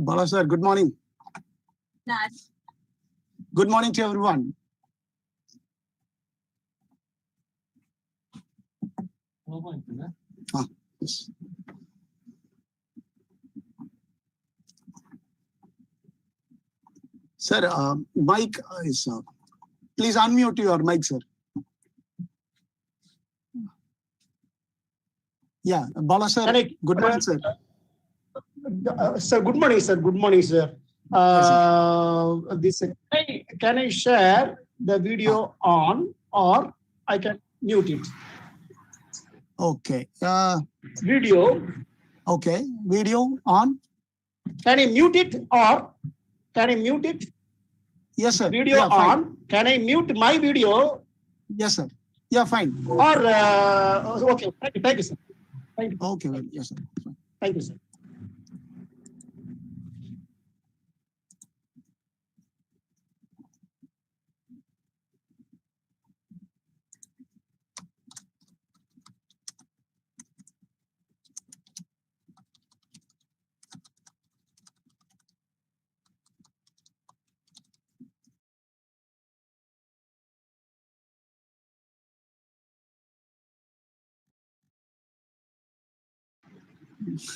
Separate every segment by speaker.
Speaker 1: Bala sir, good morning.
Speaker 2: Yes.
Speaker 1: Good morning to everyone. Yes. Sir, mic is. Please unmute your mic, sir. Yeah, Bala sir. Good morning, sir.
Speaker 3: Sir, good morning, sir. Good morning, sir. This can I share the video on, or I can mute it?
Speaker 1: Okay.
Speaker 3: Video.
Speaker 1: Okay. Video on.
Speaker 3: Can I mute it, or can I mute it?
Speaker 1: Yes, sir.
Speaker 3: Video
Speaker 1: Yeah,
Speaker 3: on.
Speaker 1: fine.
Speaker 3: Can I mute my video?
Speaker 1: Yes, sir. Yeah, fine.
Speaker 3: Or okay. Thank you, sir. Thank you.
Speaker 1: Okay. Well, yes, sir. Fine.
Speaker 3: Thank you, sir.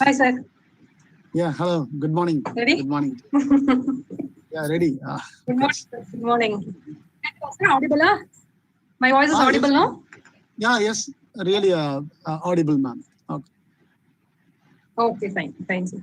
Speaker 2: Hi, sir.
Speaker 1: Yeah. Hello. Good morning.
Speaker 2: Ready?
Speaker 1: Good morning. Yeah, ready.
Speaker 2: Good morning. Sir. Good morning. Sir, audible? My voice is audible
Speaker 1: yes.
Speaker 2: now?
Speaker 1: Yeah. Yes. Really audible, ma'am. Okay.
Speaker 2: Okay, fine. Fine, sir.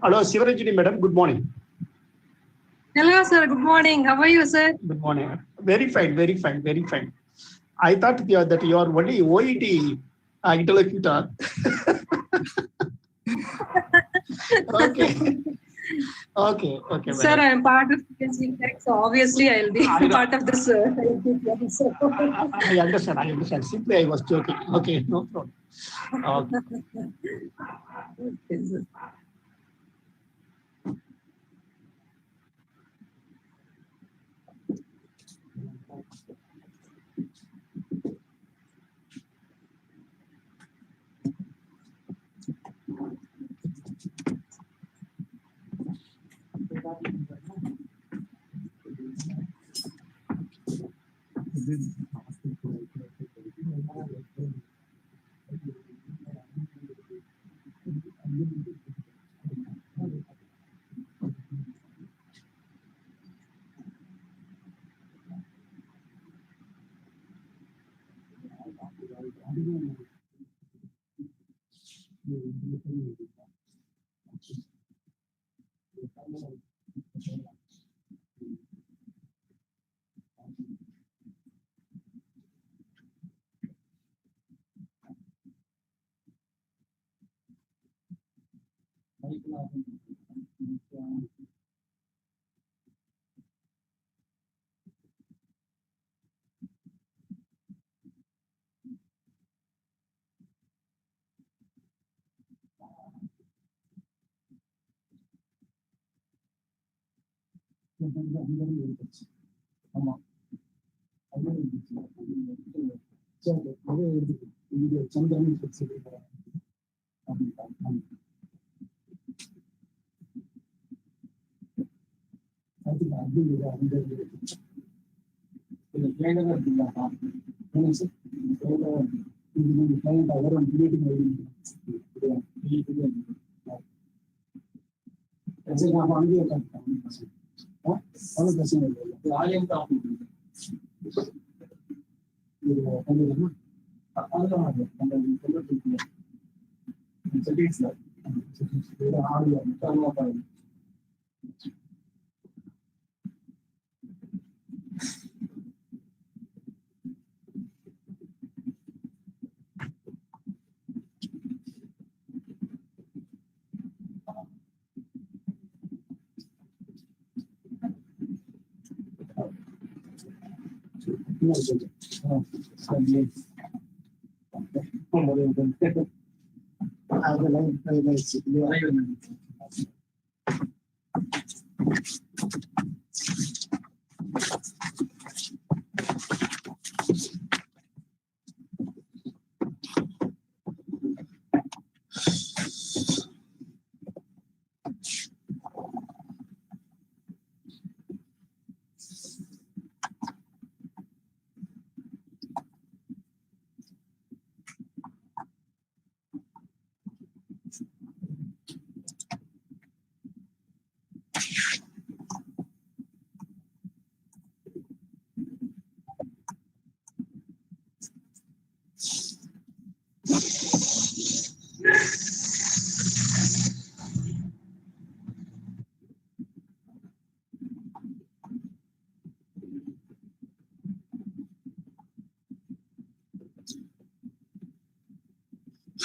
Speaker 3: Hello, Sivarajini madam. Good morning.
Speaker 2: Hello, sir. Good morning. How are you, sir?
Speaker 3: Good morning. Very fine. Very fine. Very fine. I thought that you are only OET interlocutor. Okay. Okay. Okay.
Speaker 2: Sir, I am part of PSG Tech, so obviously I'll be part of this.
Speaker 3: I understand. I understand. Simply, I was joking. Okay. No problem. Okay.
Speaker 2: Okay, sir.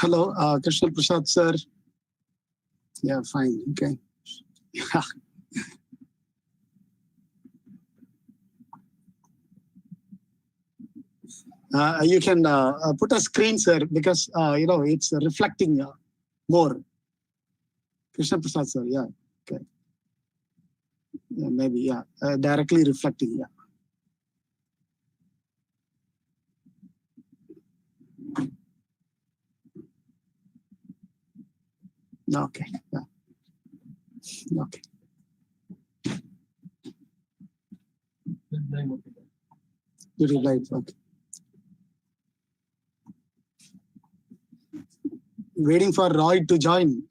Speaker 1: Hello, Krishna Prasad sir. Yeah, fine. Okay. You can put a screen, sir, because it's reflecting more. Krishna Prasad sir, yeah. Okay. Yeah, maybe, yeah. Directly reflecting, yeah. Okay. Yeah. Okay. Very right. Okay. Waiting for Roy to join.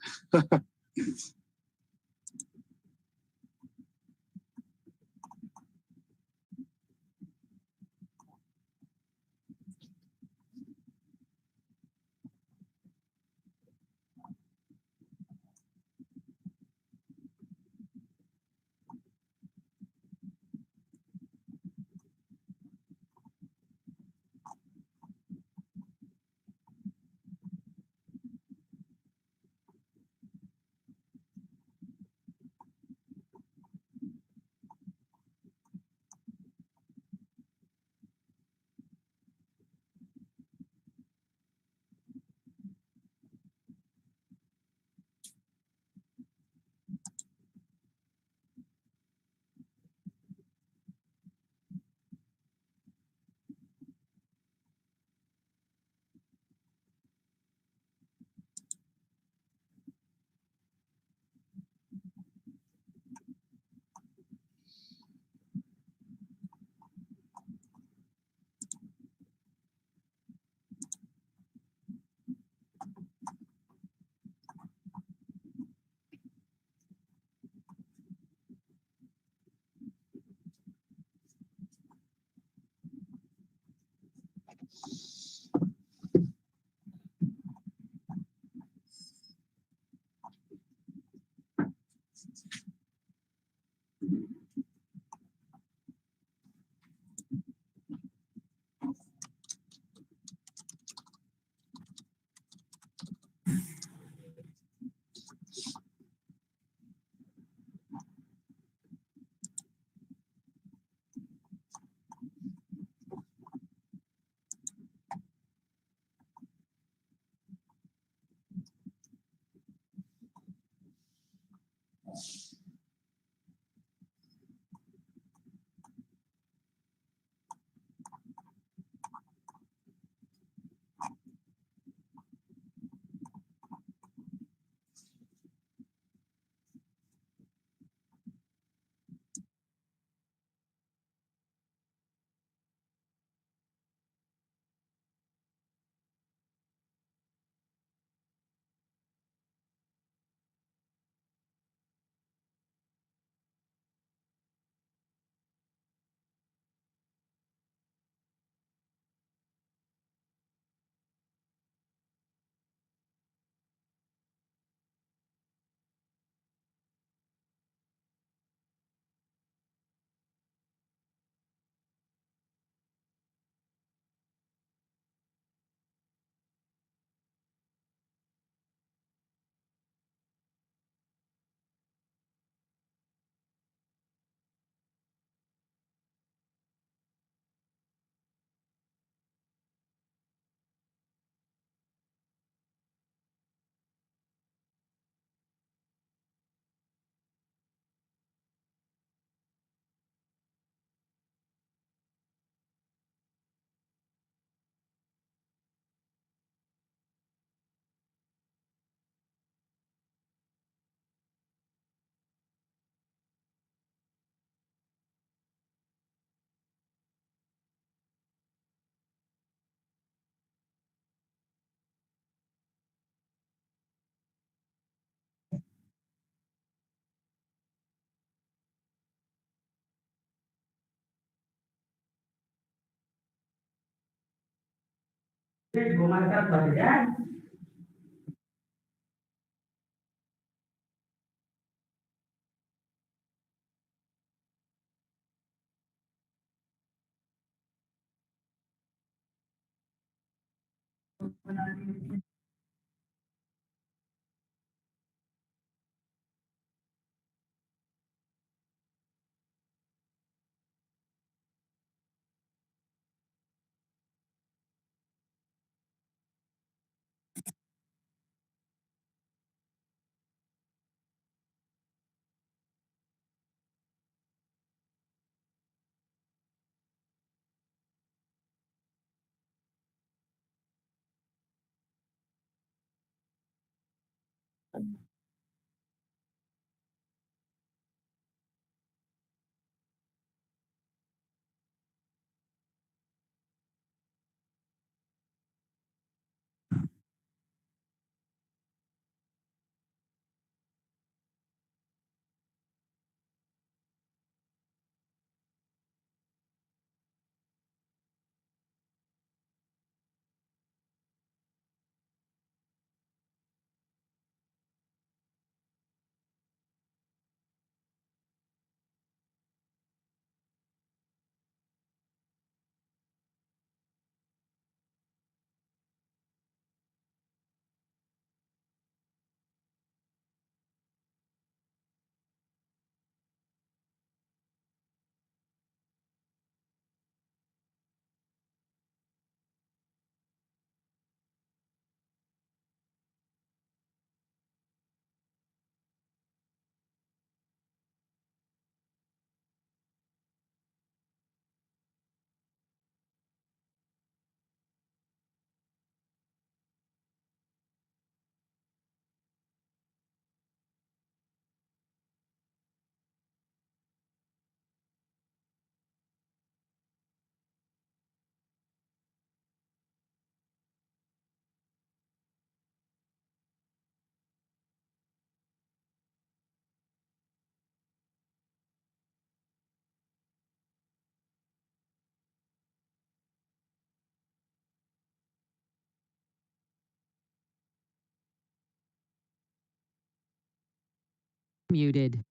Speaker 4: Muted.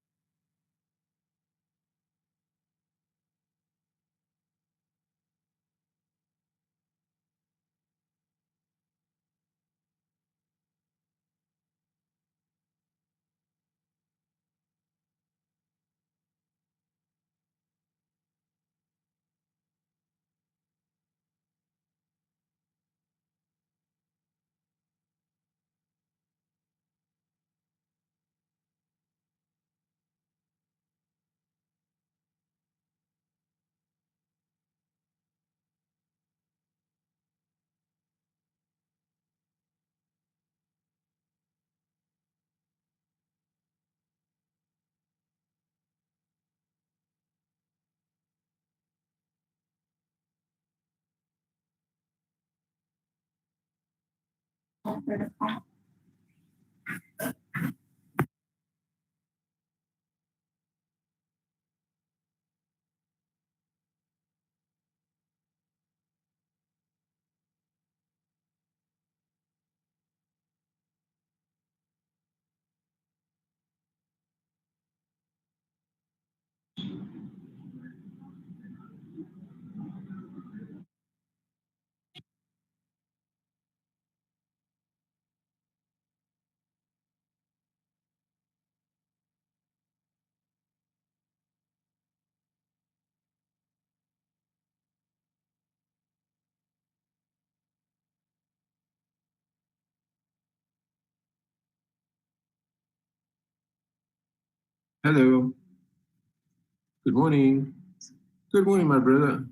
Speaker 5: Hello. Good morning. Good morning, my brother.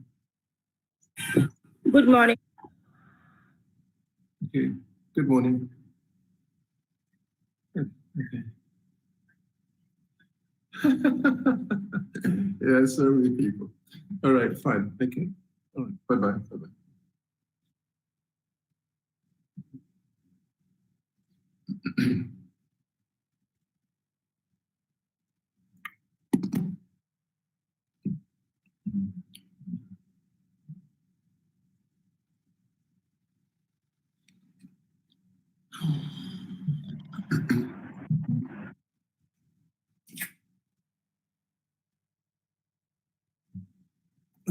Speaker 6: Good morning.
Speaker 5: Okay. Good morning. Okay. Yeah, so many people. All right, fine. Okay. All right. Bye-bye. Bye-bye.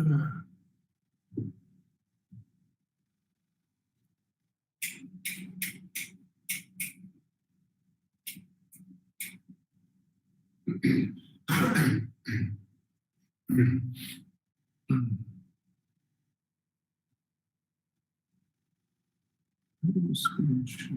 Speaker 5: Screen share.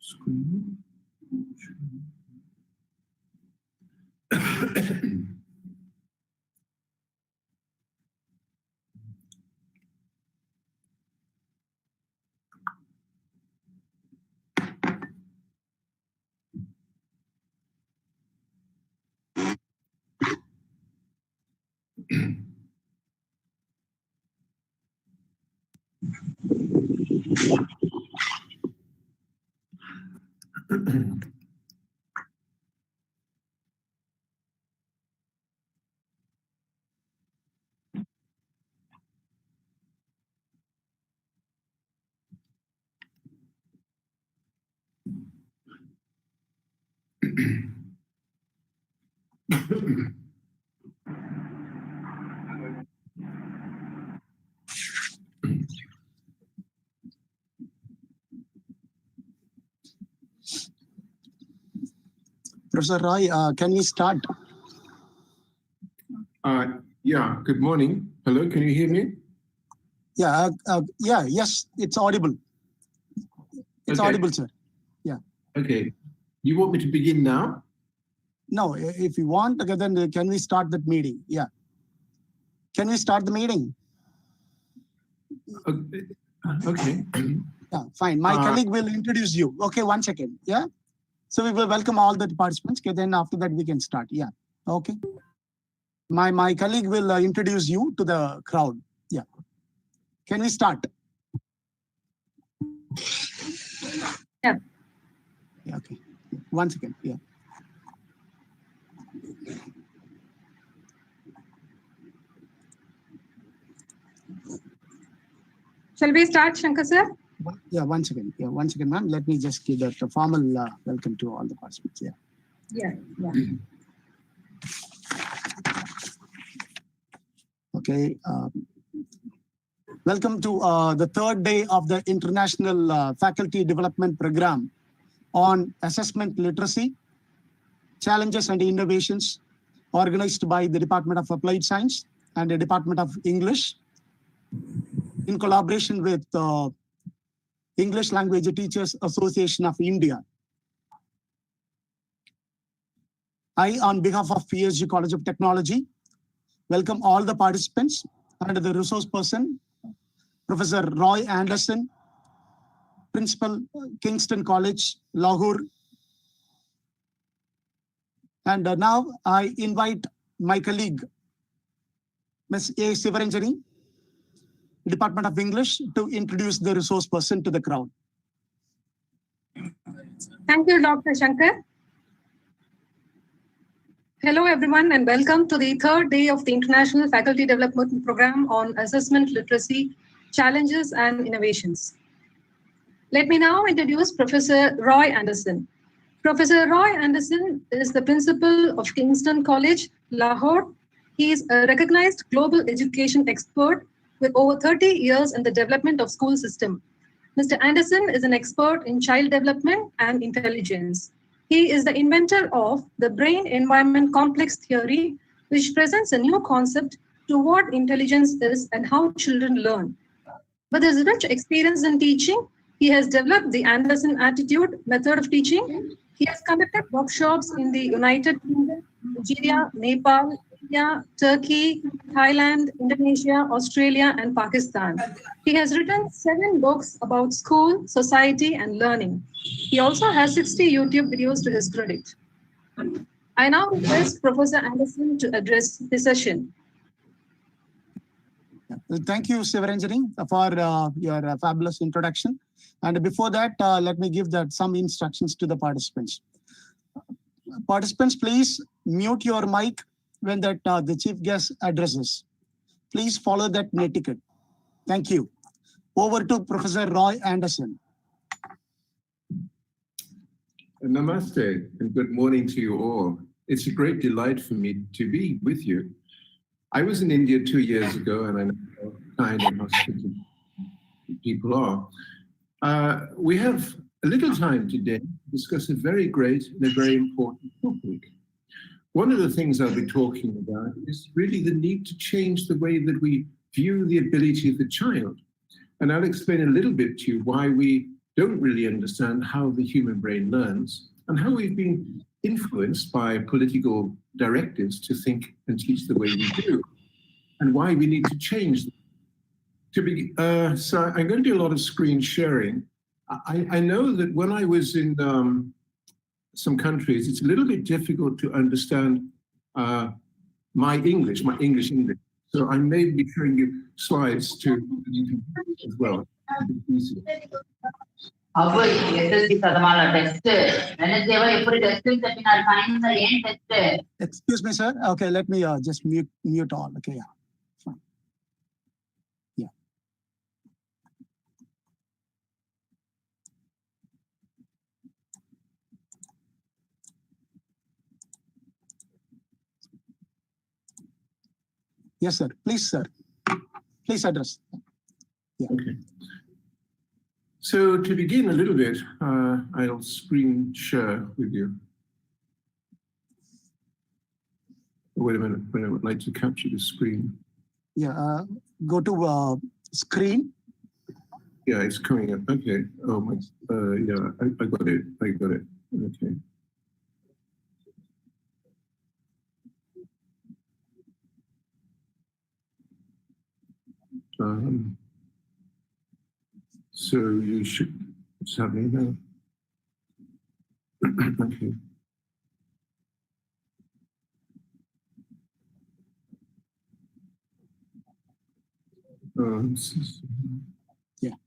Speaker 5: Screen share.
Speaker 1: Professor Roy, can we start?
Speaker 5: Yeah, good morning. Hello, can you hear me?
Speaker 1: Yeah, yes, it's audible. It's
Speaker 5: Okay.
Speaker 1: audible, sir.
Speaker 5: Okay. You want me to begin now?
Speaker 1: No, if you want, okay, then can we start that meeting? Yeah. Can we start the meeting?
Speaker 5: Okay.
Speaker 1: Yeah, fine. My colleague will introduce you. Okay, 1 second. Yeah. So we will welcome all the participants. Okay, then after that we can start. Yeah. Okay. My colleague will introduce you to the crowd. Yeah. Can we start?
Speaker 2: Yeah.
Speaker 1: Yeah, okay. 1 second. Yeah.
Speaker 2: Shall we start, Shankar sir?
Speaker 1: Yeah, 1 second. Yeah, 1 second, ma'am. Let me just give that a formal welcome to all the participants. Yeah.
Speaker 2: Yeah.
Speaker 1: Okay. Welcome to the third day of the International Faculty Development Program on Assessment Literacy, Challenges and Innovations, organized by the Department of Applied Science and the Department of English in collaboration with English Language Teachers Association of India. I, on behalf of PSG College of Technology, welcome all the participants and the resource person, Professor Roy Anderson, Principal, Kingston College, Lahore. And now I invite my colleague, Ms. A. Sivaranjani, Department of English, to introduce the resource person to the crowd.
Speaker 2: Thank you, Dr. Shankar. Hello, everyone, and welcome to the third day of the International Faculty Development Program on Assessment Literacy, Challenges and Innovations. Let me now introduce Professor Roy Anderson. Professor Roy Anderson is the principal of Kingston College, Lahore. He is a recognized global education expert with over 30 years in the development of school system. Mr. Anderson is an expert in child development and intelligence. He is the inventor of the brain-environment complex theory, which presents a new concept to what intelligence is and how children learn. With his rich experience in teaching, he has developed the Anderson attitude method of teaching. He has conducted workshops in the United Kingdom, Nigeria, Nepal, India, Turkey, Thailand, Indonesia, Australia, and Pakistan. He has written 7 books about school, society, and learning. He also has 60 YouTube videos to his credit. I now request Professor Anderson to address the session.
Speaker 1: Well, thank you, Sivaranjani, for your fabulous introduction. And before that, let me give some instructions to the participants. Participants, please mute your mic when the chief guest addresses. Please follow that etiquette. Thank you. Over to Professor Roy Anderson.
Speaker 5: Namaste and good morning to you all. It's a great delight for me to be with you. I was in India 2 years ago, and I know how kind and hospitable people are. We have a little time today to discuss a very great and a very important topic. One of the things I'll be talking about is really the need to change the way that we view the ability of the child. And I'll explain a little bit to you why we don't really understand how the human brain learns and how we've been influenced by political directives to think and teach the way we do, and why we need to change them. So I'm going to do a lot of screen sharing. I know that when I was in some countries, it's a little bit difficult to understand my English. So I may be showing you slides too as well.
Speaker 1: Excuse me, sir. Okay, let me just mute all. Okay, yeah. Fine. Yeah. Yes, sir. Please, sir. Please address. Yeah.
Speaker 5: Okay. So to begin a little bit, I'll screen share with you. Wait a minute, I would like to capture the screen.
Speaker 1: Yeah, go to screen.
Speaker 5: Yeah, it's coming up. Okay. Oh my. Yeah, I got it. Okay. So you should. What's happening now? Okay.
Speaker 1: Yeah.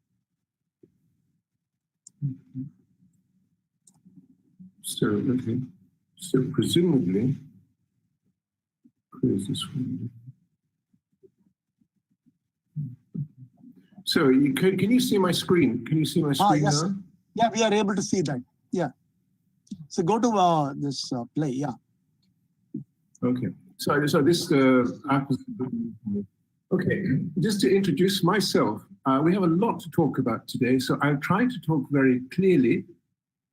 Speaker 5: So okay. So presumably, where's this one? So can you see my screen? Can you see my screen
Speaker 1: yes.
Speaker 5: now?
Speaker 1: Yeah, we are able to see that. Yeah. So go to this play. Yeah.
Speaker 5: Okay. So this app is. Okay. Just to introduce myself, we have a lot to talk about today. So I'll try to talk very clearly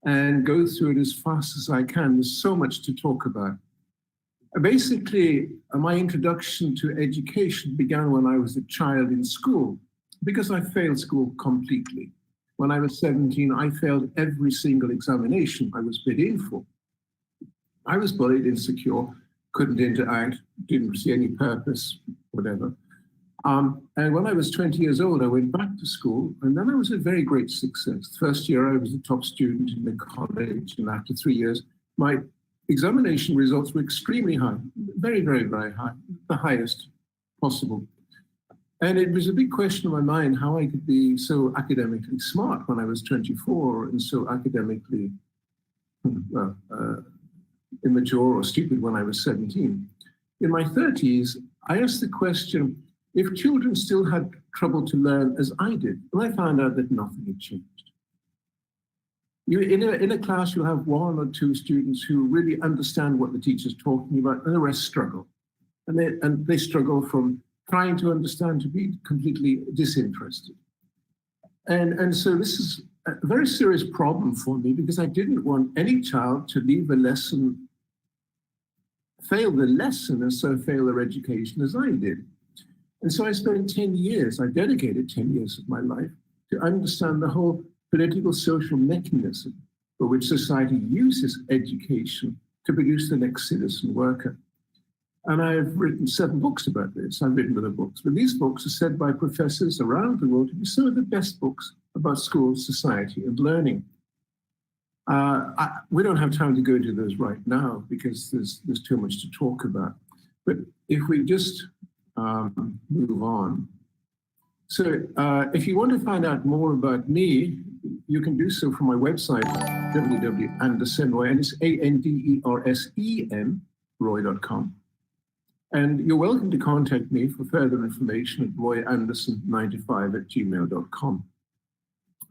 Speaker 5: and go through it as fast as I can. There's so much to talk about. Basically, my introduction to education began when I was a child in school, because I failed school completely. When I was 17, I failed every single examination I was bid in for. I was bullied, insecure, couldn't interact, didn't see any purpose, whatever. And when I was 20 years old, I went back to school, and then I was a very great success. First year, I was the top student in the college, and after 3 years, my examination results were extremely high, very, very, very high, the highest possible. And it was a big question in my mind how I could be so academically smart when I was 24 and so academically immature or stupid when I was 17. In my 30s, I asked the question, if children still had trouble to learn as I did, and I found out that nothing had changed. In a class, you'll have 1 or 2 students who really understand what the teacher's talking about, and the rest struggle. And they struggle from trying to understand to be completely disinterested. And so this is a very serious problem for me, because I didn't want any child to leave a lesson, fail the lesson, and so fail their education as I did. And so I spent 10 years, I dedicated 10 years of my life to understand the whole political social mechanism for which society uses education to produce the next citizen worker. And I've written 7 books about this. I've written other books, but these books are said by professors around the world to be some of the best books about schools, society, and learning. We don't have time to go into those right now because there's too much to talk about. But if we just move on. So if you want to find out more about me, you can do so from my website, www.andersenroy, and it's ANDERSEN, roy.com. And you're welcome to contact me for further information at royanderson95@gmail.com.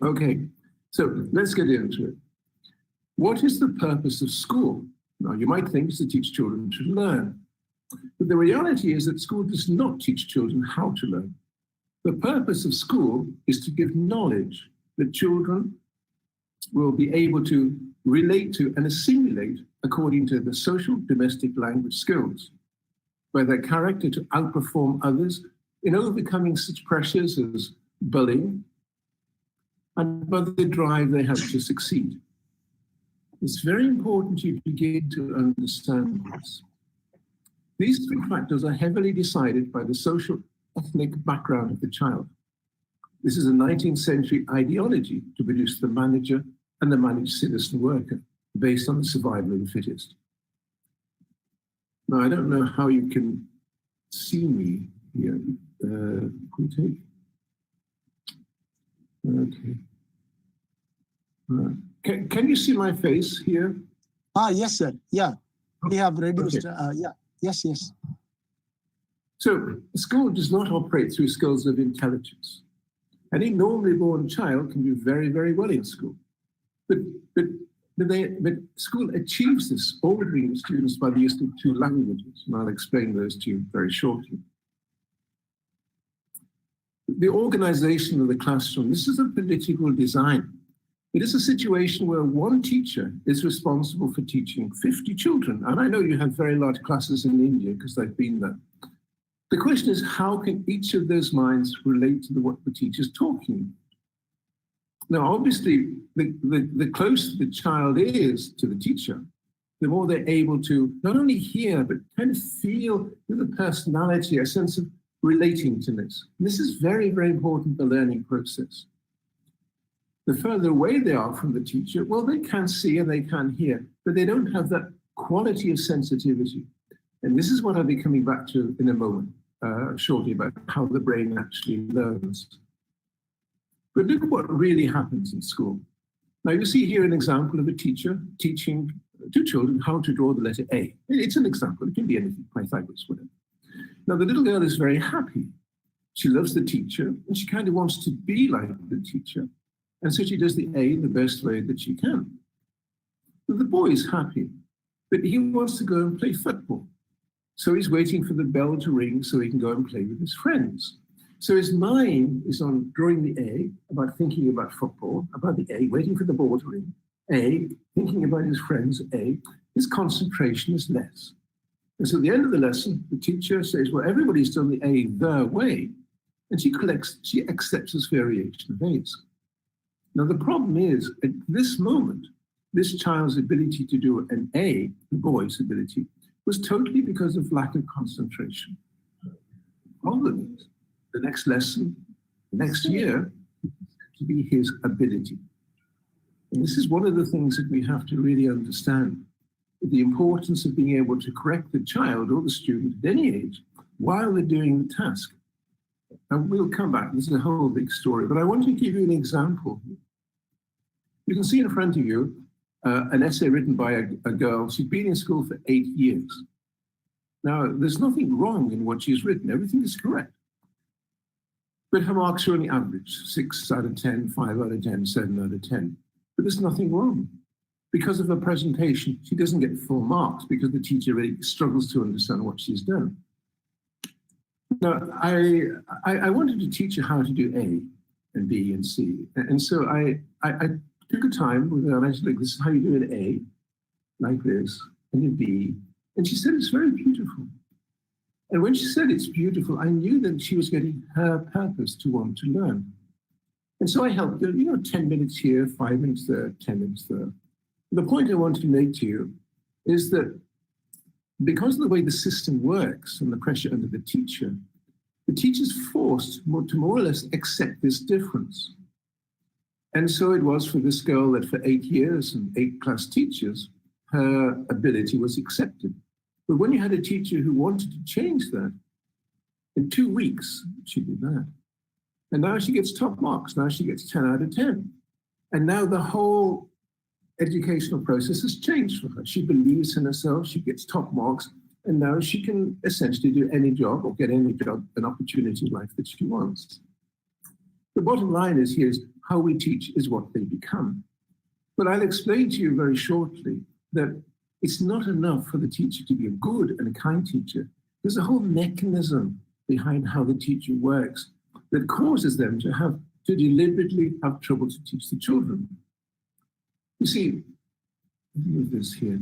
Speaker 5: Okay, so let's get into it. What is the purpose of school? Now, you might think it's to teach children to learn. But the reality is that school does not teach children how to learn. The purpose of school is to give knowledge that children will be able to relate to and assimilate according to the social, domestic, language skills, by their character to outperform others in overcoming such pressures as bullying, and by the drive they have to succeed. It's very important you begin to understand this. These three factors are heavily decided by the social ethnic background of the child. This is a 19th century ideology to produce the manager and the managed citizen worker based on the survival of the fittest. Now, I don't know how you can see me here. Okay. Can you see my face here?
Speaker 1: Yes, sir. Yeah, we have reduced.
Speaker 5: Okay.
Speaker 1: Yeah. Yes.
Speaker 5: So school does not operate through skills of intelligence. Any normally born child can do very, very well in school. But school achieves this ordinary in students by the use of two languages, and I'll explain those to you very shortly. The organization of the classroom, this is a political design. It is a situation where one teacher is responsible for teaching 50 children. And I know you have very large classes in India because I've been there. The question is, how can each of those minds relate to what the teacher's talking? Now, obviously, the closer the child is to the teacher, the more they're able to not only hear, but kind of feel with a personality, a sense of relating to this. And this is very, very important, the learning process. The further away they are from the teacher, well, they can see and they can hear, but they don't have that quality of sensitivity. And this is what I'll be coming back to in a moment, shortly, about how the brain actually learns. But look at what really happens in school. Now, you see here an example of a teacher teaching two children how to draw the letter A. It's an example. It can be anything, Pythagoras, whatever. Now, the little girl is very happy. She loves the teacher, and she kind of wants to be like the teacher. And so she does the A in the best way that she can. But the boy is happy, but he wants to go and play football. So he's waiting for the bell to ring so he can go and play with his friends. So his mind is on drawing the A, about thinking about football, about the A, waiting for the ball to ring, A, thinking about his friends, A. His concentration is less. And so at the end of the lesson, the teacher says, well, everybody's done the A their way. And she accepts this variation of A's. Now, the problem is, at this moment, this child's ability to do an A, the boy's ability, was totally because of lack of concentration. The problem is, the next lesson, the next year, to be his ability. And this is one of the things that we have to really understand, the importance of being able to correct the child or the student at any age while they're doing the task. And we'll come back, this is a whole big story, but I want to give you an example. You can see in front of you an essay written by a girl. She's been in school for 8 years. Now, there's nothing wrong in what she's written. Everything is correct. But her marks are only average, 6 out of 10, 5 out of 10, 7 out of 10. But there's nothing wrong. Because of her presentation, she doesn't get full marks because the teacher really struggles to understand what she's done. Now, I wanted to teach her how to do A and B and C. And so I took a time with her and I said, look, this is how you do an A, like this, and a B. And she said, it's very beautiful. And when she said it's beautiful, I knew that she was getting her purpose to want to learn. And so I helped her, 10 minutes here, 5 minutes there, 10 minutes there. The point I wanted to make to you is that because of the way the system works and the pressure under the teacher's forced to more or less accept this difference. And so it was for this girl that for 8 years and 8 class teachers, her ability was accepted. But when you had a teacher who wanted to change that, in 2 weeks, she did that. And now she gets top marks. Now she gets 10 out of 10. And now the whole educational process has changed for her. She believes in herself, she gets top marks, and now she can essentially do any job or get any job, an opportunity in life that she wants. The bottom line is here is how we teach is what they become. But I'll explain to you very shortly that it's not enough for the teacher to be a good and a kind teacher. There's a whole mechanism behind how the teacher works that causes them to deliberately have trouble to teach the children. You see, let me move this here.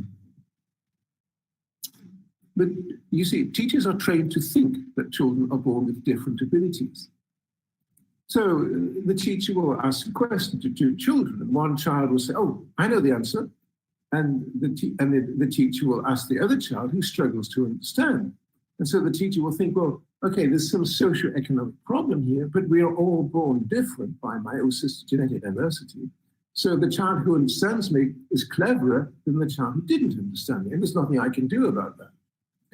Speaker 5: But you see, teachers are trained to think that children are born with different abilities. So the teacher will ask a question to 2 children, and one child will say, "Oh, I know the answer," and the teacher will ask the other child who struggles to understand. And so the teacher will think, "Well, okay, there's some socioeconomic problem here, but we are all born different by meiosis, genetic diversity. So the child who understands me is cleverer than the child who didn't understand me, and there's nothing I can do about that."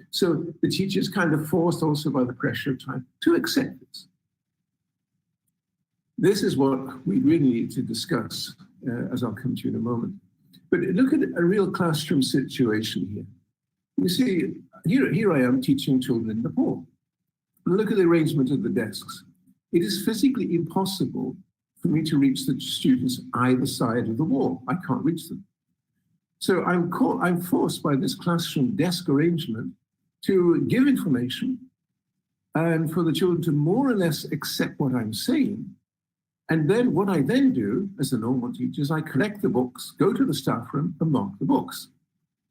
Speaker 5: So the teacher is kind of forced also by the pressure of time to accept this. This is what we really need to discuss, as I'll come to in a moment. But look at a real classroom situation here. You see, here I am teaching children in Nepal. And look at the arrangement of the desks. It is physically impossible for me to reach the students either side of the wall. I can't reach them. So I'm forced by this classroom desk arrangement to give information and for the children to more or less accept what I'm saying. And then what I then do as a normal teacher is I collect the books, go to the staff room and mark the books.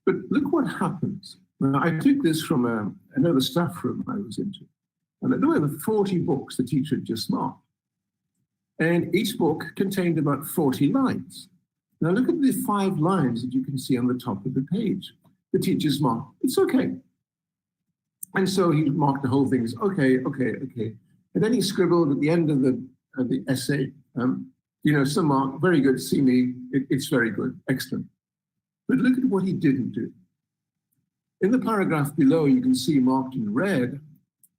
Speaker 5: But look what happens. Now, I took this from another staff room I was into. And there were 40 books the teacher had just marked. And each book contained about 40 lines. Now look at the 5 lines that you can see on the top of the page. The teacher's marked, "It's okay." And so he marked the whole thing as okay. And then he scribbled at the end of the essay, some mark, "Very good, see me, it's very good, excellent." But look at what he didn't do. In the paragraph below, you can see marked in red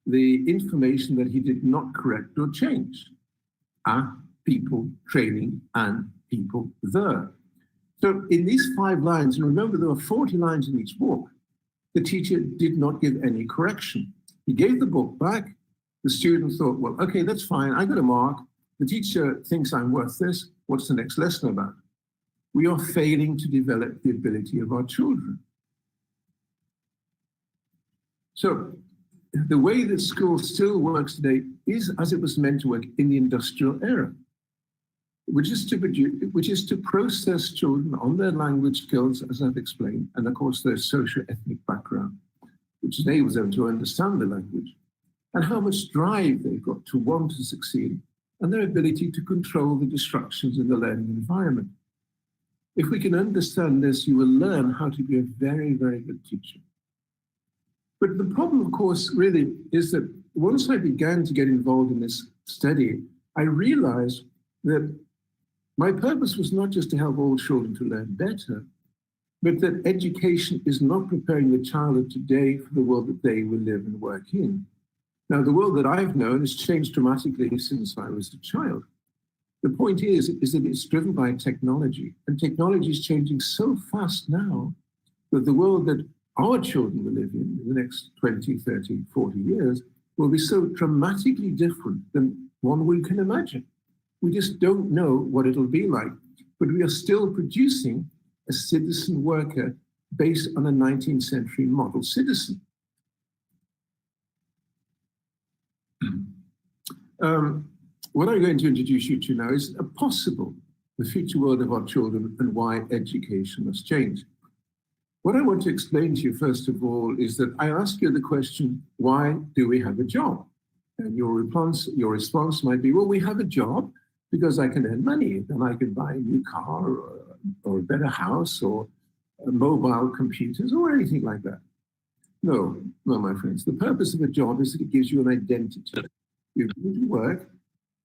Speaker 5: the information that he did not correct or change. People, training, and people there. So in these 5 lines, and remember there were 40 lines in each book, the teacher did not give any correction. He gave the book back. The student thought, "Well, okay, that's fine. I got a mark. The teacher thinks I'm worth this. What's the next lesson about?" We are failing to develop the ability of our children. So the way that school still works today is as it was meant to work in the industrial era, which is to process children on their language skills, as I've explained, and of course their socio-ethnic background, which enables them to understand the language, and how much drive they've got to want to succeed, and their ability to control the distractions in the learning environment. If we can understand this, you will learn how to be a very, very good teacher. But the problem, of course, really is that once I began to get involved in this study, I realized that my purpose was not just to help all children to learn better, but that education is not preparing the child of today for the world that they will live and work in. Now, the world that I've known has changed dramatically since I was a child. The point is that it's driven by technology, and technology is changing so fast now that the world that our children will live in the next 20, 30, 40 years will be so dramatically different than one we can imagine. We just don't know what it'll be like, but we are still producing a citizen worker based on a 19th century model citizen. What I'm going to introduce you to now is the future world of our children and why education must change. What I want to explain to you, first of all, is that I ask you the question, why do we have a job? And your response might be, well, we have a job because I can earn money, then I can buy a new car or a better house or mobile computers or anything like that. No, my friends. The purpose of a job is that it gives you an identity. You go to work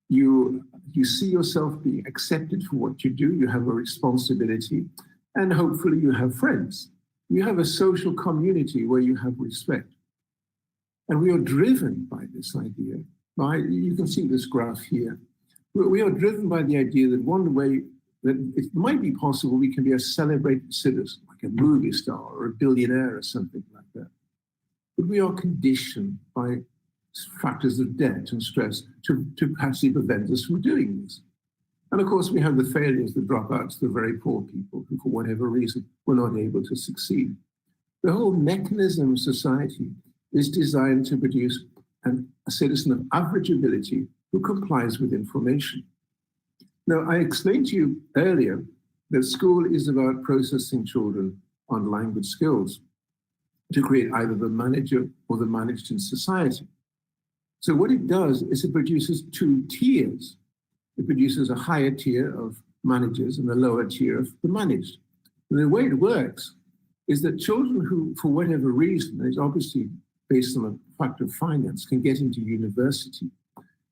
Speaker 5: you see yourself being accepted for what you do, you have a responsibility, and hopefully you have friends. You have a social community where you have respect. And we are driven by this idea. You can see this graph here. We are driven by the idea that one way that it might be possible we can be a celebrated citizen, like a movie star or a billionaire or something like that. But we are conditioned by factors of debt and stress to actually prevent us from doing this. And of course, we have the failures, the dropouts, the very poor people who, for whatever reason, were not able to succeed. The whole mechanism of society is designed to produce a citizen of average ability who complies with information. Now, I explained to you earlier that school is about processing children on language skills to create either the manager or the managed in society. So what it does is it produces two tiers. It produces a higher tier of managers and a lower tier of the managed. And the way it works is that children who, for whatever reason, it's obviously based on a factor of finance, can get into university.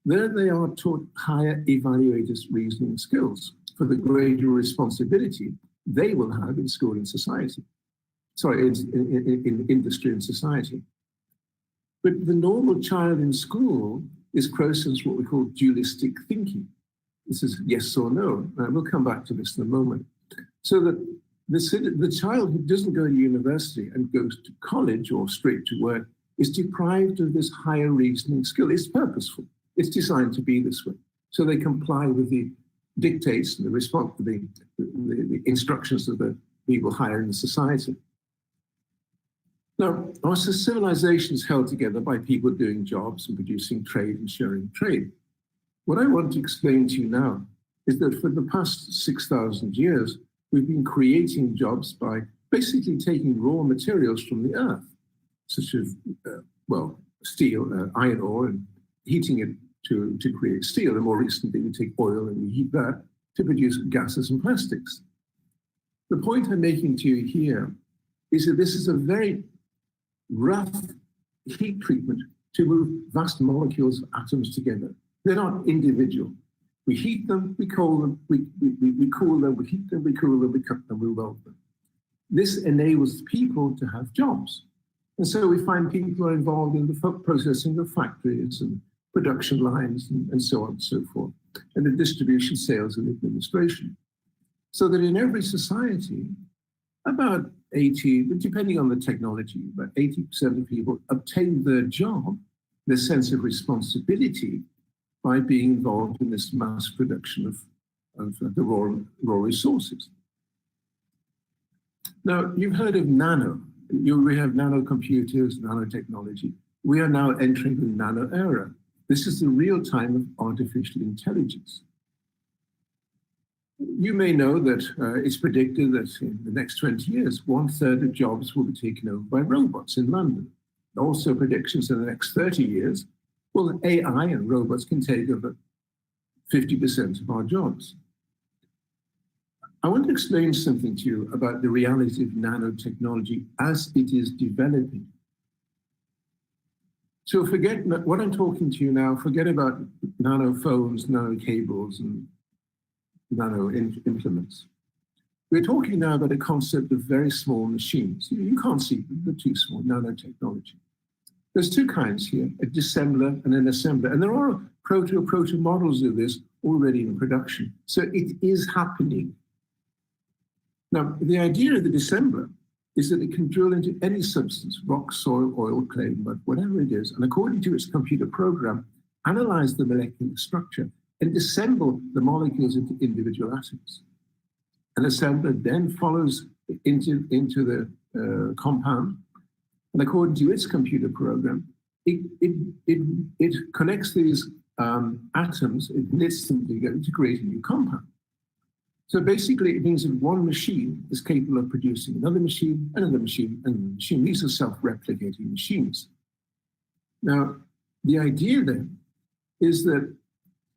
Speaker 5: There they are taught higher evaluated reasoning skills for the greater responsibility they will have in school and society. Sorry, in industry and society. But the normal child in school is processed what we call dualistic thinking. This is yes or no. We'll come back to this in a moment. So that the child who doesn't go to university and goes to college or straight to work is deprived of this higher reasoning skill. It's purposeful. It's designed to be this way. So they comply with the dictates and the instructions of the people higher in the society. Now, our civilization is held together by people doing jobs and producing trade and sharing trade. What I want to explain to you now is that for the past 6,000 years, we've been creating jobs by basically taking raw materials from the earth, such as, steel, iron ore, and heating it to create steel. And more recently, we take oil and we heat that to produce gases and plastics. The point I'm making to you here is that this is a very rough heat treatment to move vast molecules of atoms together. They're not individual. We heat them, we cool them, we cool them, we heat them, we cool them, we cut them, we weld them. This enables people to have jobs. And so we find people are involved in the processing of factories and production lines and so on and so forth, and the distribution, sales, and administration. So that in every society, about 80, depending on the technology, about 80% of people obtain their job, their sense of responsibility, by being involved in this mass production of the raw resources. Now, you've heard of nano. We have nanocomputers, nanotechnology. We are now entering the nano era. This is the real time of artificial intelligence. You may know that it's predicted that in the next 20 years, 1/3 of jobs will be taken over by robots in London. Also predictions in the next 30 years, well, AI and robots can take over 50% of our jobs. I want to explain something to you about the reality of nanotechnology as it is developing. So forget what I'm talking to you now, forget about nano phones, nano cables, and nano implements. We're talking now about a concept of very small machines. You can't see them, they're too small, nanotechnology. There's two kinds here, a dissembler and an assembler. And there are proto models of this already in production. So it is happening. Now, the idea of the dissembler is that it can drill into any substance, rock, soil, oil, clay, mud, whatever it is, and according to its computer program, analyze the molecular structure and disassemble the molecules into individual atoms. An assembler then follows into the compound, and according to its computer program, it connects these atoms, it knits them together to create a new compound. So basically, it means that one machine is capable of producing another machine, another machine, and another machine. These are self-replicating machines. Now, the idea then is that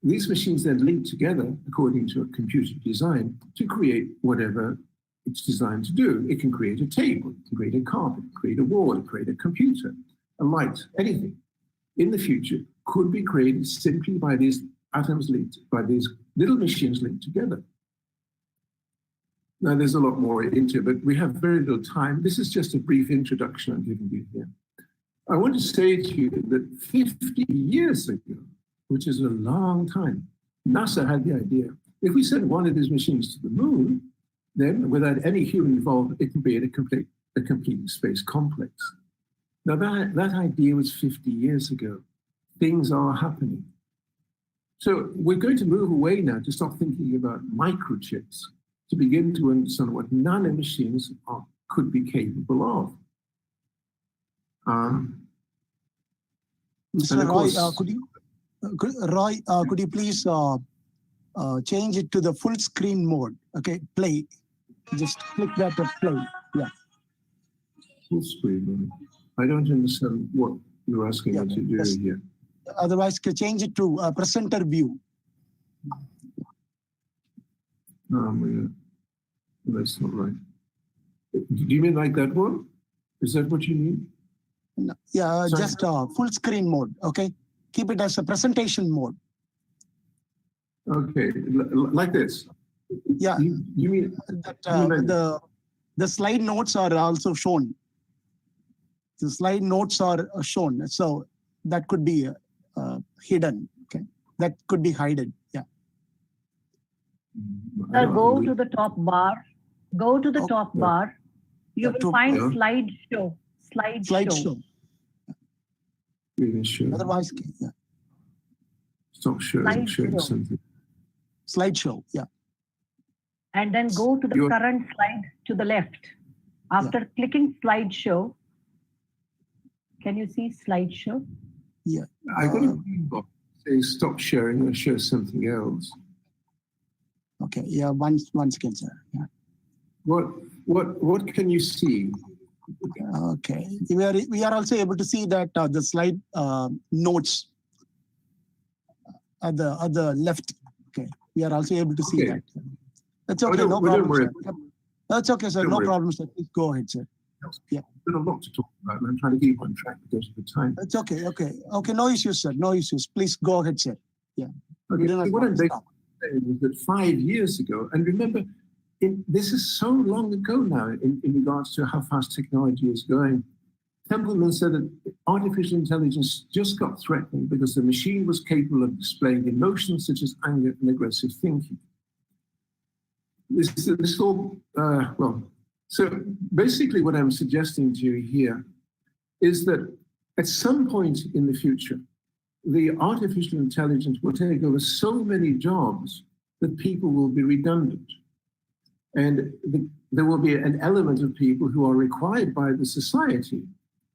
Speaker 5: these machines then link together according to a computer design to create whatever it's designed to do. It can create a table, it can create a carpet, create a wall, create a computer, a light, anything. In the future, could be created simply by these atoms linked, by these little machines linked together. Now, there's a lot more into it, but we have very little time. This is just a brief introduction I'm giving you here. I want to say to you that 50 years ago, which is a long time, NASA had the idea, if we send one of these machines to the moon, then without any human involvement, it can be in a complete space complex. Now that idea was 50 years ago. Things are happening. So we're going to move away now to stop thinking about microchips, to begin to understand what nanomachines could be capable of.
Speaker 1: Mr. Roy, could you please change it to the full screen mode? Okay, play. Just click that to play. Yeah.
Speaker 5: Full screen. I don't understand what you're asking me to do here.
Speaker 1: Otherwise, change it to presenter view.
Speaker 5: That's not right. Do you mean like that one? Is that what you mean?
Speaker 1: No, yeah, sorry? Just full screen mode. Okay, keep it as a presentation mode.
Speaker 5: Okay, like this.
Speaker 1: Yeah.
Speaker 5: You mean
Speaker 1: that the slide notes are also shown. The slide notes are shown, so that could be hidden. Okay, that could be hidden. Yeah.
Speaker 6: Go to the top bar. Go to the top bar. You will find slideshow.
Speaker 1: Slideshow.
Speaker 5: Sure.
Speaker 1: Otherwise, yeah.
Speaker 5: Stop showing something.
Speaker 1: Slideshow, yeah.
Speaker 6: And then go to the current slide to the left. After clicking slideshow, can you see slideshow?
Speaker 1: Yeah.
Speaker 5: I got a green box saying stop sharing or show something else.
Speaker 1: Okay, yeah, one second, sir. Yeah.
Speaker 5: What can you see?
Speaker 1: Okay, we are also able to see that the slide notes at the left. Okay, we are also able to see that. That's okay, no problem, sir. That's okay, sir. No problem, sir. Please go ahead, sir. Yeah.
Speaker 5: There's a lot to talk about, and I'm trying to keep on track because of the time.
Speaker 1: That's okay. Okay. No issues, sir. No issues. Please go ahead, sir. Yeah.
Speaker 5: Okay. What I'm basically saying is that 5 years ago, and remember, this is so long ago now in regards to how fast technology is going. Templeman said that artificial intelligence just got threatened because the machine was capable of displaying emotions such as anger and aggressive thinking. This all, so basically what I'm suggesting to you here is that at some point in the future, the artificial intelligence will take over so many jobs that people will be redundant. And there will be an element of people who are required by the society.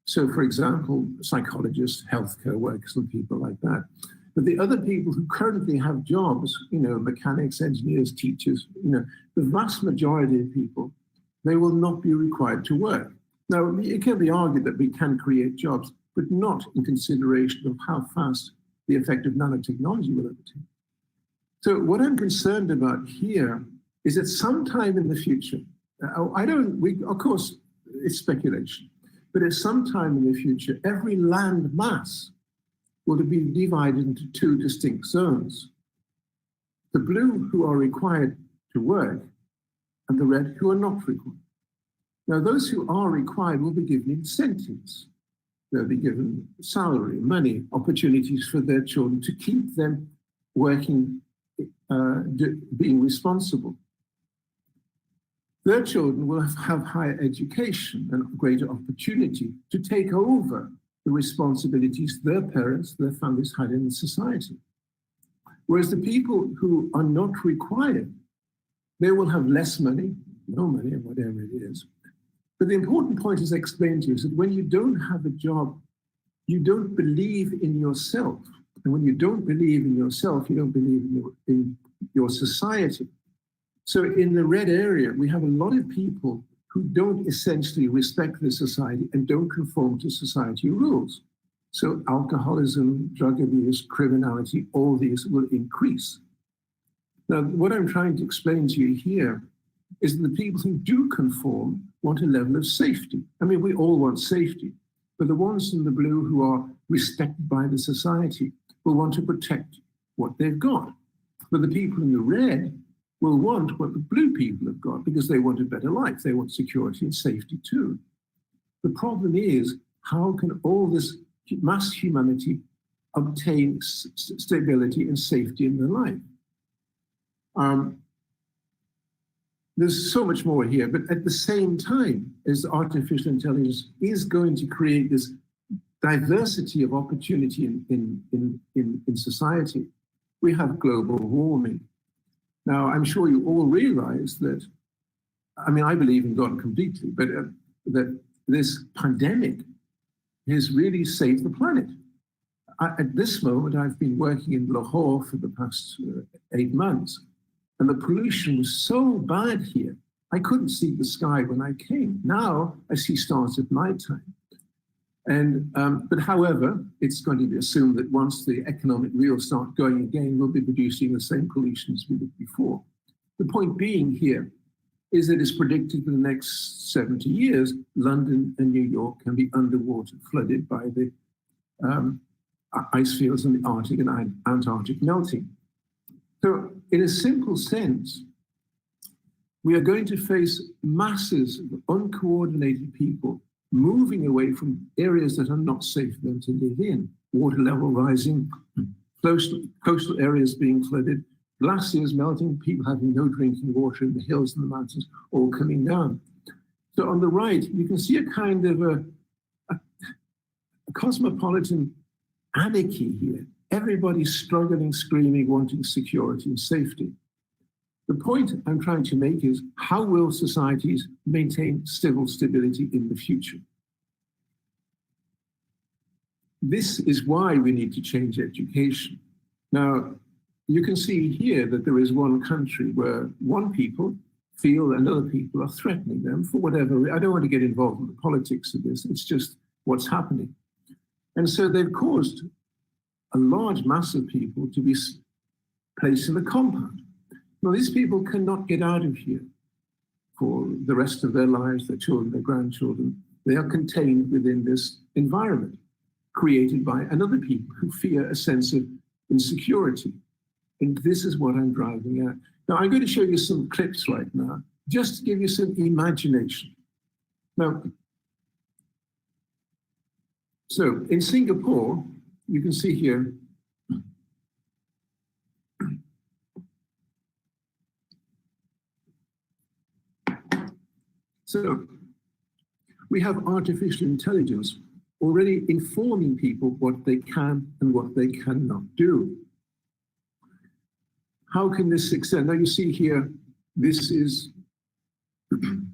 Speaker 5: So, for example, psychologists, healthcare workers, and people like that. But the other people who currently have jobs, mechanics, engineers, teachers, the vast majority of people, they will not be required to work. Now, it can be argued that we can create jobs, but not in consideration of how fast the effect of nanotechnology will overtake. So what I'm concerned about here is that sometime in the future, of course, it's speculation, but at some time in the future, every land mass will be divided into two distinct zones. The blue who are required to work and the red who are not required. Now, those who are required will be given incentives. They'll be given salary, money, opportunities for their children to keep them working, being responsible. Their children will have higher education and greater opportunity to take over the responsibilities their parents, their families had in the society. Whereas the people who are not required, they will have less money, no money, or whatever it is. But the important point, as I explained to you, is that when you don't have a job, you don't believe in yourself. And when you don't believe in yourself, you don't believe in your society. So in the red area, we have a lot of people who don't essentially respect the society and don't conform to society rules. So alcoholism, drug abuse, criminality, all these will increase. Now, what I'm trying to explain to you here is that the people who do conform want a level of safety. I mean, we all want safety, but the ones in the blue who are respected by the society will want to protect what they've got. But the people in the red will want what the blue people have got because they want a better life. They want security and safety too. The problem is, how can all this mass humanity obtain stability and safety in their life? There's so much more here, but at the same time as artificial intelligence is going to create this diversity of opportunity in society, we have global warming. Now, I'm sure you all realize that, I mean, I believe in God completely, but that this pandemic has really saved the planet. At this moment, I've been working in Lahore for the past 8 months, and the pollution was so bad here, I couldn't see the sky when I came. Now I see stars at nighttime. And, but however, it's going to be assumed that once the economic wheels start going again, we'll be producing the same pollution as we did before. The point being here is that it's predicted for the next 70 years, London and New York can be underwater, flooded by the ice fields in the Arctic and Antarctic melting. So in a simple sense, we are going to face masses of uncoordinated people moving away from areas that are not safe for them to live in. Water level rising, coastal areas being flooded, glaciers melting, people having no drinking water in the hills and the mountains, all coming down. So on the right, you can see a kind of a cosmopolitan anarchy here. Everybody's struggling, screaming, wanting security and safety. The point I'm trying to make is, how will societies maintain civil stability in the future? This is why we need to change education. Now, you can see here that there is one country where one people feel and other people are threatening them for whatever. I don't want to get involved in the politics of this. It's just what's happening. And so they've caused a large mass of people to be placed in a compound. Now, these people cannot get out of here for the rest of their lives, their children, their grandchildren. They are contained within this environment created by another people who fear a sense of insecurity. And this is what I'm driving at. Now, I'm going to show you some clips right now, just to give you some imagination. Now, so in Singapore, you can see here, so we have artificial intelligence already informing people what they can and what they cannot do. How can this extend? Now you see here, this is I'm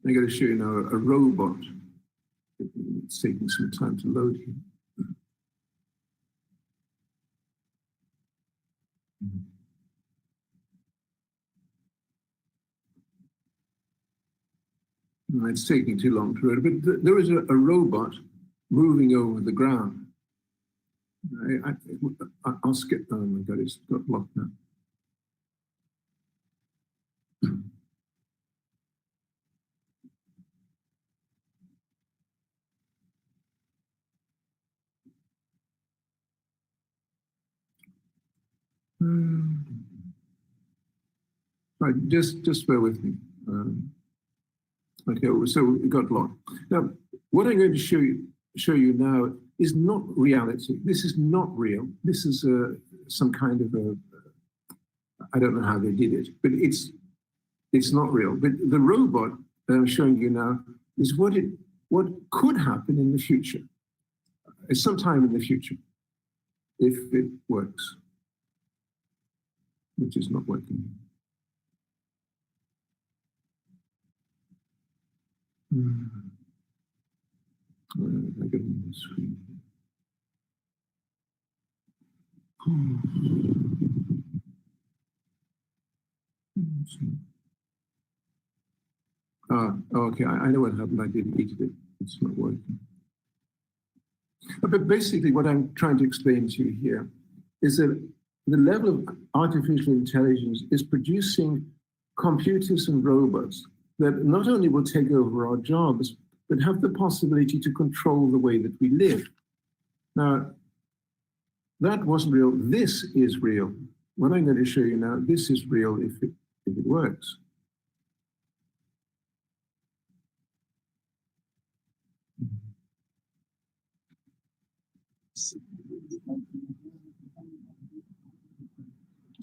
Speaker 5: going to show you now a robot. It's taking some time to load here. It's taking too long to load, but there is a robot moving over the ground. I'll skip. Oh my God, it's got blocked now. Right, just bear with me. Okay, so it got blocked. Now, what I'm going to show you now is not reality. This is not real. This is some kind of I don't know how they did it, but it's not real. But the robot that I'm showing you now is what could happen in the future, sometime in the future, if it works, which is not working. I get on the screen. Okay, I know what happened. I deleted it. It's not working. But basically, what I'm trying to explain to you here is that the level of artificial intelligence is producing computers and robots that not only will take over our jobs, but have the possibility to control the way that we live. Now, that wasn't real. This is real. What I'm going to show you now, this is real if it works.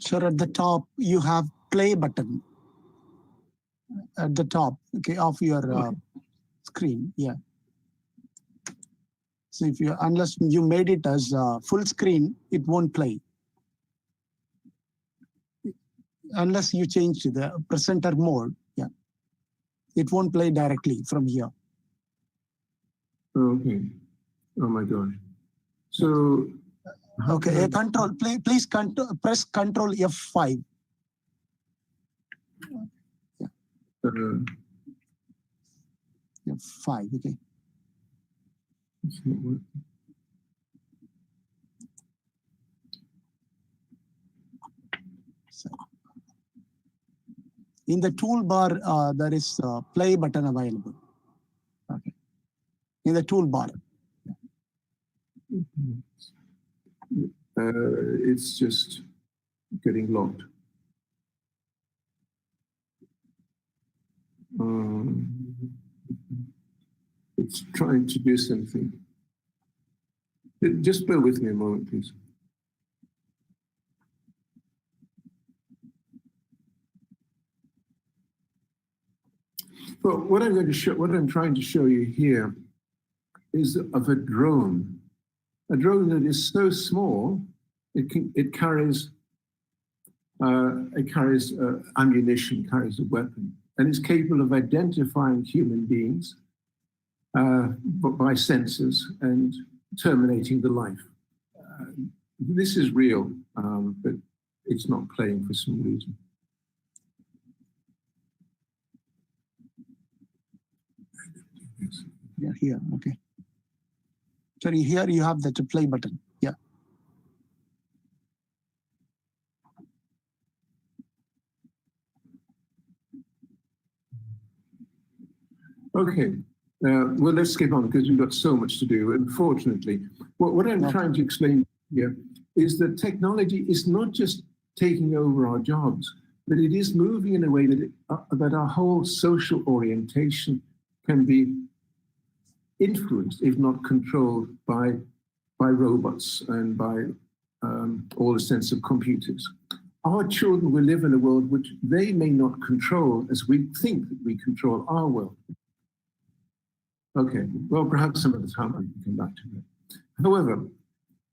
Speaker 1: Sure, at the top, you have play button at the top, okay, of your screen. Yeah. So if you, unless you made it as full screen, it won't play. Unless you change to the presenter mode, yeah, it won't play directly from here.
Speaker 5: Okay. Oh my gosh. So.
Speaker 1: Okay, please press Control F5. Yeah. F5, okay.
Speaker 5: It's not working.
Speaker 1: So, in the toolbar, there is a play button available. Okay. In the toolbar.
Speaker 5: It's just getting locked. It's trying to do something. Just bear with me a moment, please. Well, what I'm trying to show you here is of a drone. A drone that is so small, it carries ammunition, carries a weapon, and is capable of identifying human beings by sensors and terminating the life. This is real, but it's not playing for some reason.
Speaker 1: Yeah, here, okay. Sorry, here you have the play button. Yeah.
Speaker 5: Okay. Well, let's skip on because we've got so much to do. Unfortunately, what I'm trying to explain here is that technology is not just taking over our jobs, but it is moving in a way that that our whole social orientation can be influenced, if not controlled, by robots and by all the sense of computers. Our children will live in a world which they may not control as we think that we control our world. Okay, well, perhaps some of the time I can come back to that. However,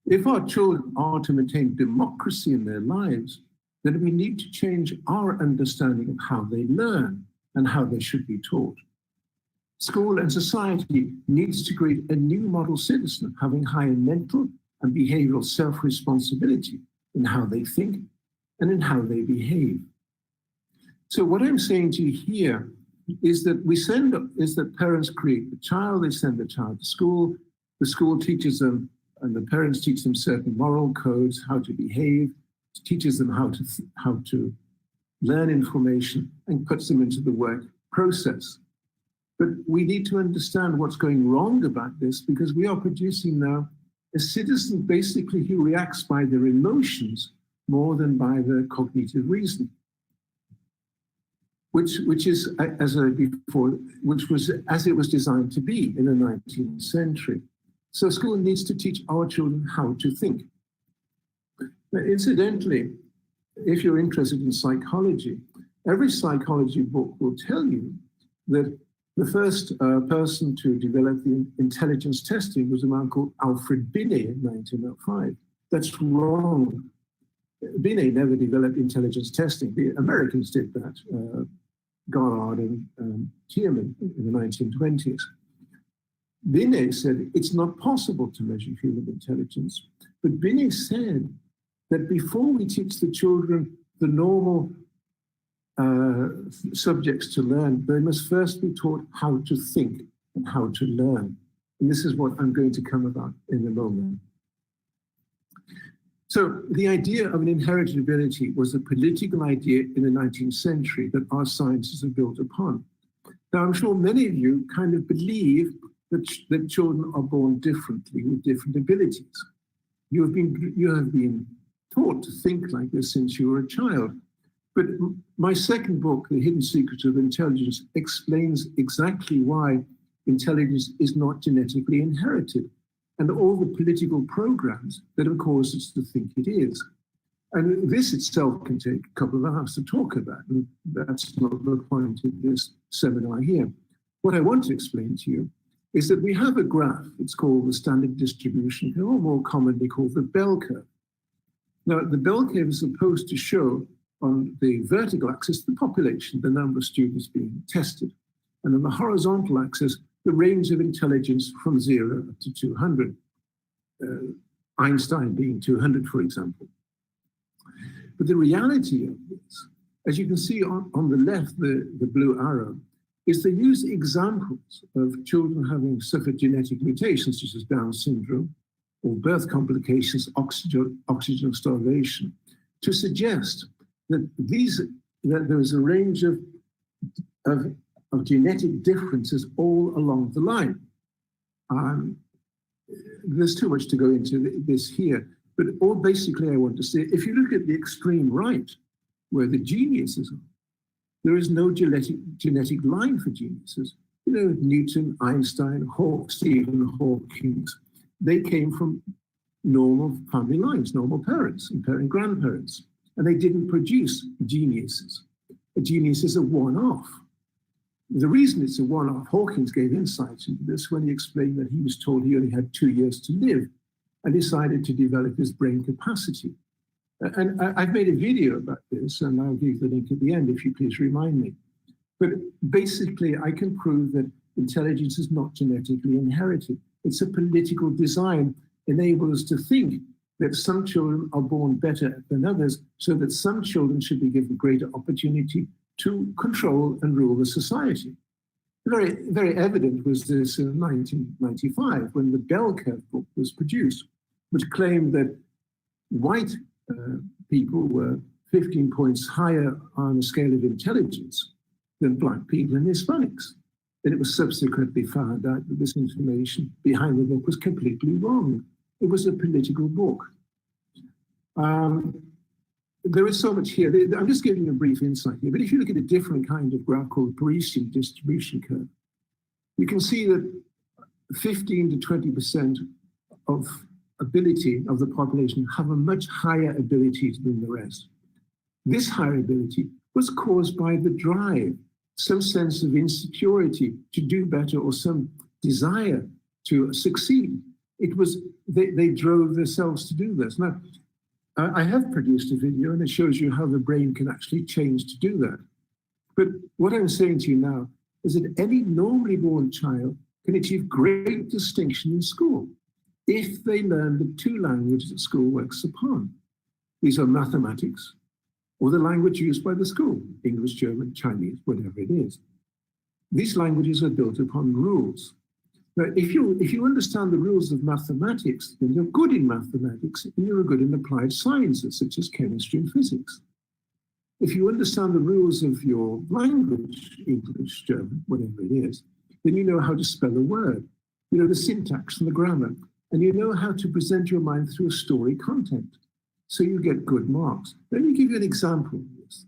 Speaker 5: if our children are to maintain democracy in their lives, then we need to change our understanding of how they learn and how they should be taught. School and society needs to create a new model citizen having higher mental and behavioral self-responsibility in how they think and in how they behave. So what I'm saying to you here is that parents create the child, they send the child to school, the school teaches them, and the parents teach them certain moral codes, how to behave, teaches them how to learn information, and puts them into the work process. But we need to understand what's going wrong about this, because we are producing now a citizen basically who reacts by their emotions more than by the cognitive reason. Which is, as I before, which was as it was designed to be in the 19th century. So school needs to teach our children how to think. Now, incidentally, if you're interested in psychology, every psychology book will tell you that the first person to develop the intelligence testing was a man called Alfred Binet in 1905. That's wrong. Binet never developed intelligence testing. The Americans did that. Goddard and Tierman in the 1920s. Binet said it's not possible to measure human intelligence, but Binet said that before we teach the children the normal subjects to learn, they must first be taught how to think and how to learn. And this is what I'm going to come about in a moment. So the idea of an inherited ability was a political idea in the 19th century that our sciences are built upon. Now, I'm sure many of you kind of believe that children are born differently with different abilities. You have been taught to think like this since you were a child. But my second book, The Hidden Secrets of Intelligence, explains exactly why intelligence is not genetically inherited, and all the political programs that have caused us to think it is. And this itself can take a couple of hours to talk about, and that's not the point of this seminar here. What I want to explain to you is that we have a graph. It's called the standard distribution, or more commonly called the bell curve. Now, the bell curve is supposed to show on the vertical axis the population, the number of students being tested, and on the horizontal axis, the range of intelligence from 0 up to 200, Einstein being 200, for example. But the reality of this, as you can see on the left, the blue arrow, is they use examples of children having suffered genetic mutations, such as Down syndrome, or birth complications, oxygen starvation, to suggest that there is a range of genetic differences all along the line. There's too much to go into this here, but all basically I want to say, if you look at the extreme right, where the geniuses are, there is no genetic line for geniuses. You know, Newton, Einstein, Stephen Hawking, they came from normal family lines, normal parents and grandparents, and they didn't produce geniuses. A genius is a one-off. The reason it's a one-off, Hawkins gave insights into this when he explained that he was told he only had 2 years to live and decided to develop his brain capacity. And I've made a video about this, and I'll give the link at the end if you please remind me. But basically, I can prove that intelligence is not genetically inherited. It's a political design enable us to think that some children are born better than others, so that some children should be given greater opportunity to control and rule the society. Very, very evident was this in 1995 when the Bell Curve book was produced, which claimed that white people were 15 points higher on the scale of intelligence than black people and Hispanics. And it was subsequently found out that this information behind the book was completely wrong. It was a political book. There is so much here. I'm just giving you a brief insight here, but if you look at a different kind of graph called the Parisian distribution curve, you can see that 15 to 20% of ability of the population have a much higher ability than the rest. This higher ability was caused by the drive, some sense of insecurity to do better or some desire to succeed. It was, they drove themselves to do this. Now, I have produced a video and it shows you how the brain can actually change to do that. But what I'm saying to you now is that any normally born child can achieve great distinction in school if they learn the 2 languages that school works upon. These are mathematics or the language used by the school, English, German, Chinese, whatever it is. These languages are built upon rules. Now, if you understand the rules of mathematics, then you're good in mathematics and you're good in applied sciences, such as chemistry and physics. If you understand the rules of your language, English, German, whatever it is, then you know how to spell a word. You know the syntax and the grammar, and you know how to present your mind through a story content. So you get good marks. Let me give you an example of this.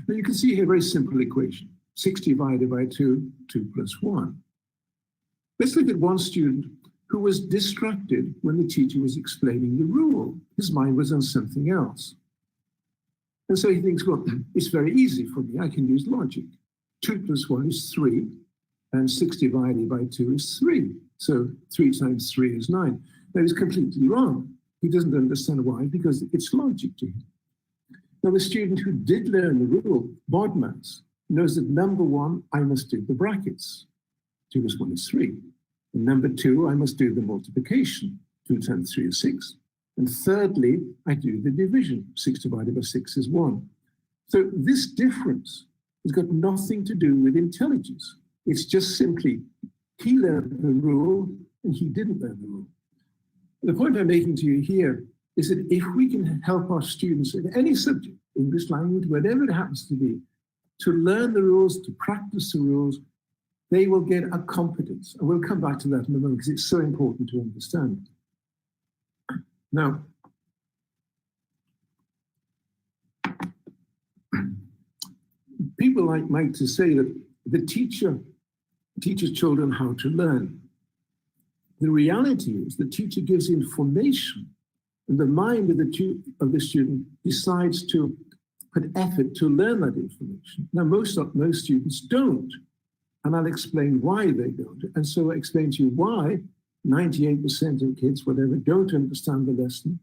Speaker 5: Now you can see here a very simple equation. 6 divided by 2, 2 plus 1. Let's look at one student who was distracted when the teacher was explaining the rule. His mind was on something else. And so he thinks, well, it's very easy for me. I can use logic. 2 plus 1 is 3, and 6 divided by 2 is 3. So 3 times 3 is 9. Now he's completely wrong. He doesn't understand why, because it's logic to him. Now the student who did learn the rule, BODMAS, knows that number 1, I must do the brackets. 2 plus 1 is 3. And number 2, I must do the multiplication. 2 times 3 is 6. And thirdly, I do the division. 6 divided by 6 is 1. So this difference has got nothing to do with intelligence. It's just simply he learned the rule and he didn't learn the rule. The point I'm making to you here is that if we can help our students in any subject, English language, whatever it happens to be, to learn the rules, to practice the rules, they will get a confidence. And we'll come back to that in a moment because it's so important to understand. Now, people like to say that the teacher teaches children how to learn. The reality is the teacher gives information, and the mind of the student decides to put effort to learn that information. Now, most students don't, and I'll explain why they don't. And so I explain to you why 98% of kids, whatever, don't understand the lesson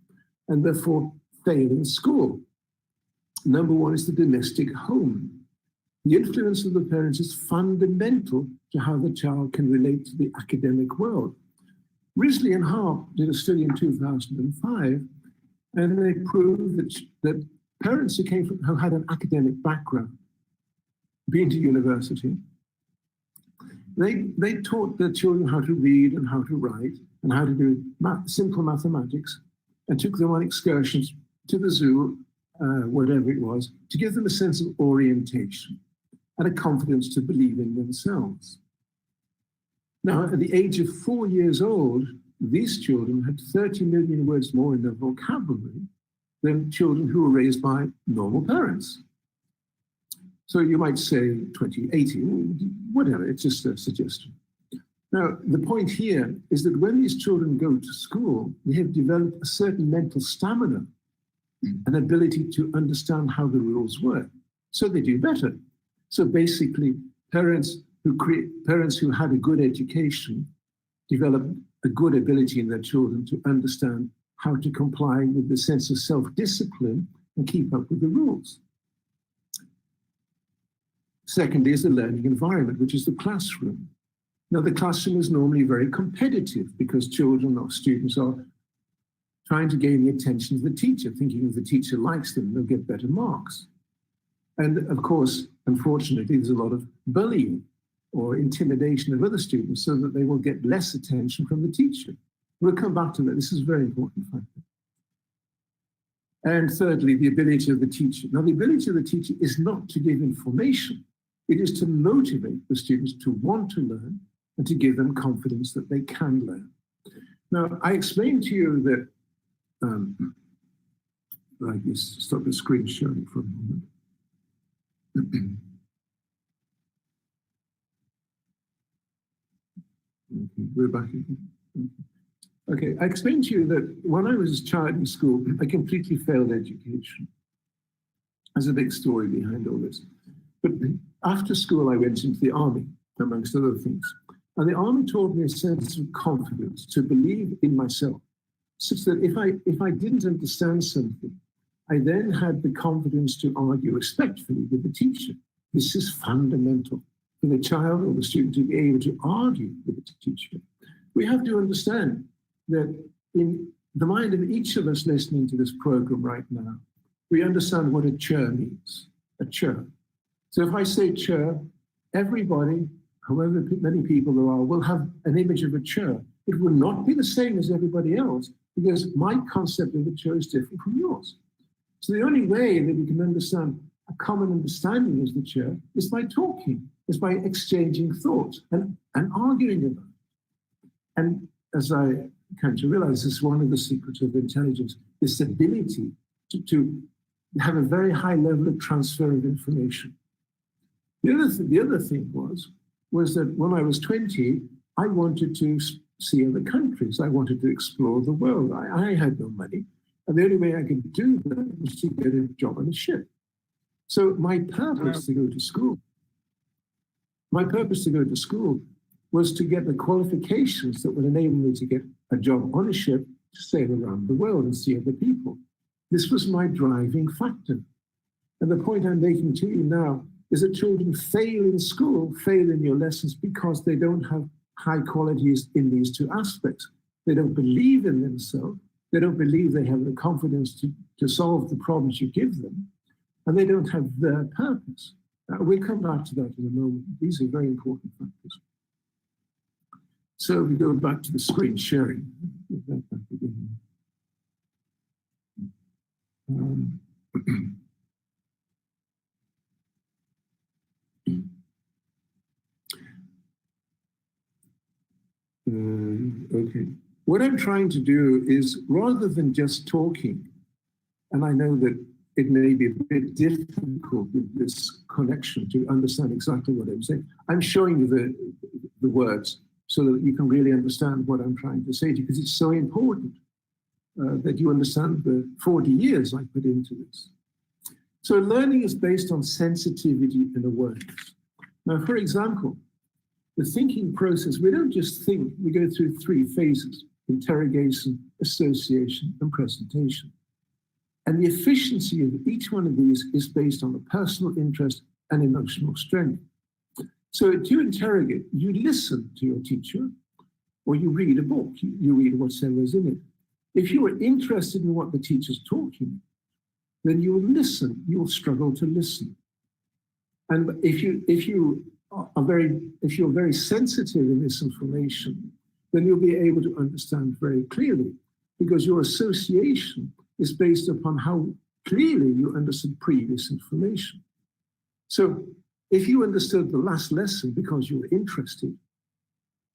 Speaker 5: and therefore fail in school. Number one is the domestic home. The influence of the parents is fundamental to how the child can relate to the academic world. Risley and Harp did a study in 2005, and they proved that parents who had an academic background, been to university, they taught their children how to read and how to write and how to do simple mathematics, and took them on excursions to the zoo, whatever it was, to give them a sense of orientation and a confidence to believe in themselves. Now, at the age of 4 years old, these children had 30 million words more in their vocabulary than children who were raised by normal parents. So you might say 2080, whatever, it's just a suggestion. Now, the point here is that when these children go to school, they have developed a certain mental stamina, an ability to understand how the rules work. So they do better. So basically, parents who had a good education develop a good ability in their children to understand how to comply with the sense of self-discipline and keep up with the rules. Secondly is the learning environment, which is the classroom. Now, the classroom is normally very competitive because children or students are trying to gain the attention of the teacher, thinking if the teacher likes them, they'll get better marks. And of course, unfortunately, there's a lot of bullying or intimidation of other students so that they will get less attention from the teacher. We'll come back to that. This is a very important factor. And thirdly, the ability of the teacher. Now, the ability of the teacher is not to give information. It is to motivate the students to want to learn and to give them confidence that they can learn. Now, I explained to you that, I just stop the screen sharing for a moment. Okay, we're back again. Okay, I explained to you that when I was a child in school, I completely failed education. There's a big story behind all this. But after school, I went into the army, amongst other things. And the army taught me a sense of confidence, to believe in myself, such that if I didn't understand something, I then had the confidence to argue respectfully with the teacher. This is fundamental for the child or the student to be able to argue with the teacher. We have to understand that in the mind of each of us listening to this program right now, we understand what a chair means, a chair. So if I say chair, everybody, however many people there are, will have an image of a chair. It will not be the same as everybody else because my concept of a chair is different from yours. So the only way that we can understand a common understanding of the chair is by talking, is by exchanging thoughts and arguing about it. And as I come to realize, this is one of the secrets of intelligence, this ability to have a very high level of transfer of information. The other thing was that when I was 20, I wanted to see other countries. I wanted to explore the world. I had no money. And the only way I could do that was to get a job on a ship. So my purpose to go to school was to get the qualifications that would enable me to get a job on a ship to sail around the world and see other people. This was my driving factor. And the point I'm making to you now is that children fail in school, fail in your lessons because they don't have high qualities in these two aspects. They don't believe in themselves. They don't believe they have the confidence to solve the problems you give them. And they don't have their purpose. We'll come back to that in a moment. These are very important factors. So we go back to the screen sharing. Okay. What I'm trying to do is, rather than just talking, and I know that it may be a bit difficult with this connection to understand exactly what I'm saying, I'm showing you the words so that you can really understand what I'm trying to say to you, because it's so important that you understand the 40 years I put into this. So learning is based on sensitivity and awareness. Now, for example, the thinking process, we don't just think, we go through 3 phases: interrogation, association, and presentation. And the efficiency of each one of these is based on the personal interest and emotional strength. So to interrogate, you listen to your teacher, or you read a book, you read whatever is in it. If you are interested in what the teacher's talking, then you will listen, you will struggle to listen. And if you're very sensitive in this information, then you'll be able to understand very clearly, because your association is based upon how clearly you understood previous information. So if you understood the last lesson because you were interested,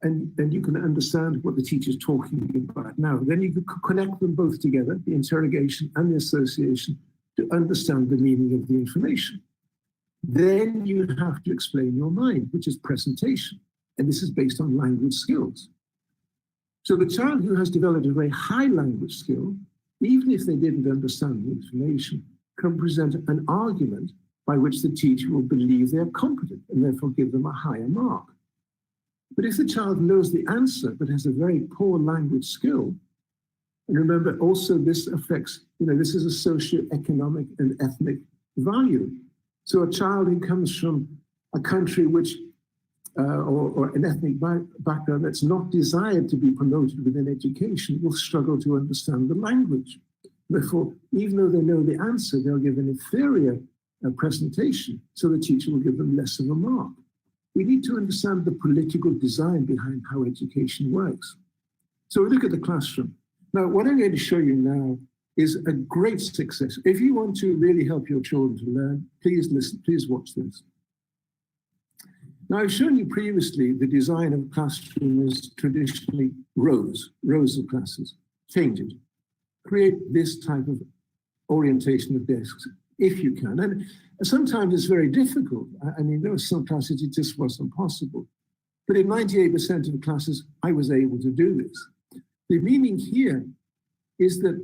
Speaker 5: and you can understand what the teacher's talking about now, then you can connect them both together, the interrogation and the association, to understand the meaning of the information. Then you have to explain your mind, which is presentation. And this is based on language skills. So the child who has developed a very high language skill, even if they didn't understand the information, can present an argument by which the teacher will believe they're competent and therefore give them a higher mark. But if the child knows the answer but has a very poor language skill, and remember also this affects, this is a socio-economic and ethnic value. So a child who comes from a country which, or an ethnic background that's not desired to be promoted within education will struggle to understand the language. Therefore, even though they know the answer, they'll give an inferior presentation, so the teacher will give them less of a mark. We need to understand the political design behind how education works. So we look at the classroom. Now, what I'm going to show you now is a great success. If you want to really help your children to learn, please listen, please watch this. Now, I've shown you previously the design of a classroom is traditionally rows of classes. Change it. Create this type of orientation of desks, if you can. And sometimes it's very difficult. I mean, there were some classes it just wasn't possible. But in 98% of the classes, I was able to do this. The meaning here is that,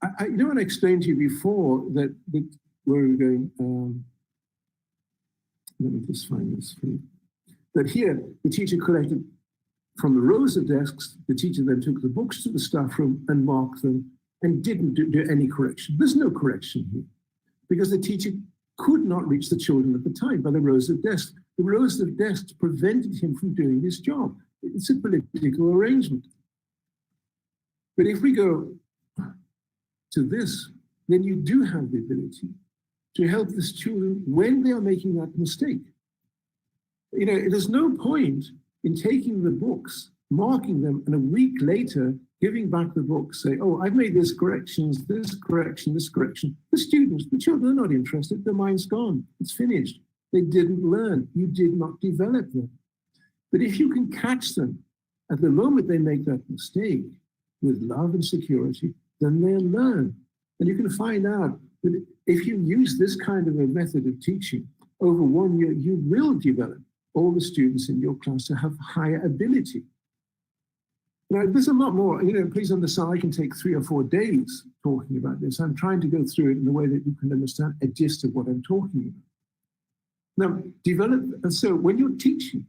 Speaker 5: I explained to you before that where we're going, let me just find this for you. That here, the teacher collected from the rows of desks, the teacher then took the books to the staff room and marked them and didn't do any correction. There's no correction here because the teacher could not reach the children at the time by the rows of desks. The rows of desks prevented him from doing his job. It's a political arrangement. But if we go to this, then you do have the ability to help the student when they are making that mistake. There's no point in taking the books, marking them, and a week later, giving back the books, say, oh, I've made this correction, this correction, this correction. The children are not interested. Their mind's gone. It's finished. They didn't learn. You did not develop them. But if you can catch them at the moment they make that mistake with love and security, then they'll learn. And you can find out that if you use this kind of a method of teaching over 1 year, you will develop all the students in your class to have higher ability. Now, there's a lot more, please understand, I can take 3 or 4 days talking about this. I'm trying to go through it in a way that you can understand a gist of what I'm talking about. Now, so when you're teaching,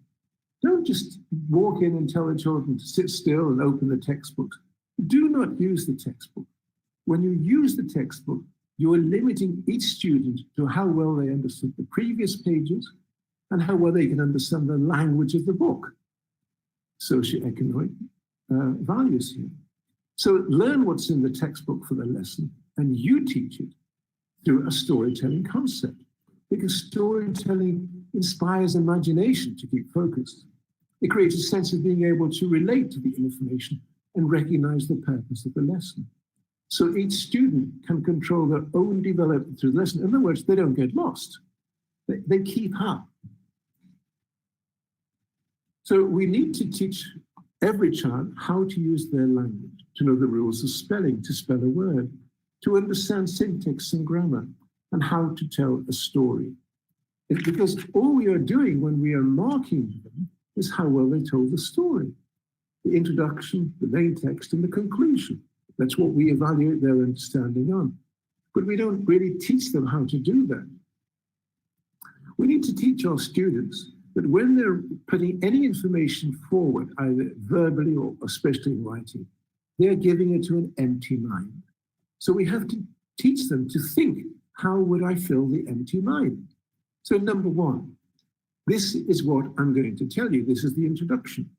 Speaker 5: don't just walk in and tell the children to sit still and open the textbooks. Do not use the textbook. When you use the textbook, you are limiting each student to how well they understood the previous pages and how well they can understand the language of the book. Socioeconomic values here. So learn what's in the textbook for the lesson and you teach it through a storytelling concept, because storytelling inspires imagination to keep focused. It creates a sense of being able to relate to the information and recognize the purpose of the lesson. So each student can control their own development through the lesson. In other words, they don't get lost. They keep up. So we need to teach every child how to use their language, to know the rules of spelling, to spell a word, to understand syntax and grammar, and how to tell a story. It's because all we are doing when we are marking them is how well they told the story. The introduction, the main text, and the conclusion. That's what we evaluate their understanding on. But we don't really teach them how to do that. We need to teach our students that when they're putting any information forward, either verbally or especially in writing, they're giving it to an empty mind. So we have to teach them to think, how would I fill the empty mind? So number one, this is what I'm going to tell you. This is the introduction.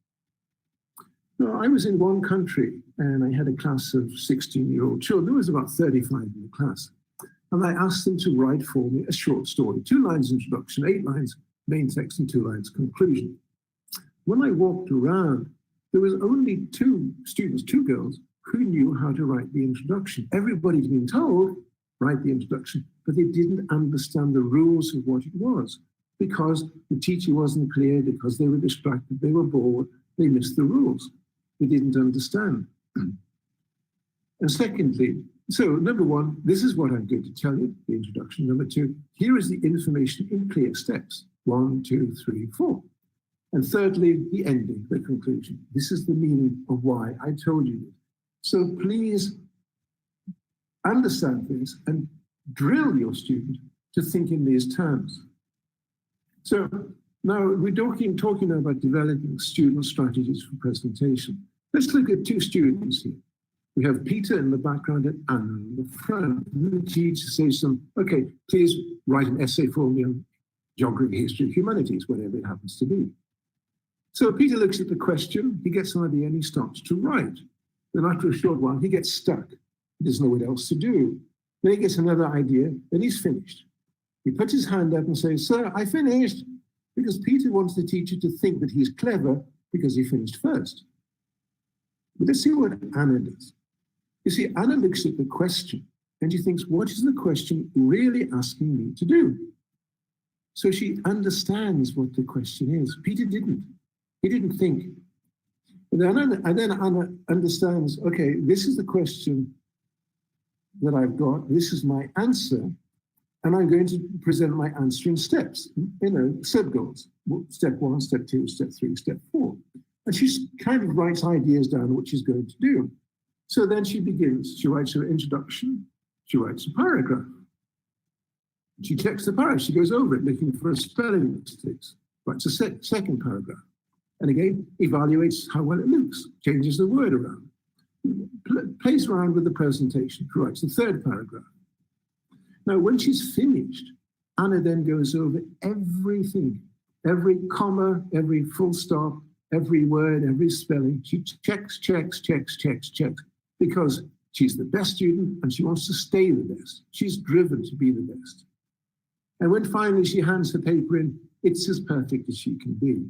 Speaker 5: Now, I was in one country and I had a class of 16-year-old children. There was about 35 in the class. And I asked them to write for me a short story, 2 lines introduction, 8 lines main text, and 2 lines conclusion. When I walked around, there was only 2 students, 2 girls, who knew how to write the introduction. Everybody's been told, write the introduction, but they didn't understand the rules of what it was because the teacher wasn't clear, because they were distracted, they were bored, they missed the rules. They didn't understand. And secondly, so number one, this is what I'm going to tell you, the introduction. Number 2, here is the information in clear steps. 1, 2, 3, 4. And thirdly, the ending, the conclusion. This is the meaning of why I told you this. So please understand this and drill your student to think in these terms. So now we're talking about developing student strategies for presentation. Let's look at 2 students here. We have Peter in the background and Anna in the front. The teacher says okay, please write an essay for me on geography, history, humanities, whatever it happens to be. So Peter looks at the question, he gets an idea and he starts to write. Then after a short while, he gets stuck. He doesn't know what else to do. Then he gets another idea, then he's finished. He puts his hand up and says, "Sir, I finished," because Peter wants the teacher to think that he's clever because he finished first. But let's see what Anna does. You see, Anna looks at the question and she thinks, what is the question really asking me to do? So she understands what the question is. Peter didn't. He didn't think. And then Anna understands, okay, this is the question that I've got. This is my answer. And I'm going to present my answer in steps, sub-goals. Step 1, step 2, step 3, step 4. And she kind of writes ideas down what she's going to do. So then she begins. She writes her introduction. She writes a paragraph. She checks the paragraph. She goes over it, looking for a spelling mistakes. Writes a second paragraph. And again, evaluates how well it looks. Changes the word around. Plays around with the presentation. She writes the third paragraph. Now, when she's finished, Anna then goes over everything. Every comma, every full stop, every word, every spelling. She checks. Because she's the best student and she wants to stay the best. She's driven to be the best. And when finally she hands the paper in, it's as perfect as she can be.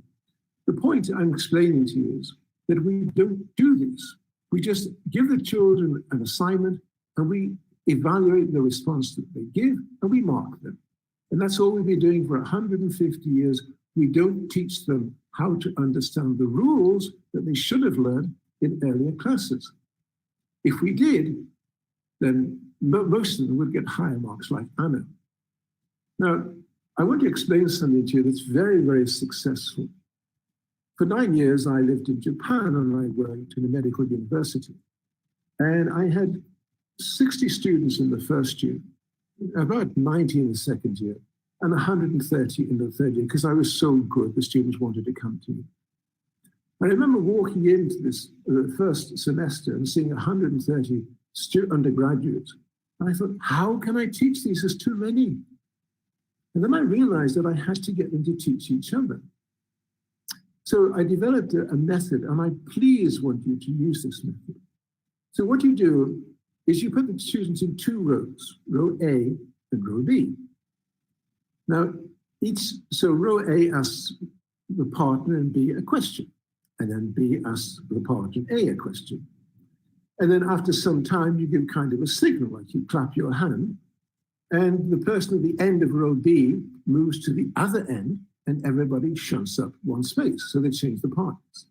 Speaker 5: The point I'm explaining to you is that we don't do this. We just give the children an assignment and we evaluate the response that they give and we mark them. And that's all we've been doing for 150 years. We don't teach them how to understand the rules that they should have learned in earlier classes. If we did, then most of them would get higher marks like Anna. Now, I want to explain something to you that's very, very successful. For 9 years, I lived in Japan and I worked in a medical university. And I had 60 students in the first year, about 90 in the second year, and 130 in the third year, because I was so good, the students wanted to come to me. I remember walking into this first semester and seeing 130 undergraduates. And I thought, how can I teach these? There's too many. And then I realized that I had to get them to teach each other. So I developed a method, and I please want you to use this method. So what you do is you put the students in 2 rows, row A and row B. Now, so row A asks the partner and B a question. And then B asks the partner A a question. And then after some time, you give kind of a signal, like you clap your hand, and the person at the end of row B moves to the other end, and everybody shuts up one space. So they change the partners.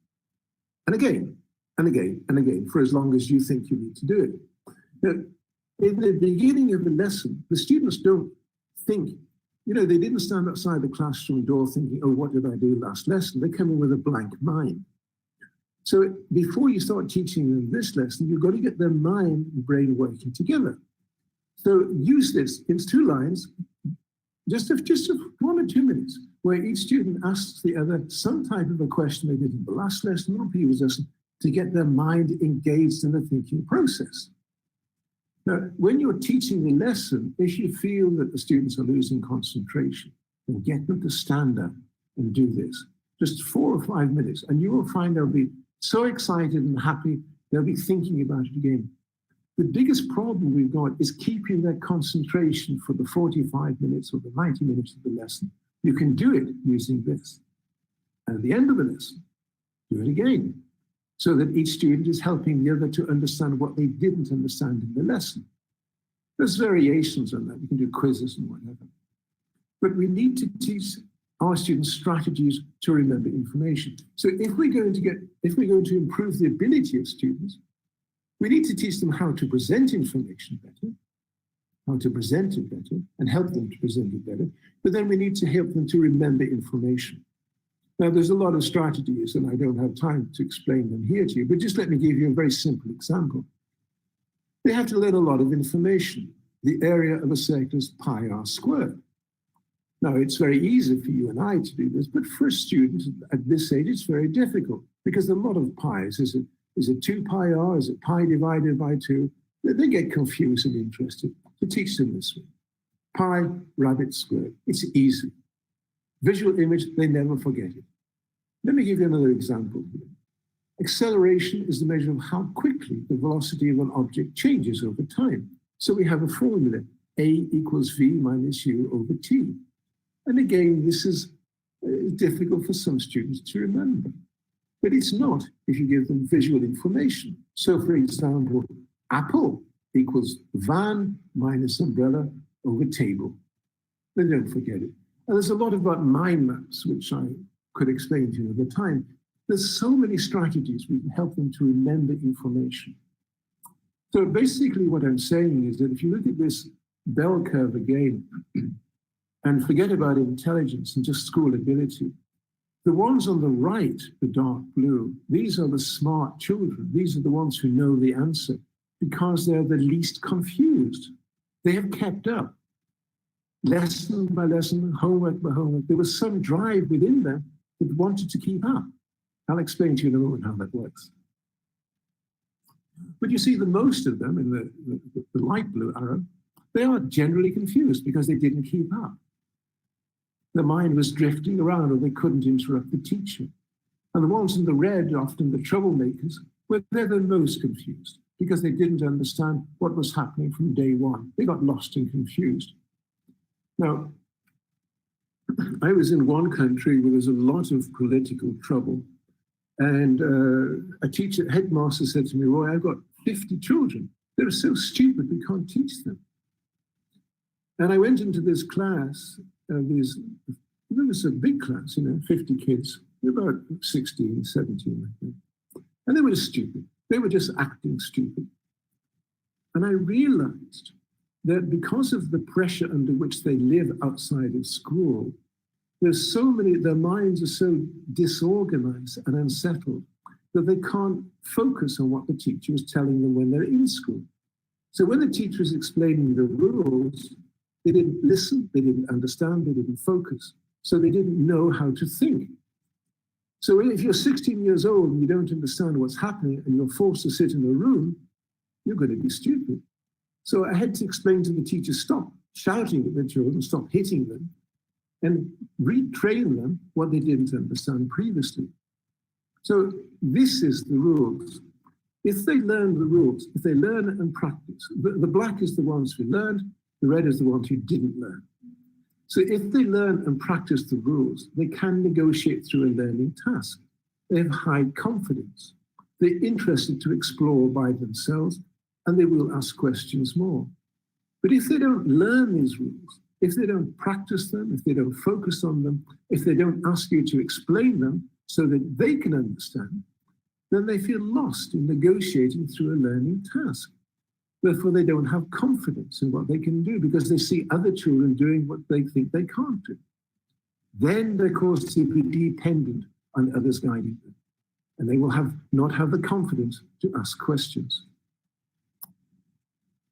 Speaker 5: And again, and again, and again, for as long as you think you need to do it. Now, in the beginning of the lesson, the students don't think, they didn't stand outside the classroom door thinking, oh, what did I do last lesson? They come in with a blank mind. So before you start teaching them this lesson, you've got to get their mind and brain working together. So use this. It's 2 lines, just 1 or 2 minutes, where each student asks the other some type of a question they did in the last lesson or previous lesson to get their mind engaged in the thinking process. Now, when you're teaching the lesson, if you feel that the students are losing concentration, then get them to stand up and do this. Just 4 or 5 minutes, and you will find they'll be so excited and happy, they'll be thinking about it again. The biggest problem we've got is keeping their concentration for the 45 minutes or the 90 minutes of the lesson. You can do it using this. And at the end of the lesson, do it again, so that each student is helping the other to understand what they didn't understand in the lesson. There's variations on that. You can do quizzes and whatever. But we need to teach our students strategies to remember information. So if we're going to improve the ability of students, we need to teach them how to present information better, how to present it better, and help them to present it better. But then we need to help them to remember information. Now, there's a lot of strategies, and I don't have time to explain them here to you, but just let me give you a very simple example. They have to learn a lot of information. The area of a circle is pi r squared. Now, it's very easy for you and I to do this, but for a student at this age, it's very difficult because there are a lot of pi's. Is it 2 pi r? Is it pi divided by 2? They get confused and interested. To teach them this way. Pi rabbit squared. It's easy. Visual image, they never forget it. Let me give you another example here. Acceleration is the measure of how quickly the velocity of an object changes over time. So we have a formula, a equals v minus u over t. And again, this is difficult for some students to remember. But it's not if you give them visual information. So for example, apple equals van minus umbrella over table. Then don't forget it. And there's a lot about mind maps, which I could explain to you at the time. There's so many strategies we can help them to remember information. So basically what I'm saying is that if you look at this bell curve again, and forget about intelligence and just school ability, the ones on the right, the dark blue, these are the smart children. These are the ones who know the answer because they're the least confused. They have kept up. Lesson by lesson, homework by homework. There was some drive within them that wanted to keep up. I'll explain to you in a moment how that works. But you see the most of them in the light blue arrow, they are generally confused because they didn't keep up. The mind was drifting around or they couldn't interrupt the teacher. And the ones in the red, often the troublemakers, they're the most confused because they didn't understand what was happening from day one. They got lost and confused. Now, I was in one country where there's a lot of political trouble. And a headmaster said to me, Roy, I've got 50 children. They're so stupid, we can't teach them. And I went into this class, it was a big class, 50 kids, about 16, 17, I think. And they were stupid. They were just acting stupid. And I realized that because of the pressure under which they live outside of school, there's so many, their minds are so disorganized and unsettled that they can't focus on what the teacher is telling them when they're in school. So when the teacher is explaining the rules, they didn't listen, they didn't understand, they didn't focus. So they didn't know how to think. So if you're 16 years old and you don't understand what's happening and you're forced to sit in a room, you're going to be stupid. So I had to explain to the teacher, stop shouting at the children, stop hitting them, and retrain them what they didn't understand previously. So this is the rules. If they learn the rules, if they learn and practice, the black is the ones who learned, the red is the ones who didn't learn. So if they learn and practice the rules, they can negotiate through a learning task. They have high confidence. They're interested to explore by themselves, and they will ask questions more. But if they don't learn these rules, if they don't practice them, if they don't focus on them, if they don't ask you to explain them so that they can understand, then they feel lost in negotiating through a learning task. Therefore, they don't have confidence in what they can do because they see other children doing what they think they can't do. Then they're caused to be dependent on others guiding them, and they will not have the confidence to ask questions.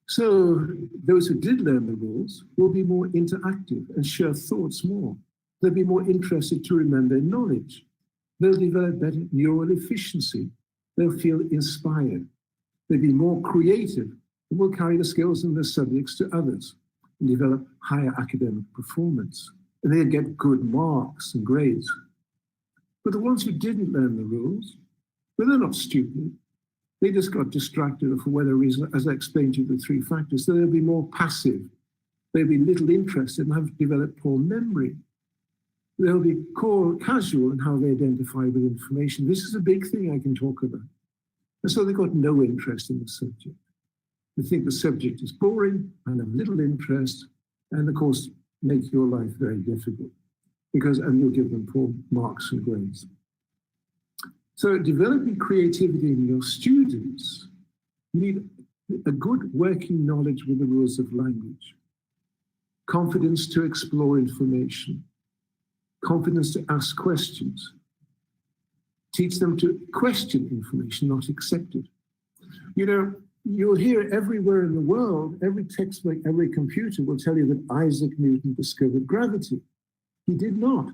Speaker 5: So those who did learn the rules will be more interactive and share thoughts more. They'll be more interested to remember knowledge. They'll develop better neural efficiency. They'll feel inspired. They'll be more creative and will carry the skills and the subjects to others and develop higher academic performance. And they'll get good marks and grades. But the ones who didn't learn the rules, well, they're not stupid. They just got distracted, or for whatever reason, as I explained to you, the three factors. So they'll be more passive. They'll be little interested and have developed poor memory. They'll be casual in how they identify with information. This is a big thing I can talk about. And so they've got no interest in the subject. They think the subject is boring and have little interest, and of course, make your life very difficult and you'll give them poor marks and grades. So developing creativity in your students, you need a good working knowledge with the rules of language, confidence to explore information, confidence to ask questions, teach them to question information, not accept it. You know, you'll hear everywhere in the world, every textbook, every computer will tell you that Isaac Newton discovered gravity. He did not.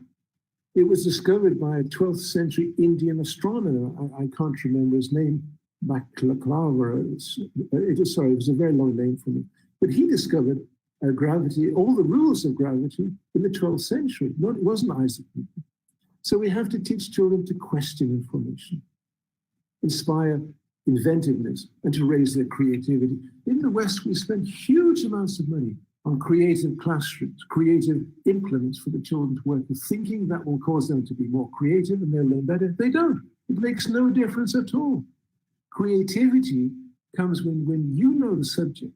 Speaker 5: It was discovered by a 12th century Indian astronomer. I can't remember his name, Baklava. It was a very long name for me. But he discovered gravity, all the rules of gravity in the 12th century. It wasn't Isaac Newton. So we have to teach children to question information, inspire inventiveness, and to raise their creativity. In the West, we spend huge amounts of money on creative classrooms, creative implements for the children to work with, thinking that will cause them to be more creative and they'll learn better. They don't. It makes no difference at all. Creativity comes when you know the subject,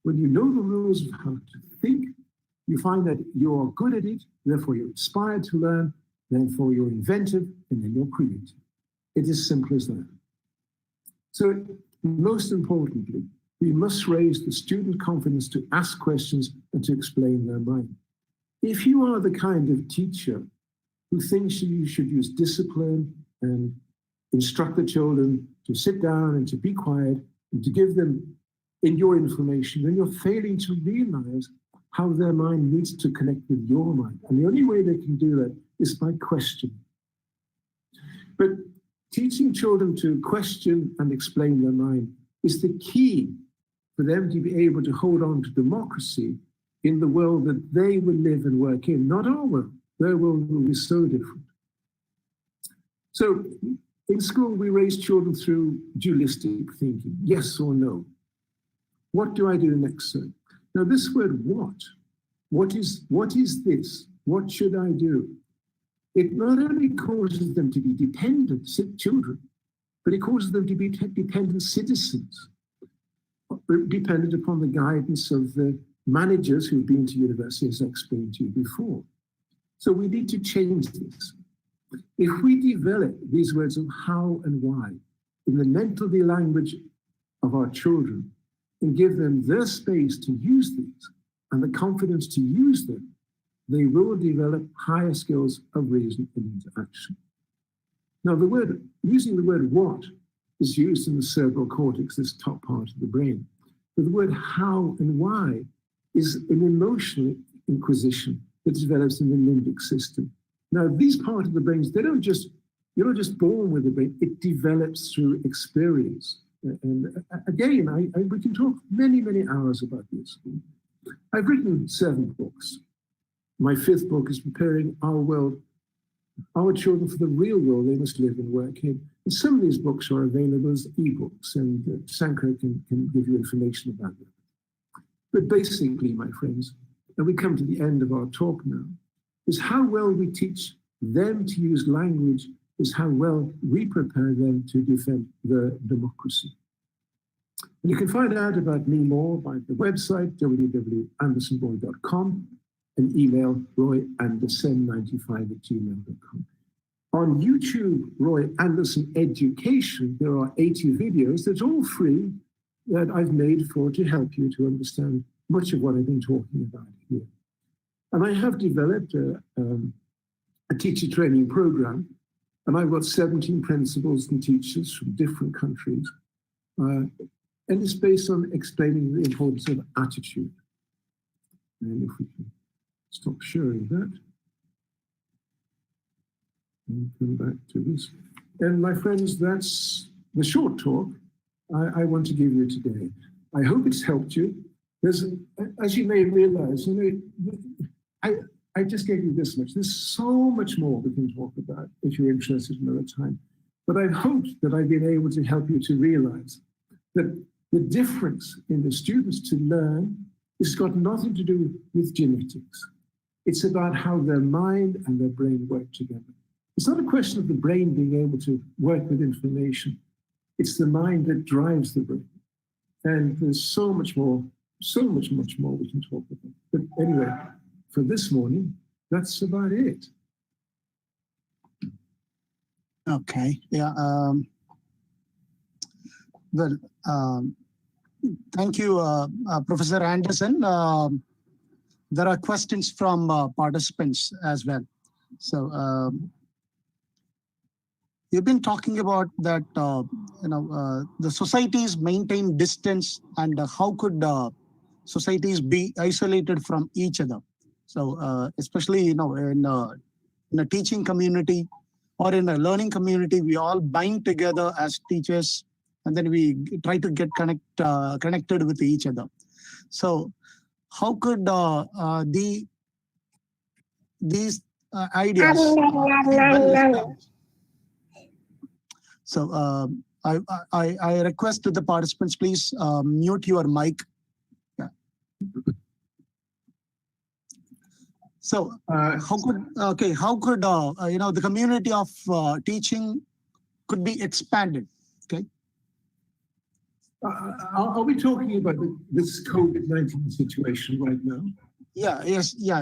Speaker 5: when you know the rules of how to think, you find that you're good at it, therefore you're inspired to learn, therefore you're inventive, and then you're creative. It is simple as that. So most importantly, we must raise the student confidence to ask questions and to explain their mind. If you are the kind of teacher who thinks you should use discipline and instruct the children to sit down and to be quiet and to give them in your information, then you're failing to realize how their mind needs to connect with your mind. And the only way they can do that is by questioning. But teaching children to question and explain their mind is the key for them to be able to hold on to democracy in the world that they will live and work in, not our world. Their world will be so different. So in school, we raise children through dualistic thinking, yes or no. What do I do next, sir? Now this word what is this? What should I do? It not only causes them to be dependent children, but it causes them to be dependent citizens, dependent upon the guidance of the managers who've been to university, as I explained to you before. So we need to change this. If we develop these words of how and why in the mental language of our children and give them the space to use these and the confidence to use them, they will develop higher skills of reason and interaction. Now, using the word what is used in the cerebral cortex, this top part of the brain. But the word how and why is an emotional inquisition that develops in the limbic system. Now, these parts of the brains, you're not just born with the brain, it develops through experience. And again, we can talk many, many hours about this. I've written 7 books. My 5th book is preparing our children for the real world they must live and work in. And some of these books are available as ebooks, and Sankar can give you information about them. But basically, my friends, and we come to the end of our talk now, is how well we teach them to use language is how well we prepare them to defend the democracy. And you can find out about me more by the website, www.andersonboy.com, and email royanderson95@gmail.com. On YouTube, Roy Anderson Education, there are 80 videos that's all free that I've made to help you to understand much of what I've been talking about here. And I have developed a teacher training program, and I've got 17 principals and teachers from different countries. And it's based on explaining the importance of attitude. And if we can stop sharing that. And come back to this. And my friends, that's the short talk I want to give you today. I hope it's helped you. There's, as you may realize, I just gave you this much. There's so much more we can talk about if you're interested another time. But I hope that I've been able to help you to realize that the difference in the students to learn has got nothing to do with genetics. It's about how their mind and their brain work together. It's not a question of the brain being able to work with information. It's the mind that drives the brain. And there's so much more we can talk about. But anyway, for this morning, that's about it.
Speaker 1: Okay, yeah. Thank you, Professor Anderson. There are questions from participants as well. So you've been talking about that, the societies maintain distance, and how could societies be isolated from each other? So especially, in a teaching community or in a learning community, we all bind together as teachers, and then we try to get connected with each other. So how could these ideas be well established? So I request to the participants, please mute your mic. Yeah. So how could the community of teaching could be expanded? Okay.
Speaker 5: Are we talking about this COVID-19 situation right now?
Speaker 1: Yeah.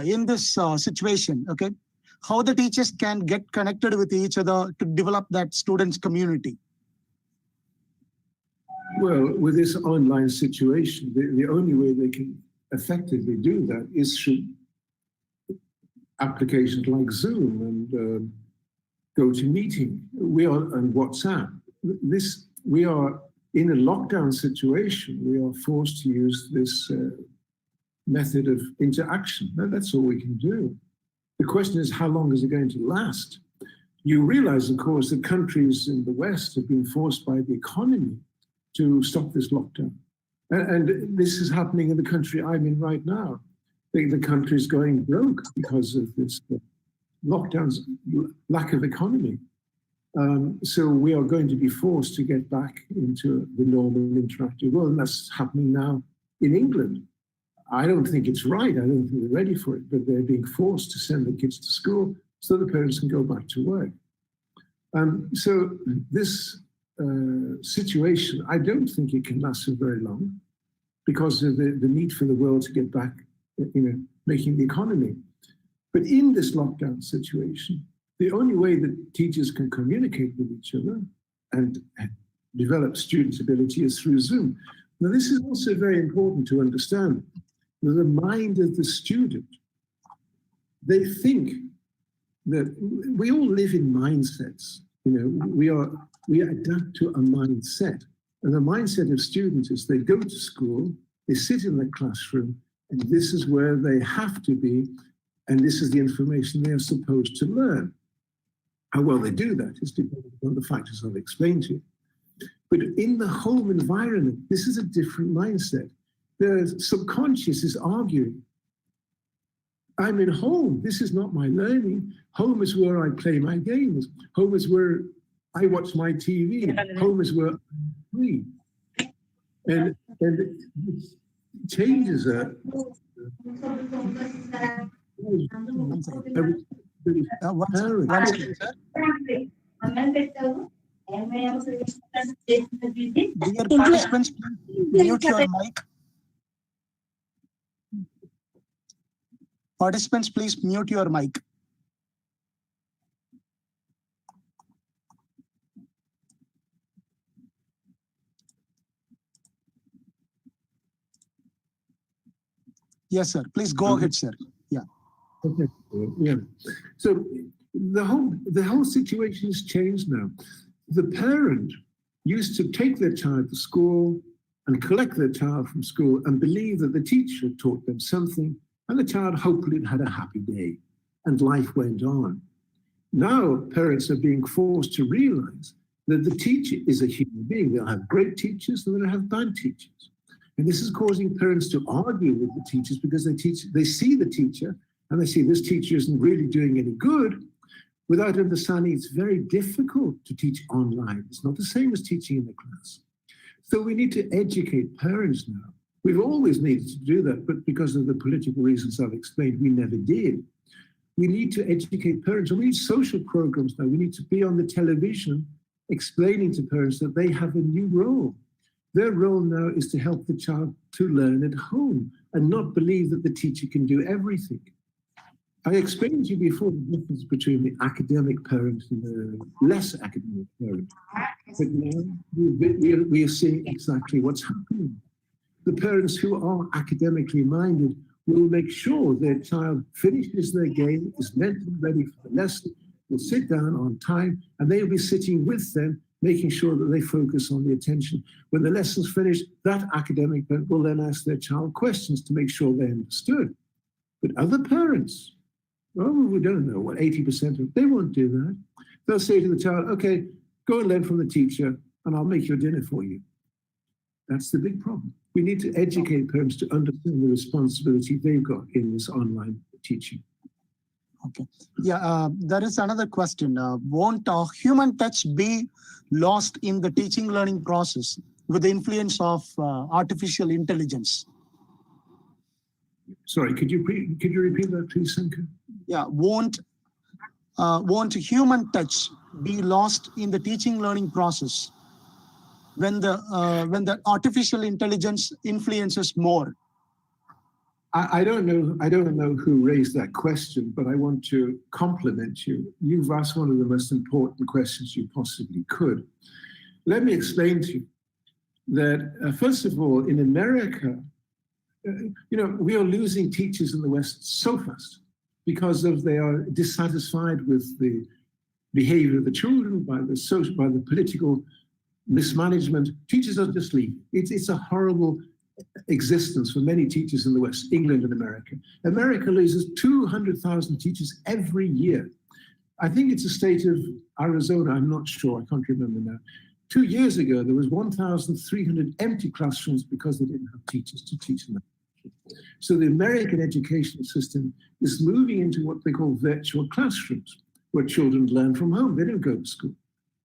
Speaker 1: In this situation, okay, how the teachers can get connected with each other to develop that students' community?
Speaker 5: Well, with this online situation, the only way they can effectively do that is through applications like Zoom and GoToMeeting. We are on WhatsApp. We are in a lockdown situation. We are forced to use this method of interaction. That's all we can do. The question is, how long is it going to last? You realize, of course, that countries in the West have been forced by the economy to stop this lockdown. And this is happening in the country I'm in right now. The country is going broke because of this lockdown's lack of economy. So we are going to be forced to get back into the normal interactive world. And that's happening now in England. I don't think it's right. I don't think they're ready for it, but they're being forced to send the kids to school so the parents can go back to work. So this situation, I don't think it can last for very long because of the need for the world to get back, making the economy. But in this lockdown situation, the only way that teachers can communicate with each other and develop students' ability is through Zoom. Now, this is also very important to understand. The mind of the student, they think that we all live in mindsets. We adapt to a mindset. And the mindset of students is they go to school, they sit in the classroom, and this is where they have to be, and this is the information they are supposed to learn. How well they do that is dependent on the factors I've explained to you. But in the home environment, this is a different mindset. The subconscious is arguing. I'm in home. This is not my learning. Home is where I play my games. Home is where I watch my TV. Home is where I read. And it changes that.
Speaker 1: Dear participants, mute your mic. Participants, please mute your mic. Yes, sir. Please go ahead, sir. Yeah.
Speaker 5: Okay. Yeah. So the whole situation has changed now. The parent used to take their child to school and collect their child from school and believe that the teacher taught them something, and the child hopefully had a happy day and life went on. Now parents are being forced to realize that the teacher is a human being. They'll have great teachers and they'll have bad teachers. And this is causing parents to argue with the teachers because they see the teacher and they see this teacher isn't really doing any good, without understanding it's very difficult to teach online. It's not the same as teaching in the class. So we need to educate parents now. We've always needed to do that, but because of the political reasons I've explained, we never did. We need to educate parents, and we need social programs now. We need to be on the television explaining to parents that they have a new role. Their role now is to help the child to learn at home and not believe that the teacher can do everything. I explained to you before the difference between the academic parent and the less academic parent. But now we are seeing exactly what's happening. The parents who are academically minded will make sure their child finishes their game, is mentally ready for the lesson, will sit down on time, and they'll be sitting with them, making sure that they focus on the attention. When the lesson's finished, that academic parent will then ask their child questions to make sure they understood. But other parents, well, we don't know what 80% of, they won't do that. They'll say to the child, okay, go and learn from the teacher and I'll make your dinner for you. That's the big problem. We need to educate parents to understand the responsibility they've got in this online teaching.
Speaker 1: Okay. Yeah, there is another question. Won't human touch be lost in the teaching learning process with the influence of artificial intelligence?
Speaker 5: Sorry, could you repeat that, please, Sanka?
Speaker 1: Yeah, won't human touch be lost in the teaching learning process when the artificial intelligence influences more?
Speaker 5: I don't know who raised that question, but I want to compliment you. You've asked one of the most important questions you possibly could. Let me explain to you that, first of all, in America, we are losing teachers in the West so fast because they are dissatisfied with the behavior of the children, by the political mismanagement. Teachers are just leaving. It's a horrible existence for many teachers in the West, England and America. America loses 200,000 teachers every year. I think it's the state of Arizona, I'm not sure, I can't remember now. 2 years ago, there was 1,300 empty classrooms because they didn't have teachers to teach them. So the American educational system is moving into what they call virtual classrooms, where children learn from home. They don't go to school.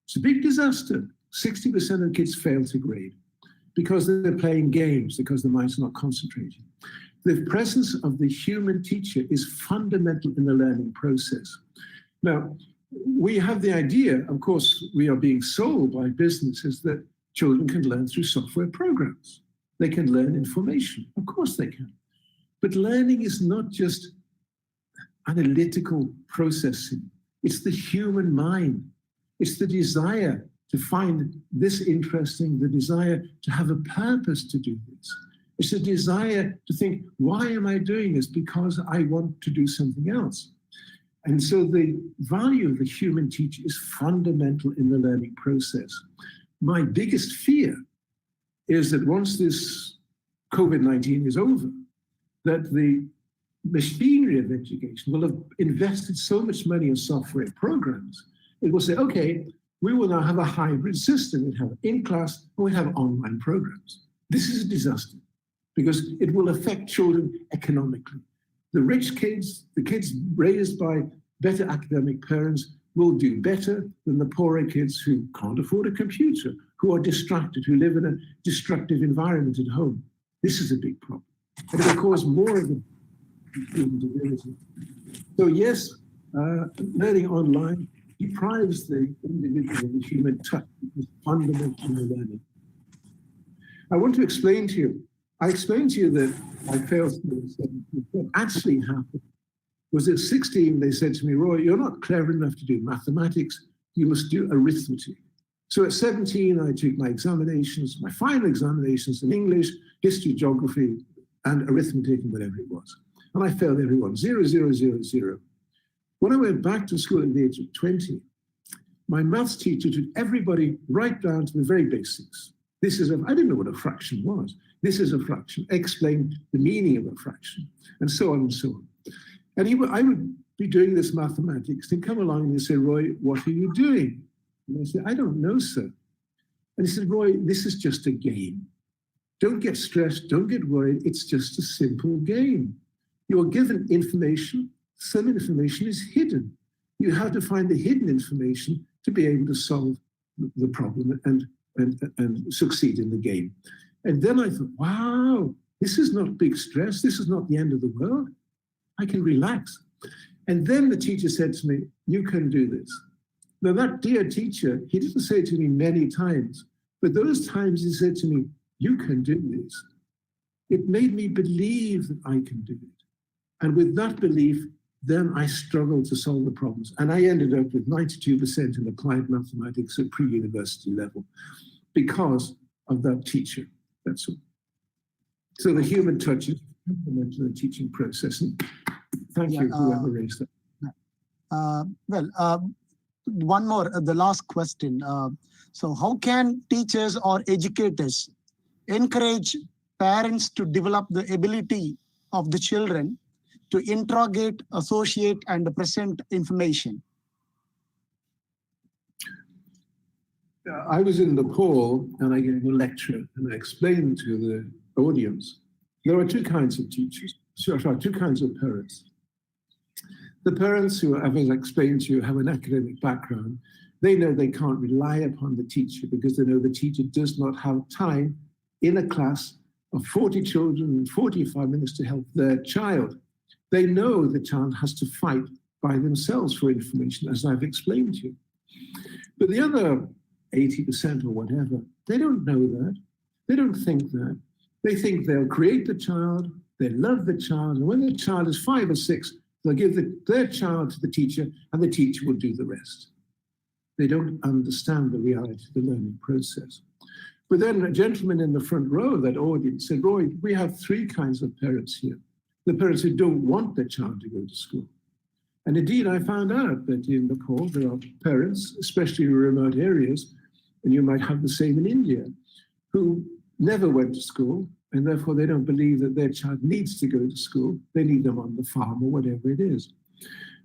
Speaker 5: It's a big disaster. 60% of kids fail to grade because they're playing games, because the mind's not concentrating. The presence of the human teacher is fundamental in the learning process. Now, we have the idea, of course, we are being sold by businesses that children can learn through software programs. They can learn information. Of course they can. But learning is not just analytical processing. It's the human mind. It's the desire to find this interesting, the desire to have a purpose to do this. It's a desire to think, why am I doing this? Because I want to do something else. And so the value of the human teacher is fundamental in the learning process. My biggest fear is that once this COVID-19 is over, that the machinery of education will have invested so much money in software programs, it will say, okay, we will now have a hybrid system. We'll have in-class and we'll have online programs. This is a disaster because it will affect children economically. The rich kids, the kids raised by better academic parents, will do better than the poorer kids who can't afford a computer, who are distracted, who live in a destructive environment at home. This is a big problem. And it will cause more of the student ability. So yes, learning online deprives the individual of the human touch, which is fundamental in the learning. I want to explain to you, I explained to you that I failed to say what actually happened was at 16, they said to me, Roy, you're not clever enough to do mathematics, you must do arithmetic. So at 17, I took my examinations, my final examinations in English, history, geography, and arithmetic and whatever it was. And I failed every one, 0, 0, 0, 0. When I went back to school at the age of 20, my maths teacher took everybody right down to the very basics. I didn't know what a fraction was. This is a fraction. Explain the meaning of a fraction, and so on and so on. And I would be doing this mathematics, and come along and he'd say, Roy, what are you doing? And I said, I don't know, sir. And he said, Roy, this is just a game. Don't get stressed, don't get worried. It's just a simple game. You're given information. Some information is hidden. You have to find the hidden information to be able to solve the problem and succeed in the game. And then I thought, wow, this is not big stress. This is not the end of the world. I can relax. And then the teacher said to me, you can do this. Now that dear teacher, he didn't say it to me many times, but those times he said to me, you can do this. It made me believe that I can do it. And with that belief, then I struggled to solve the problems. And I ended up with 92% in applied mathematics at pre-university level because of that teacher. That's all. So the human touch is implemented in the teaching process. And thank you, whoever raised that.
Speaker 1: One more, the last question. So how can teachers or educators encourage parents to develop the ability of the children to interrogate, associate, and present information?
Speaker 5: I was in Nepal and I gave a lecture and I explained to the audience, there are two kinds of teachers, two kinds of parents. The parents who, as I explained to you, have an academic background, they know they can't rely upon the teacher because they know the teacher does not have time in a class of 40 children in 45 minutes to help their child. They know the child has to fight by themselves for information, as I've explained to you. But the other 80% or whatever, they don't know that. They don't think that. They think they'll create the child, they love the child, and when the child is 5 or 6, they'll give their child to the teacher, and the teacher will do the rest. They don't understand the reality of the learning process. But then a gentleman in the front row of that audience said, Roy, we have 3 kinds of parents here. The parents who don't want their child to go to school. And indeed, I found out that in Nepal, there are parents, especially in remote areas, and you might have the same in India, who never went to school, and therefore they don't believe that their child needs to go to school. They need them on the farm or whatever it is.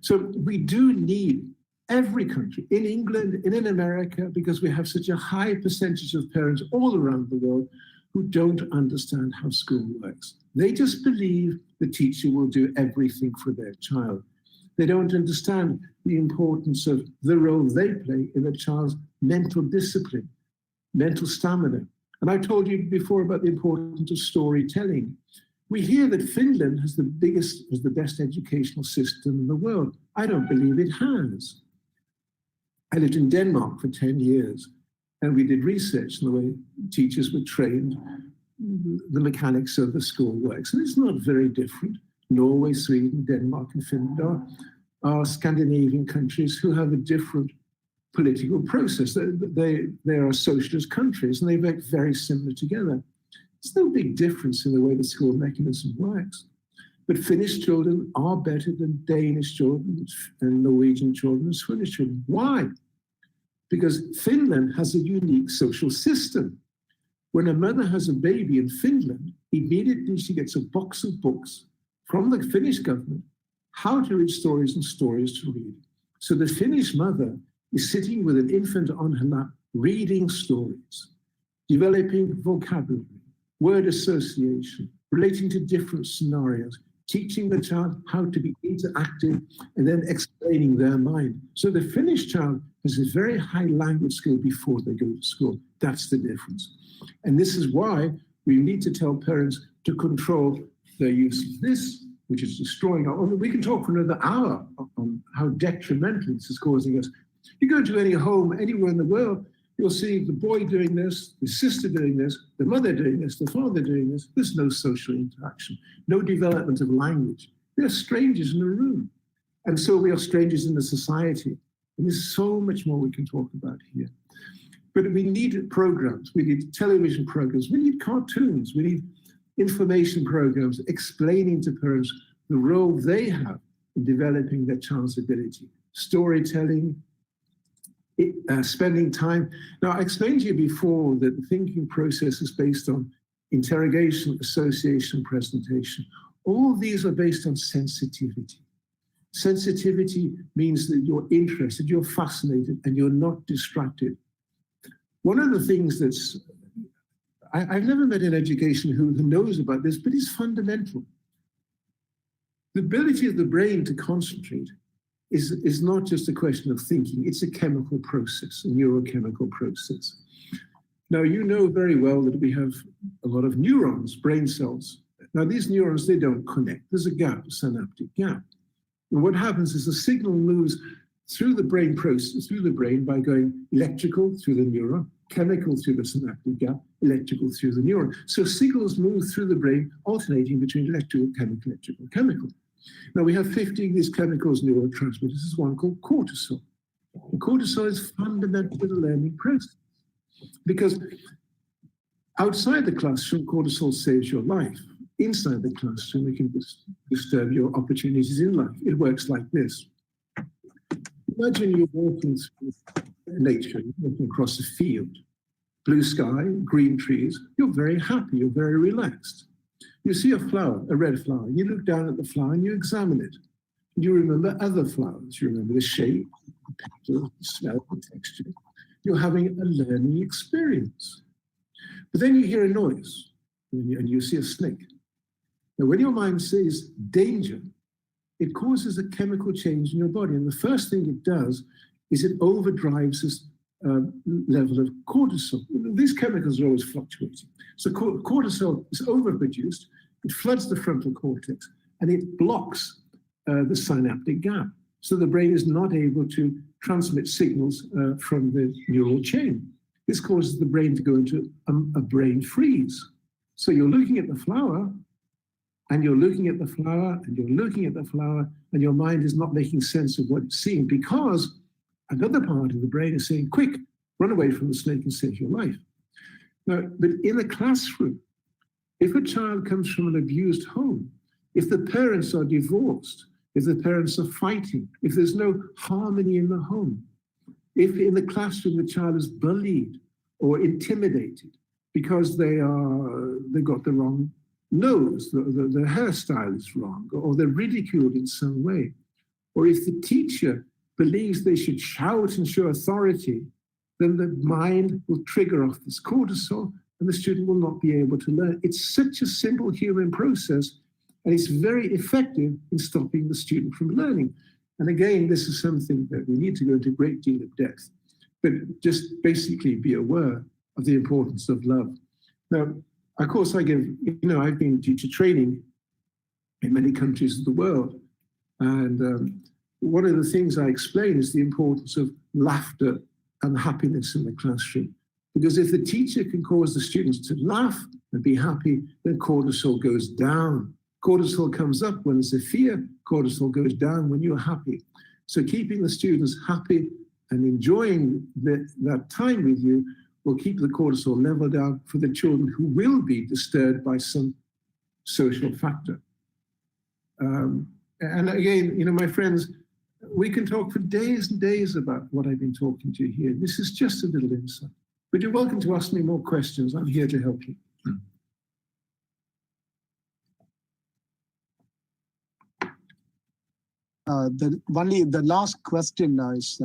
Speaker 5: So we do need every country, in England and in America, because we have such a high percentage of parents all around the world who don't understand how school works. They just believe the teacher will do everything for their child. They don't understand the importance of the role they play in a child's mental discipline, mental stamina. And I told you before about the importance of storytelling. We hear that Finland has the best educational system in the world. I don't believe it has. I lived in Denmark for 10 years, and we did research on the way teachers were trained, the mechanics of the school works. And it's not very different. Norway, Sweden, Denmark, and Finland are Scandinavian countries who have a different political process. They are socialist countries, and they work very similar together. There's no big difference in the way the school mechanism works. But Finnish children are better than Danish children and Norwegian children and Swedish children. Why? Because Finland has a unique social system. When a mother has a baby in Finland, immediately she gets a box of books from the Finnish government, how to read stories and stories to read. So the Finnish mother is sitting with an infant on her lap, reading stories, developing vocabulary, word association, relating to different scenarios, teaching the child how to be interactive, and then explaining their mind. So the Finnish child has a very high language skill before they go to school. That's the difference. And this is why we need to tell parents to control their use of this, which is destroying our own. We can talk for another hour on how detrimental this is causing us. You go to any home anywhere in the world, you'll see the boy doing this, the sister doing this, the mother doing this, the father doing this. There's no social interaction, no development of language. They're strangers in a room. And so we are strangers in the society. And there's so much more we can talk about here. But we need programs, we need television programs, we need cartoons, we need information programs explaining to parents the role they have in developing their child's ability, storytelling, spending time. Now, I explained to you before that the thinking process is based on interrogation, association, presentation. All these are based on sensitivity. Sensitivity means that you're interested, you're fascinated, and you're not distracted. One of the things that's, I've never met an education who knows about this, but it's fundamental. The ability of the brain to concentrate is not just a question of thinking, it's a chemical process, a neurochemical process. Now, you know very well that we have a lot of neurons, brain cells. Now, these neurons, they don't connect. There's a gap, a synaptic gap. And what happens is the signal moves through the brain process, through the brain by going electrical through the neuron, chemical through the synaptic gap, electrical through the neuron. So signals move through the brain, alternating between electrical, chemical. Now we have 50 of these chemicals, neurotransmitters. There's one called cortisol. And cortisol is fundamental to the learning process because outside the classroom, cortisol saves your life. Inside the classroom, it can disturb your opportunities in life. It works like this. Imagine you're walking through nature, you're walking across a field, blue sky, green trees. You're very happy, you're very relaxed. You see a flower, a red flower. You look down at the flower and you examine it. You remember other flowers. You remember the shape, the petals, the smell, the texture. You're having a learning experience. But then you hear a noise and you see a snake. Now, when your mind says danger, it causes a chemical change in your body. And the first thing it does is it overdrives this level of cortisol. These chemicals are always fluctuating. So cortisol is overproduced, it floods the frontal cortex, and it blocks the synaptic gap. So the brain is not able to transmit signals from the neural chain. This causes the brain to go into a brain freeze. So you're looking at the flower, and you're looking at the flower, and you're looking at the flower, and your mind is not making sense of what it's seeing because another part of the brain is saying, quick, run away from the snake and save your life. Now, but in a classroom, if a child comes from an abused home, if the parents are divorced, if the parents are fighting, if there's no harmony in the home, if in the classroom the child is bullied or intimidated because they've got the wrong nose, the hairstyle is wrong, or they're ridiculed in some way, or if the teacher believes they should shout and show authority, then the mind will trigger off this cortisol and the student will not be able to learn. It's such a simple human process and it's very effective in stopping the student from learning. And again, this is something that we need to go into a great deal of depth, but just basically be aware of the importance of love. Now, of course, I've been teacher training in many countries of the world. And one of the things I explain is the importance of laughter and happiness in the classroom. Because if the teacher can cause the students to laugh and be happy, then cortisol goes down. Cortisol comes up when there's a fear, cortisol goes down when you're happy. So keeping the students happy and enjoying that time with you will keep the cortisol level down for the children who will be disturbed by some social factor. And again, my friends, we can talk for days and days about what I've been talking to you here. This is just a little insight. But you're welcome to ask me more questions. I'm here to help you.
Speaker 1: The last question is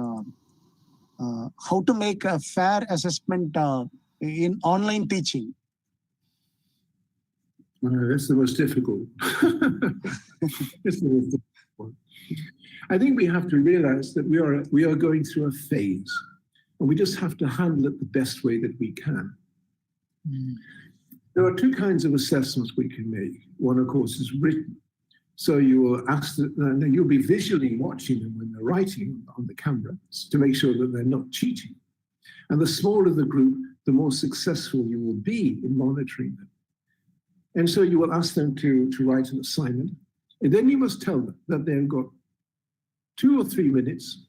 Speaker 1: how to make a fair assessment in online teaching.
Speaker 5: That's the most difficult. It's the most difficult. I think we have to realize that we are going through a phase, and we just have to handle it the best way that we can. There are two kinds of assessments we can make. One, of course, is written. So you will you'll be visually watching them when they're writing on the camera to make sure that they're not cheating. And the smaller the group, the more successful you will be in monitoring them. And so you will ask them to write an assignment. And then you must tell them that they've got 2 or 3 minutes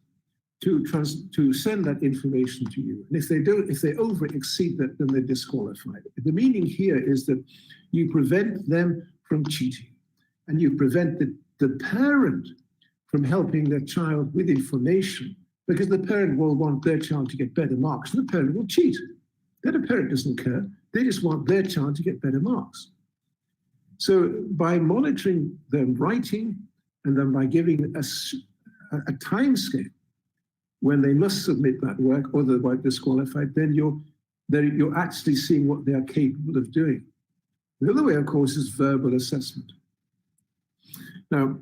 Speaker 5: to send that information to you. And if they over exceed that, then they're disqualified. The meaning here is that you prevent them from cheating, and you prevent the parent from helping their child with information, because the parent will want their child to get better marks, and the parent will cheat. Then the parent doesn't care. They just want their child to get better marks. So by monitoring their writing, and then by giving a time scale when they must submit that work or they're disqualified, then you're actually seeing what they are capable of doing. The other way, of course, is verbal assessment. Now,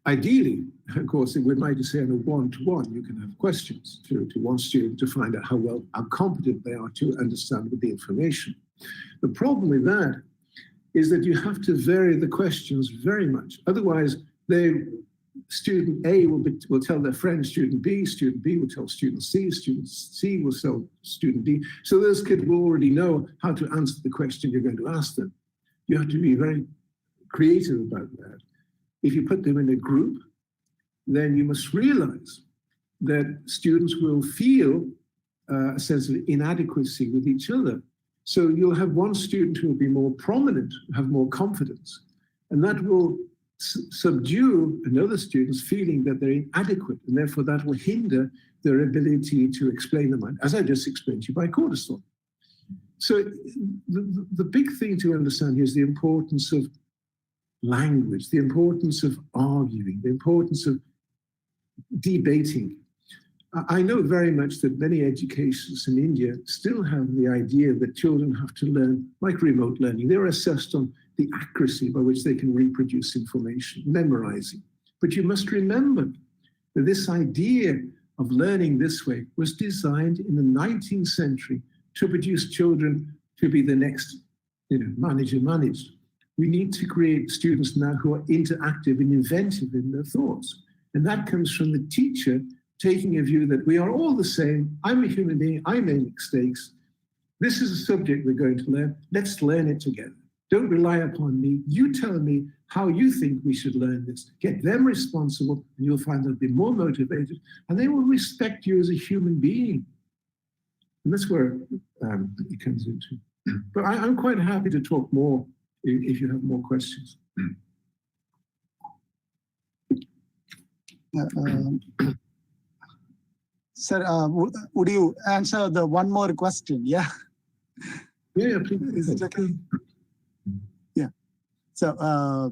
Speaker 5: ideally, of course, we might say in a one-to-one, you can have questions to one student to find out how competent they are to understand the information. The problem with that is that you have to vary the questions very much. Otherwise, student A will tell their friend student B will tell student C will tell student D. So those kids will already know how to answer the question you're going to ask them. You have to be very creative about that. If you put them in a group, then you must realize that students will feel a sense of inadequacy with each other. So you'll have one student who will be more prominent, have more confidence, and that will subdue another student's feeling that they're inadequate, and therefore that will hinder their ability to explain the mind, as I just explained to you by cortisol. So the big thing to understand here is the importance of language, the importance of arguing, the importance of debating. I know very much that many educations in India still have the idea that children have to learn like remote learning. They're assessed on the accuracy by which they can reproduce information, memorizing. But you must remember that this idea of learning this way was designed in the 19th century to produce children to be the next, managed. We need to create students now who are interactive and inventive in their thoughts. And that comes from the teacher taking a view that we are all the same. I'm a human being. I make mistakes. This is a subject we're going to learn. Let's learn it together. Don't rely upon me. You tell me how you think we should learn this. Get them responsible, and you'll find they'll be more motivated, and they will respect you as a human being. And that's where it comes into. But I'm quite happy to talk more if you have more questions.
Speaker 1: Sir, would you answer the one more question? Yeah.
Speaker 5: Yeah, please.
Speaker 1: Is it okay? Yeah. So,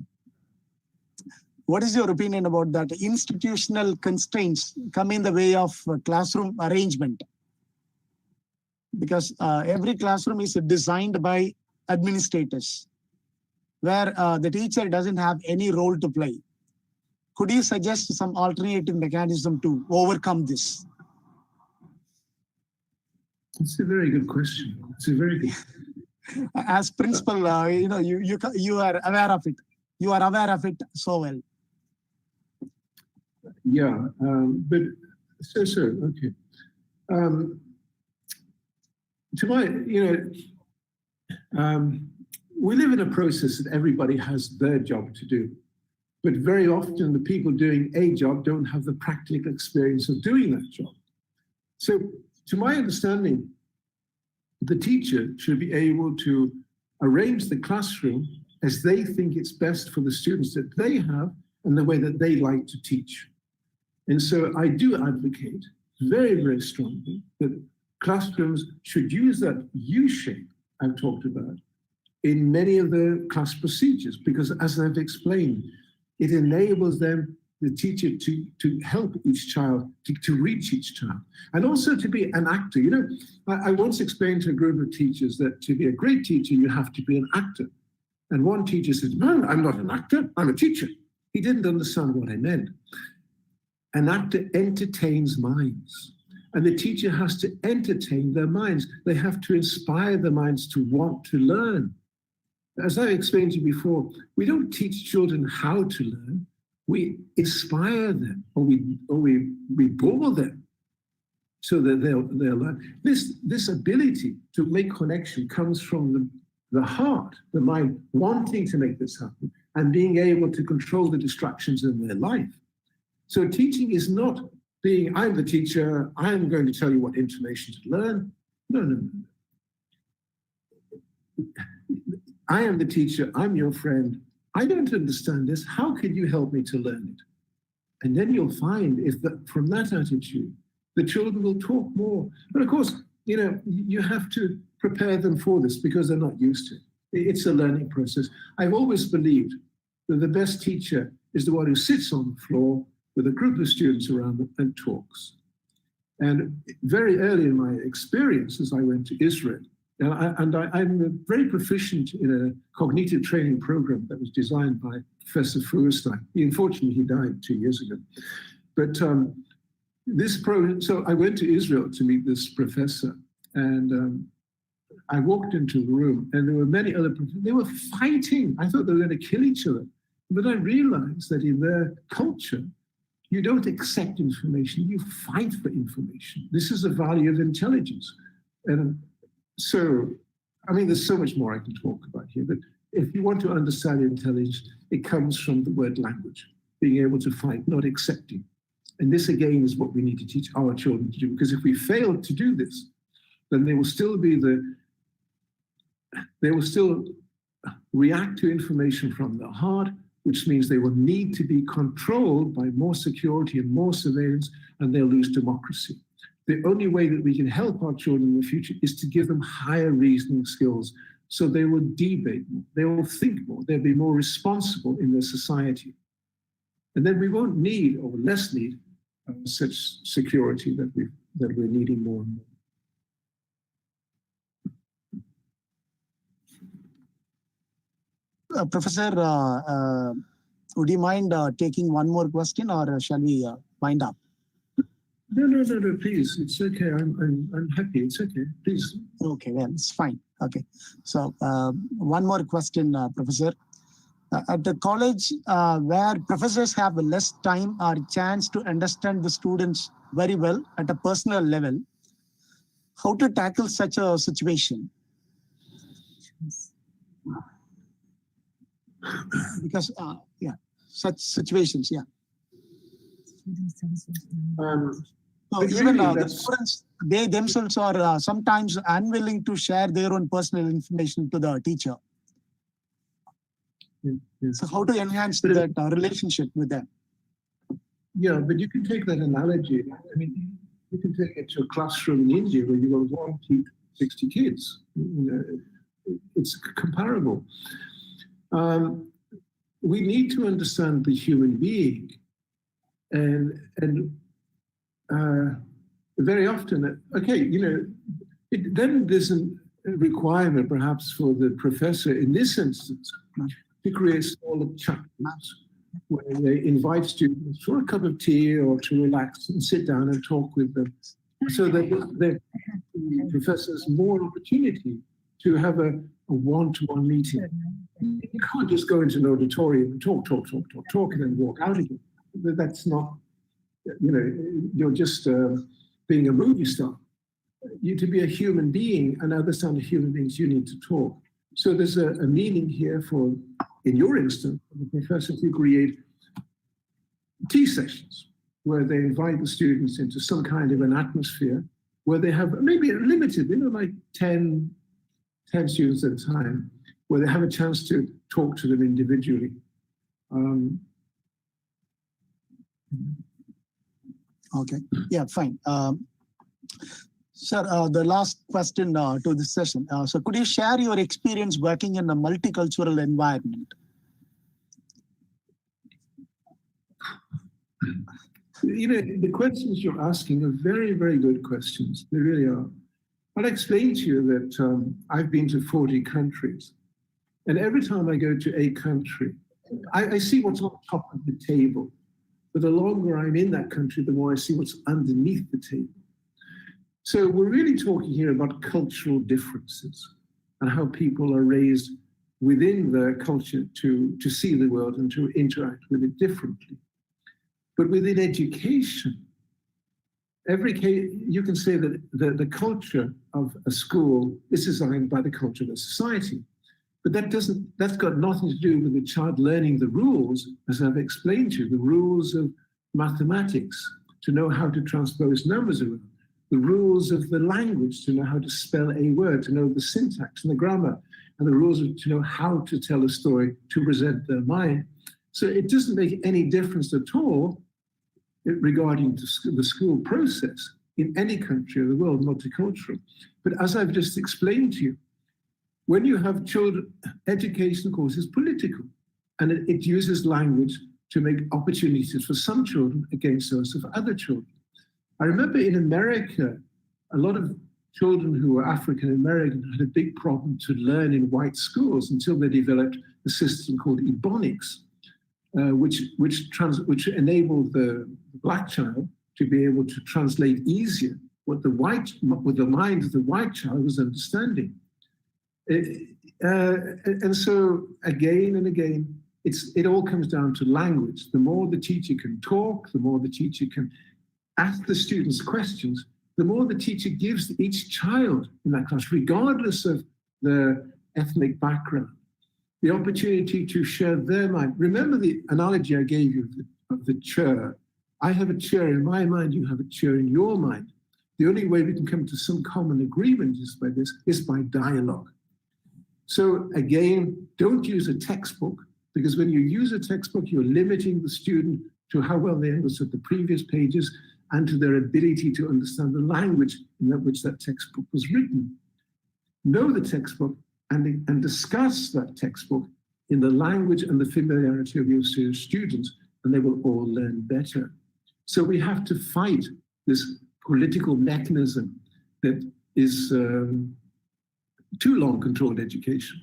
Speaker 1: what is your opinion about that? Institutional constraints come in the way of classroom arrangement, because every classroom is designed by administrators, where the teacher doesn't have any role to play. Could you suggest some alternative mechanism to overcome this?
Speaker 5: It's a very good question. It's a very good.
Speaker 1: As principal, you are aware of it. You are aware of it so well.
Speaker 5: Yeah, but so okay. To my, we live in a process that everybody has their job to do, but very often the people doing a job don't have the practical experience of doing that job. So, to my understanding, the teacher should be able to arrange the classroom as they think it's best for the students that they have and the way that they like to teach. And so I do advocate very, very strongly that classrooms should use that U-shape I've talked about in many of the class procedures, because as I've explained, it enables them, the teacher, to help each child, to reach each child, and also to be an actor. I once explained to a group of teachers that to be a great teacher, you have to be an actor. And one teacher said, "No, I'm not an actor, I'm a teacher." He didn't understand what I meant. An actor entertains minds, and the teacher has to entertain their minds. They have to inspire their minds to want to learn. As I explained to you before, we don't teach children how to learn. We inspire them, or we bore them so that they'll learn. This ability to make connection comes from the heart, the mind wanting to make this happen and being able to control the distractions in their life. So teaching is not being, I'm the teacher, I'm going to tell you what information to learn. No. I am the teacher, I'm your friend. I don't understand this. How can you help me to learn it? And then you'll find from that attitude, the children will talk more. But of course, you have to prepare them for this because they're not used to it. It's a learning process. I've always believed that the best teacher is the one who sits on the floor with a group of students around them and talks. And very early in my experiences, I went to Israel. I'm very proficient in a cognitive training program that was designed by Professor Feuerstein. Unfortunately, he died 2 years ago. But this program, so I went to Israel to meet this professor, and I walked into the room, and there were many other professors. They were fighting. I thought they were going to kill each other. But I realized that in their culture, you don't accept information, you fight for information. This is the value of intelligence. And so, I mean, there's so much more I can talk about here, but if you want to understand intelligence, it comes from the word language, being able to fight, not accepting. And this again is what we need to teach our children to do, because if we fail to do this, then they will still react to information from their heart, which means they will need to be controlled by more security and more surveillance, and they'll lose democracy. The only way that we can help our children in the future is to give them higher reasoning skills, so they will debate more, they will think more, they'll be more responsible in their society. And then we won't need, or less need, such security that we're needing more and more.
Speaker 1: Professor, would you mind taking one more question, or shall we wind up?
Speaker 5: No, please. It's okay. I'm happy. It's okay. Please.
Speaker 1: Okay, well, it's fine. Okay. So one more question, Professor. At the college where professors have less time or chance to understand the students very well at a personal level, how to tackle such a situation? Because, such situations, So even the students, they themselves are sometimes unwilling to share their own personal information to the teacher.
Speaker 5: Yes.
Speaker 1: So how to enhance that relationship with them?
Speaker 5: Yeah, but you can take that analogy. I mean, you can take it to a classroom in India where you've got 1 to 60 kids. It's comparable. We need to understand the human being, and very often, then there's a requirement perhaps for the professor in this instance to create smaller chapters where they invite students for a cup of tea or to relax and sit down and talk with them, so that the professor has more opportunity to have a one-to-one meeting. You can't just go into an auditorium and talk, and then walk out again. That's not, you're just being a movie star. To be a human being and understand the human beings, you need to talk. So there's a meaning here for, in your instance, the professor to create tea sessions where they invite the students into some kind of an atmosphere where they have maybe limited, like 10 students at a time, where they have a chance to talk to them individually.
Speaker 1: Okay, yeah, fine. Sir, the last question to this session. So could you share your experience working in a multicultural environment?
Speaker 5: The questions you're asking are very, very good questions. They really are. I'll explain to you that I've been to 40 countries. And every time I go to a country, I see what's on top of the table. But the longer I'm in that country, the more I see what's underneath the table. So we're really talking here about cultural differences and how people are raised within their culture to see the world and to interact with it differently. But within education, every case, you can say that the culture of a school is designed by the culture of a society. But that's got nothing to do with the child learning the rules, as I've explained to you, the rules of mathematics, to know how to transpose numbers around, the rules of the language, to know how to spell a word, to know the syntax and the grammar, and the rules to know how to tell a story to present their mind. So it doesn't make any difference at all regarding the school process in any country of the world, multicultural. But as I've just explained to you, when you have children, education, of course, is political, and it uses language to make opportunities for some children against those of other children. I remember in America, a lot of children who were African American had a big problem to learn in white schools until they developed a system called Ebonics, which enabled the Black child to be able to translate easier what the mind of the white child was understanding. And so again and again, it all comes down to language. The more the teacher can talk, the more the teacher can ask the students questions, the more the teacher gives each child in that class, regardless of their ethnic background, the opportunity to share their mind. Remember the analogy I gave you of the chair. I have a chair in my mind, you have a chair in your mind. The only way we can come to some common agreement is by dialogue. So again, don't use a textbook, because when you use a textbook, you're limiting the student to how well they understood the previous pages and to their ability to understand the language in which that textbook was written. Know the textbook and discuss that textbook in the language and the familiarity of your students, and they will all learn better. So we have to fight this political mechanism that is too long controlled education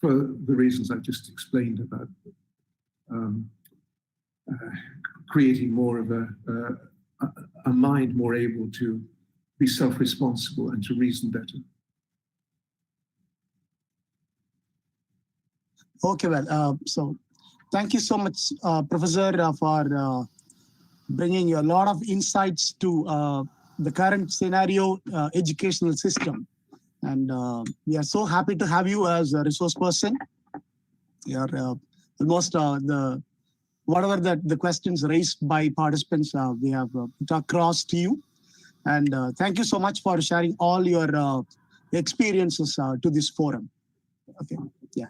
Speaker 5: for the reasons I've just explained about creating more of a mind more able to be self-responsible and to reason better.
Speaker 1: Okay, well, so thank you so much, Professor, for bringing a lot of insights to the current scenario educational system. And we are so happy to have you as a resource person. You are almost whatever the questions raised by participants, we have put across to you. And thank you so much for sharing all your experiences to this forum. Okay, yeah.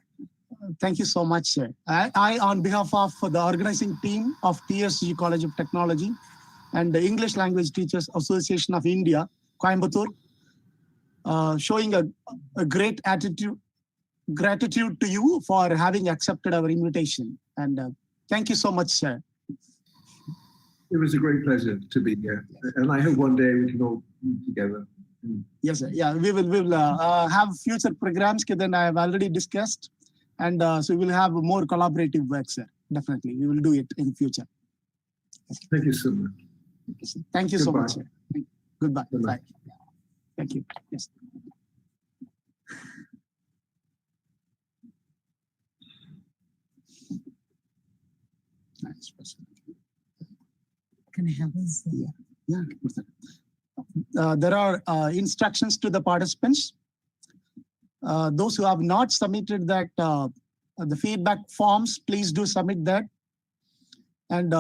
Speaker 1: Thank you so much, sir. I, on behalf of the organizing team of PSG College of Technology and the English Language Teachers Association of India, Coimbatore, showing a great gratitude to you for having accepted our invitation. And thank you so much, sir.
Speaker 5: It was a great pleasure to be here. And I hope one day we can all be together.
Speaker 1: Yes, sir. Yeah, we will have future programs that I have already discussed. And so we'll have more collaborative work, sir. Definitely. We will do it in future.
Speaker 5: Thank you so much.
Speaker 1: Thank you so much, sir. Goodbye.
Speaker 5: Goodbye.
Speaker 1: Bye. Thank you. Yes. Nice person.
Speaker 4: Can I have this?
Speaker 1: Yeah. There are instructions to the participants. Those who have not submitted that, the feedback forms, please do submit that. And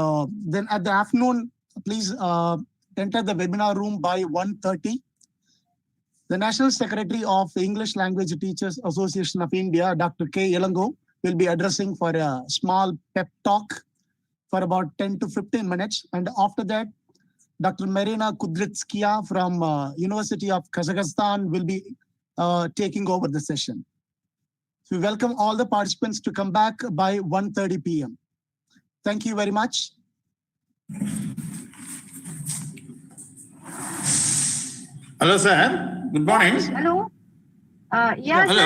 Speaker 1: then at the afternoon, please enter the webinar room by 1:30. The National Secretary of the English Language Teachers Association of India, Dr. K. Ilango, will be addressing for a small pep talk for about 10 to 15 minutes. And after that, Dr. Marina Kudrytskaya from University of Kazakhstan will be taking over the session. So we welcome all the participants to come back by 1:30 p.m. Thank you very much.
Speaker 7: Hello, sir. Good morning.
Speaker 8: Hello. Yeah,
Speaker 7: Hello.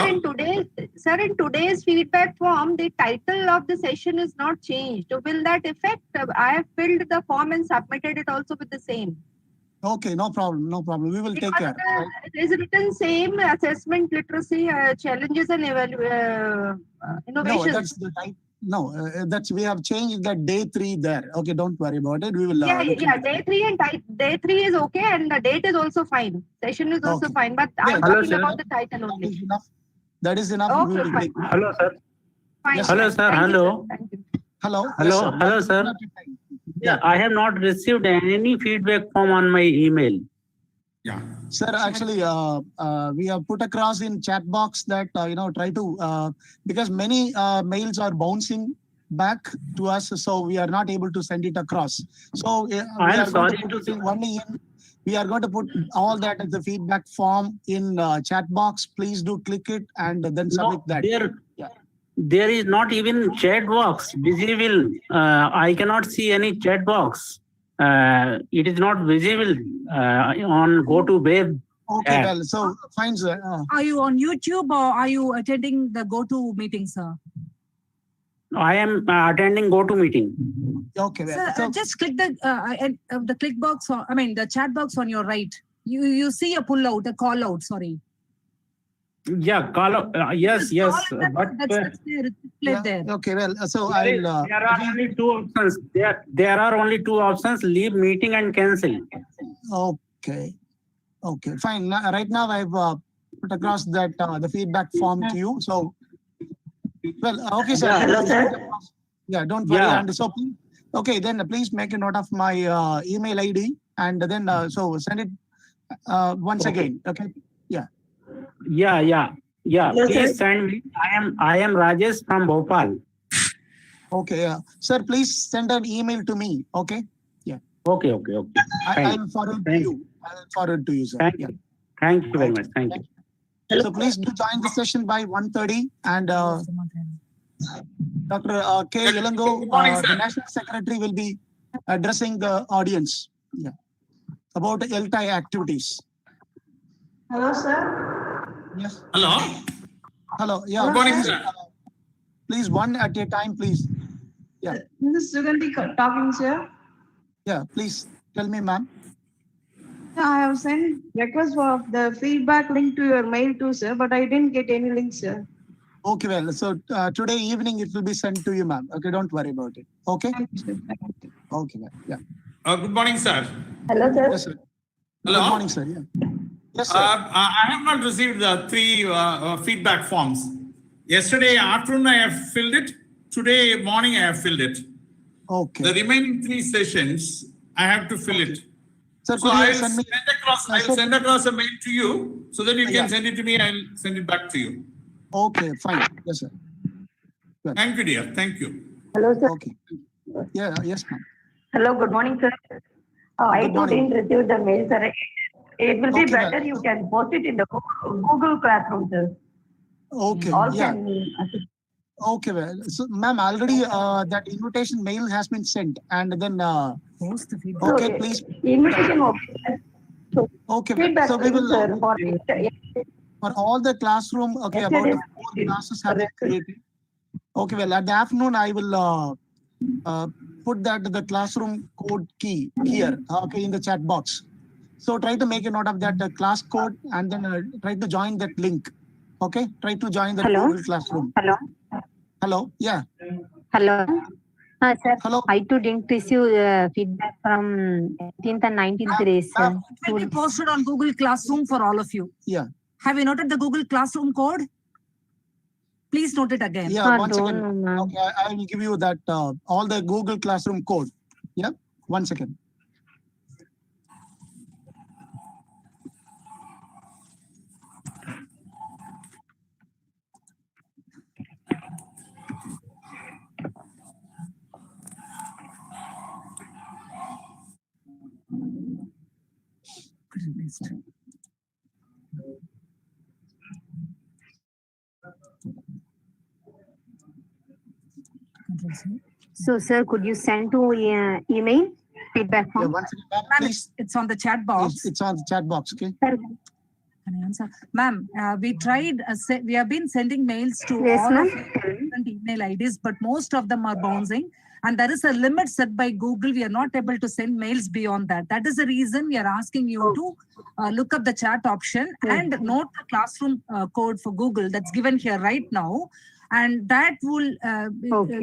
Speaker 8: sir, in today's feedback form, the title of the session is not changed. Will that affect? I have filled the form and submitted it also with the same.
Speaker 1: Okay, no problem. We will take care.
Speaker 8: It is written same assessment, literacy, challenges and innovations.
Speaker 1: That's we have changed that day 3 there. Okay, don't worry about it. We will.
Speaker 8: Day 3 and day 3 is okay, and the date is also fine. Session is also fine, but I'm talking about the title only.
Speaker 1: That is enough.
Speaker 8: Okay, fine.
Speaker 7: Hello, sir.
Speaker 8: Fine.
Speaker 1: Yes,
Speaker 7: Hello, sir.
Speaker 8: Thank you,
Speaker 7: Hello.
Speaker 8: Thank you.
Speaker 1: Hello.
Speaker 7: Hello.
Speaker 1: Yes,
Speaker 7: Hello, sir.
Speaker 9: Yeah, I have not received any feedback form on my email.
Speaker 7: Yeah.
Speaker 1: Sir, actually, we have put across in chat box that, try to, because many mails are bouncing back to us, so we are not able to send it across. So we
Speaker 9: I am
Speaker 1: are going
Speaker 9: sorry
Speaker 1: to
Speaker 9: to
Speaker 1: put
Speaker 9: say.
Speaker 1: it only in, we are going to put all that as the feedback form in chat box. Please do click it and then submit that.
Speaker 9: There is not even chat box visible. I cannot see any chat box. It is not visible on go to web.
Speaker 1: Okay, well, so fine, sir.
Speaker 4: Are you on YouTube or are you attending the GoTo meeting, sir?
Speaker 9: I am attending go to meeting.
Speaker 1: Okay, well,
Speaker 4: Sir,
Speaker 1: so
Speaker 4: just click the click box, or, I mean, the chat box on your right. You see a pull out, a call out, sorry.
Speaker 9: Yeah, call out. Yes, but
Speaker 4: That's displayed there.
Speaker 1: okay, well, so
Speaker 9: there are only two options. There are only two options: leave meeting and cancel.
Speaker 1: Okay, fine. Right now, I've put across that the feedback form to you. So, well, okay, sir.
Speaker 9: Yeah, hello, sir.
Speaker 1: Yeah, don't worry.
Speaker 9: Yeah.
Speaker 1: And so, okay, then please make a note of my email ID and then so send it once again. Okay.
Speaker 9: Yeah. Please send me. I am Rajesh from Bhopal.
Speaker 1: Okay. Sir, please send an email to me. Okay. Yeah.
Speaker 9: Okay.
Speaker 1: I'll forward to you. I'll forward to you, sir.
Speaker 9: Thank you very much. Thank you.
Speaker 1: So please do join the session by 1:30 and Dr. K. Ilango, the National Secretary, will be addressing the audience about ELTAI activities.
Speaker 10: Hello, sir.
Speaker 1: Yes.
Speaker 7: Hello.
Speaker 1: Hello. Yeah.
Speaker 7: Good morning,
Speaker 1: please,
Speaker 7: sir.
Speaker 1: Please, one at a time, please. Yeah.
Speaker 10: This is Sugandhi talking, sir.
Speaker 1: Yeah. Please tell me, ma'am.
Speaker 10: I have sent request for the feedback link to your mail too, sir, but I didn't get any link, sir.
Speaker 1: Okay, well, so today evening it will be sent to you, ma'am. Okay, don't worry about it. Okay. Okay, ma'am. Yeah.
Speaker 7: Good morning, sir.
Speaker 10: Hello, sir.
Speaker 1: Yes, sir.
Speaker 7: Hello.
Speaker 1: Good morning, sir. Yeah. Yes, sir.
Speaker 7: I have not received the three feedback forms. Yesterday afternoon I have filled it. Today morning I have filled it.
Speaker 1: Okay.
Speaker 7: The remaining three sessions I have to fill it.
Speaker 1: Sir,
Speaker 7: So
Speaker 1: could
Speaker 7: I
Speaker 1: you
Speaker 7: will
Speaker 1: send me?
Speaker 7: send across a mail to you so that you can send it to me. I'll send it back to you.
Speaker 1: Okay, fine. Yes, sir. Good.
Speaker 7: Thank you, dear. Thank you.
Speaker 8: Hello, sir.
Speaker 1: Okay. Yeah. Yes, ma'am.
Speaker 8: Hello, good morning, sir. I
Speaker 1: Good
Speaker 8: too
Speaker 1: morning.
Speaker 8: didn't receive the mail, sir. It will be
Speaker 1: Okay,
Speaker 8: better
Speaker 1: ma'am.
Speaker 8: you can post it in the Google Classroom, sir.
Speaker 1: Okay.
Speaker 8: All
Speaker 1: Yeah.
Speaker 8: can assist.
Speaker 1: Okay, well, so ma'am, already that invitation mail has been sent, and then
Speaker 4: Post the feedback.
Speaker 1: okay,
Speaker 8: So,
Speaker 1: please.
Speaker 8: invitation
Speaker 1: Okay,
Speaker 8: feedback
Speaker 1: so we will
Speaker 8: sir,
Speaker 1: for all the classroom. Okay, about the 4 classes have been created. Okay, well, at the afternoon I will put that the classroom code key here. Okay, in the chat box. So try to make a note of that class code and then try to join that link. Okay, try to join the Google Classroom. Hello. Yeah.
Speaker 11: Hello. Sir,
Speaker 1: Hello.
Speaker 11: I too didn't receive feedback from 18th and 19th days.
Speaker 4: It will be posted on Google Classroom for all of you.
Speaker 1: Yeah.
Speaker 4: Have you noted the Google Classroom code? Please note it again.
Speaker 1: Yeah, once again. Okay, I will give you that all the Google Classroom code. Yeah, 1 second.
Speaker 11: So, sir, could you send to email feedback
Speaker 1: Yeah,
Speaker 11: form?
Speaker 1: 1 second. Ma'am,
Speaker 4: Ma'am,
Speaker 1: please.
Speaker 4: it's on the chat box.
Speaker 1: It's on the chat box. Okay.
Speaker 4: Can I answer? Ma'am, we tried, we have been sending mails to
Speaker 11: Yes,
Speaker 4: all of
Speaker 11: ma'am.
Speaker 4: different email IDs, but most of them are bouncing. And there is a limit set by Google. We are not able to send mails beyond that. That is the reason we are asking you to look up the chat option and note the classroom code for Google that's given here right now. And that will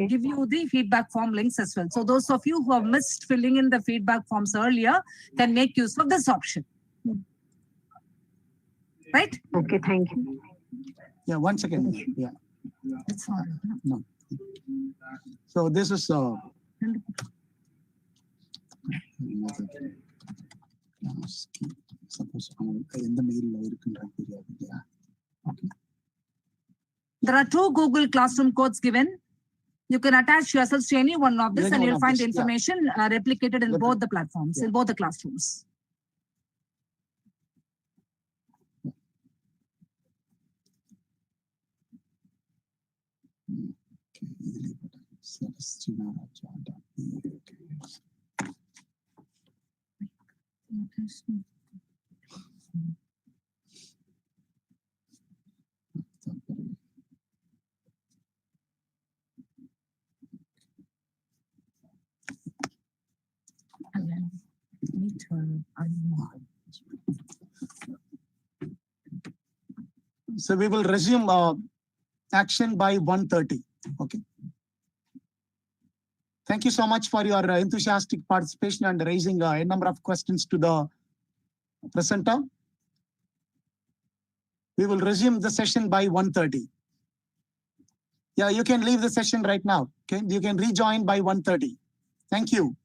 Speaker 4: give you the feedback form links as well. So those of you who have missed filling in the feedback forms earlier can make use of this option. Right?
Speaker 11: Okay, thank you.
Speaker 1: Yeah, 1 second. Yeah.
Speaker 4: It's fine.
Speaker 1: No. So this is Suppose in the mail. Okay.
Speaker 4: There are 2 Google Classroom codes given. You can attach yourselves to any one of this, and you'll find the information replicated in both the platforms, in both the classrooms.
Speaker 1: So we will resume action by 1:30. Okay. Thank you so much for your enthusiastic participation and raising a number of questions to the presenter. We will resume the session by 1:30. Yeah, you can leave the session right now. Okay, you can rejoin by 1:30. Thank you.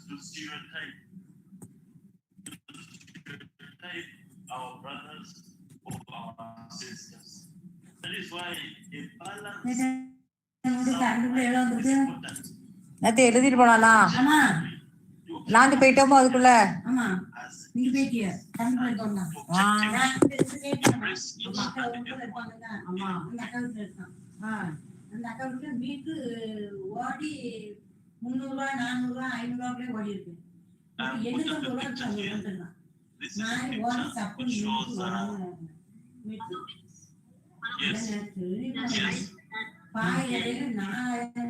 Speaker 12: to stereotype our brothers or our sisters. That is why a balance
Speaker 13: நேத்து எழுதிட்டு போனானா நாங்க போயிட்டோமோ அதுக்குள்ள
Speaker 12: நீங்க போயிட்டிய
Speaker 14: அந்த அக்கௌண்ட்ல வீட்டு ஓடி 300 ரூபாய் 400 ரூபாய் 500 ரூபாய் ஓடி இருக்கு நான் ஓடி சப்பு பாயில நான்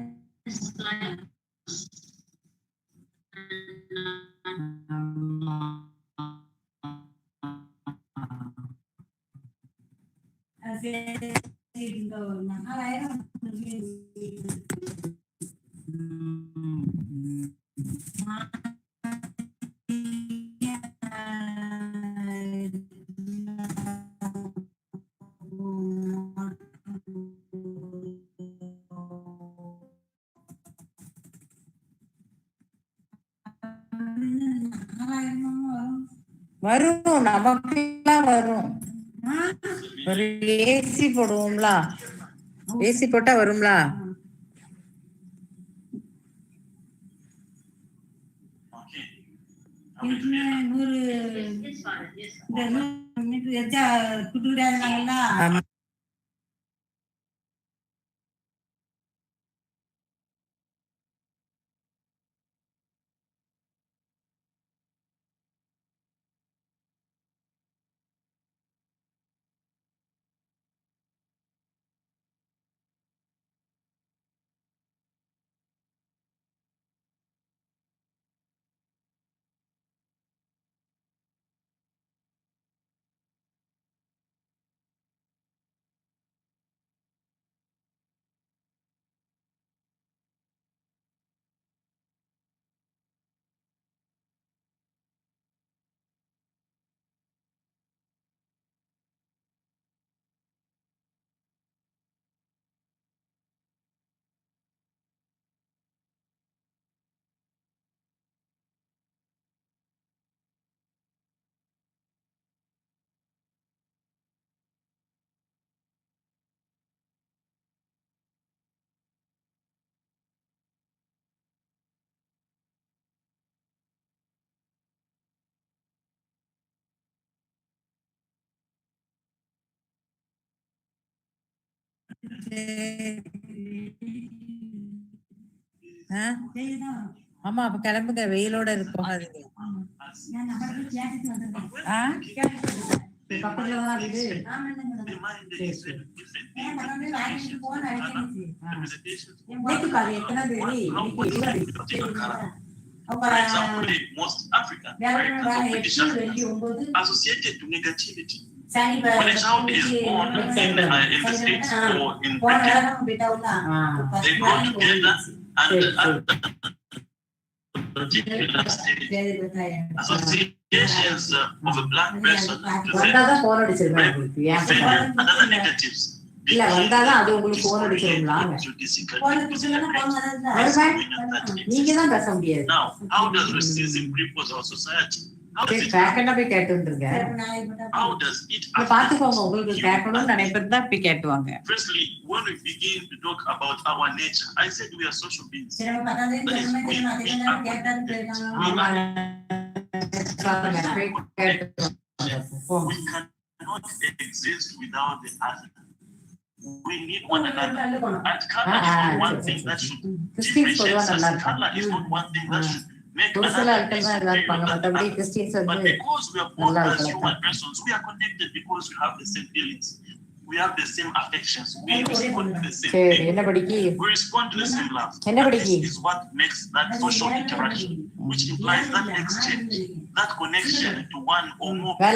Speaker 13: வரும் நமக்குலாம் வரும் ஒரு ஏசி போடுவோம்ல ஏசி போட்டா வரும்ல ஆமா அப்ப கிளம்புங்க வெயிலோட இருக்கும்
Speaker 12: For example, most African associated to negativity. When a child is born in the States or in Britain, they go together and particular stage, associations of a black person to another negatives. Now, how does racism cripples our society? How does it Firstly, when we begin to talk about our nature, I said we are social beings. That is, we cannot exist without the other. We need one another. And color is not one thing that should differentiate us. Color is not one thing that should make another but because we are both as human persons, we are connected because we have the same feelings. We have the same affections. We respond to the same thing. We respond to the same love. This is what makes that social interaction, which implies that exchange, that connection to one or more. There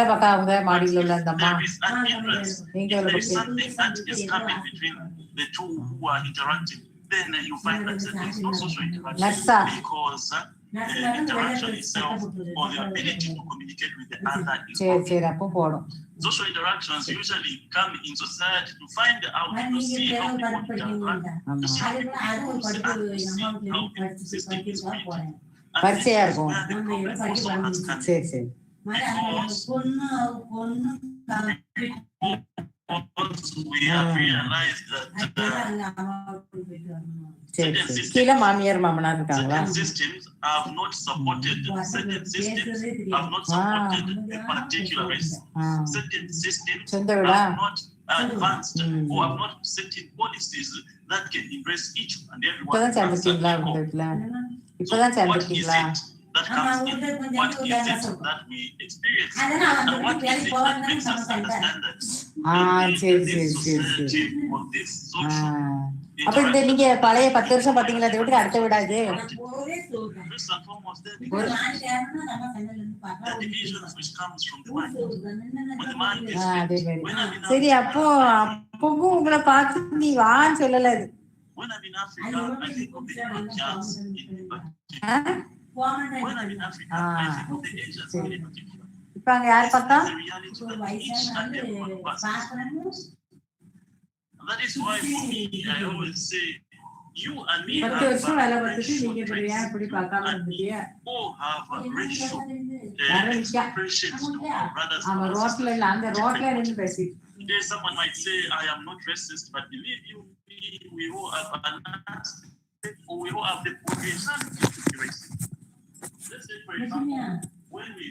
Speaker 12: is an influence. If there is something that is coming between the two who are interacting, then you find that there is no social interaction because the interaction itself or the ability to communicate with the other is social interactions usually come in society to find out, to see how people interact, to see how people see how the system is built.
Speaker 13: பரிச்சையா இருக்கும் சரி சரி
Speaker 12: we have realized that
Speaker 13: சரி சரி கீழே மாமியார் மாமனார் இருக்காங்களா
Speaker 12: certain systems have not supported certain systems have not supported a particular race. Certain systems have not advanced or have not certain policies that can embrace each and everyone.
Speaker 13: இப்பதான் சேர்ந்துட்டீங்களா உங்க வீட்டுல இப்பதான் சேர்ந்துட்டீங்களா
Speaker 12: That comes in what is it that we experience and what is it that makes us understand that
Speaker 13: சரி சரி சரி சரி அப்ப இந்த நீங்க பழைய 10 வருஷம் பாத்தீங்களா அதை விட்டு அடுத்த விடா இது
Speaker 12: first and foremost the divisions which comes from the mind. When the mind is
Speaker 13: சரி அப்போ அப்பவும் உங்களை பார்த்து நீ வான்னு சொல்லல அது
Speaker 12: when I'm in Africa I think of the chance in when I'm in Africa, I think of the Asians in particular.
Speaker 13: இப்ப அங்க யார் பார்த்தா
Speaker 12: The reality that each and every one of us is. And that is why for me, I always say, you and me have a racial traits. And we all have a racial expressions to our brothers and sisters. Today, someone might say, I am not racist, but believe you me, we all have an aspect, or we all have the potential to be racist. Let's say, for example, when we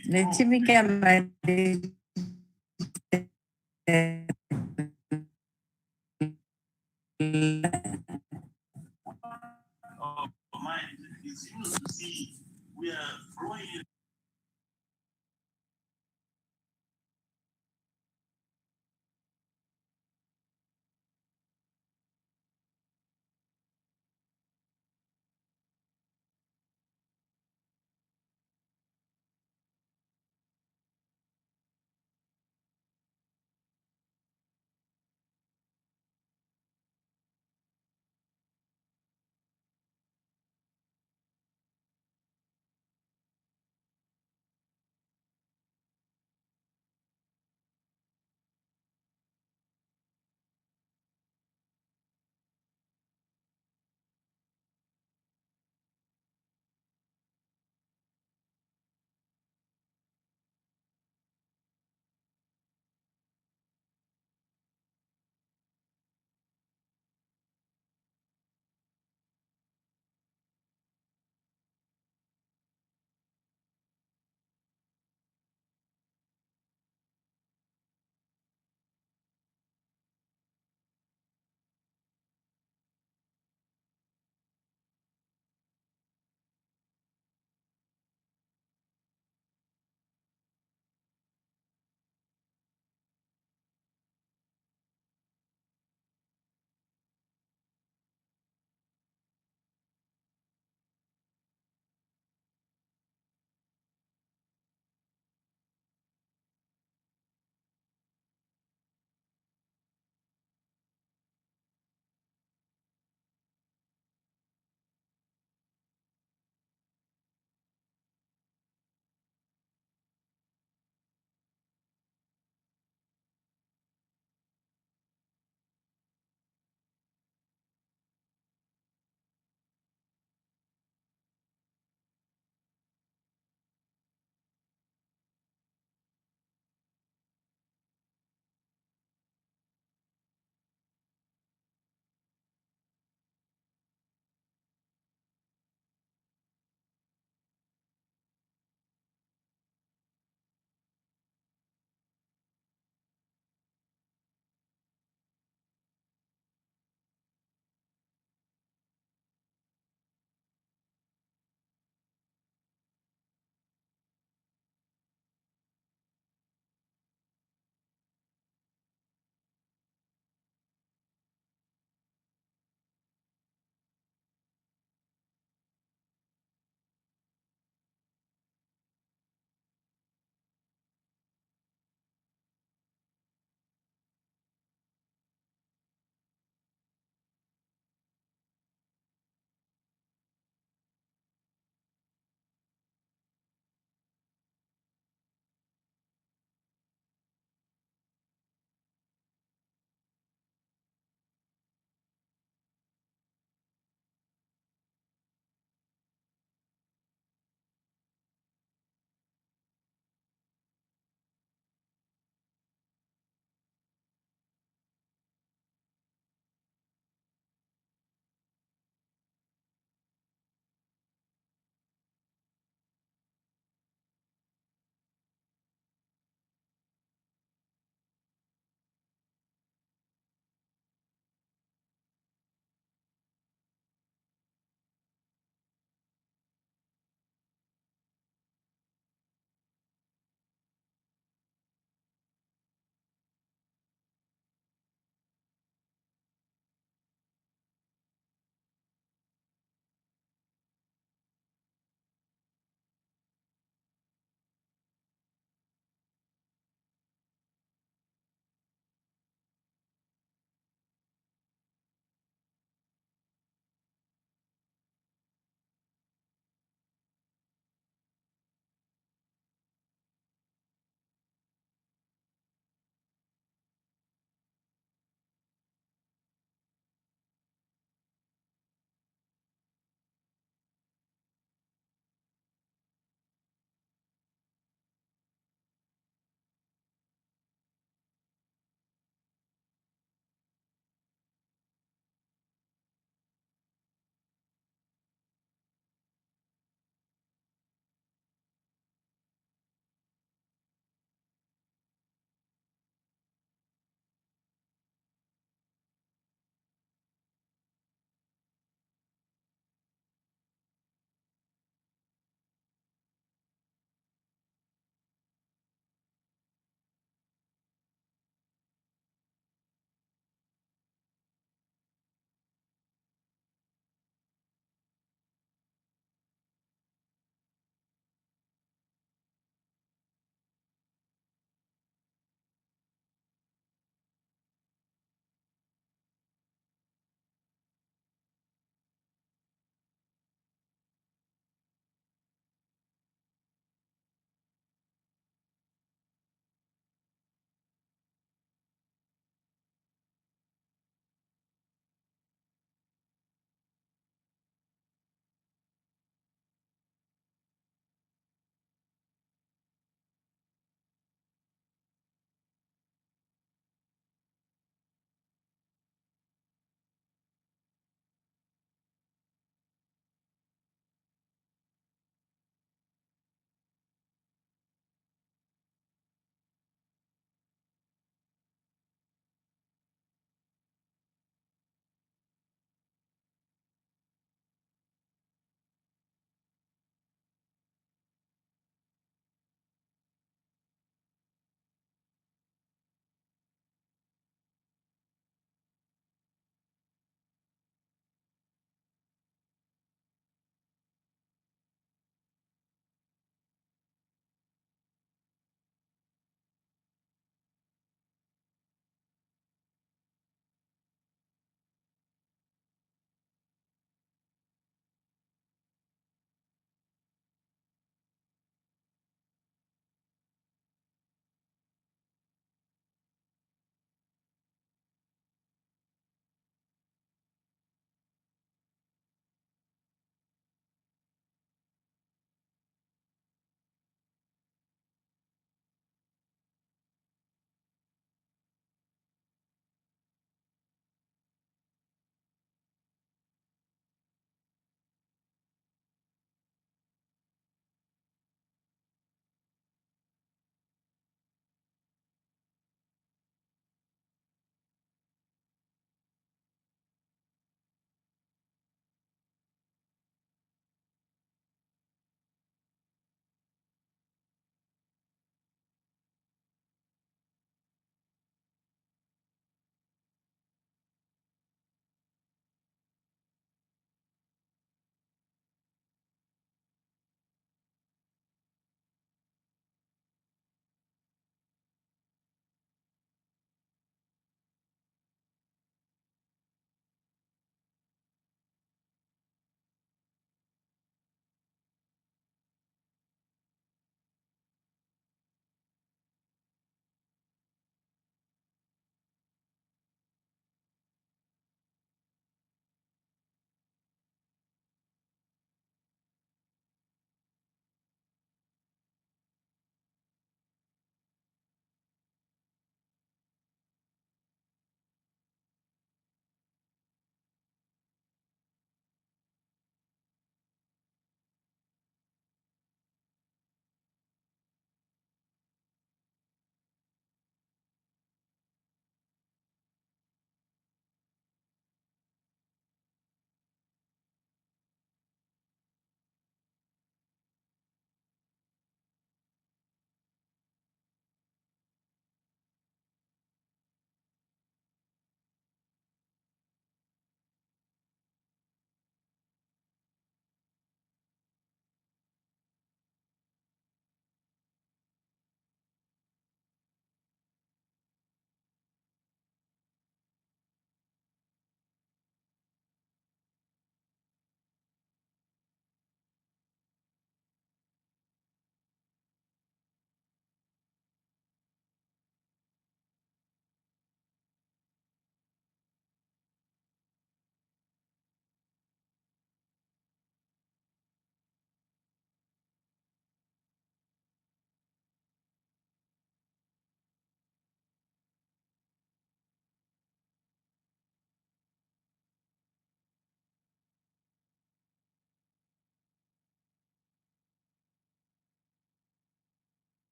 Speaker 12: mind is used to see we are growing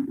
Speaker 3: Good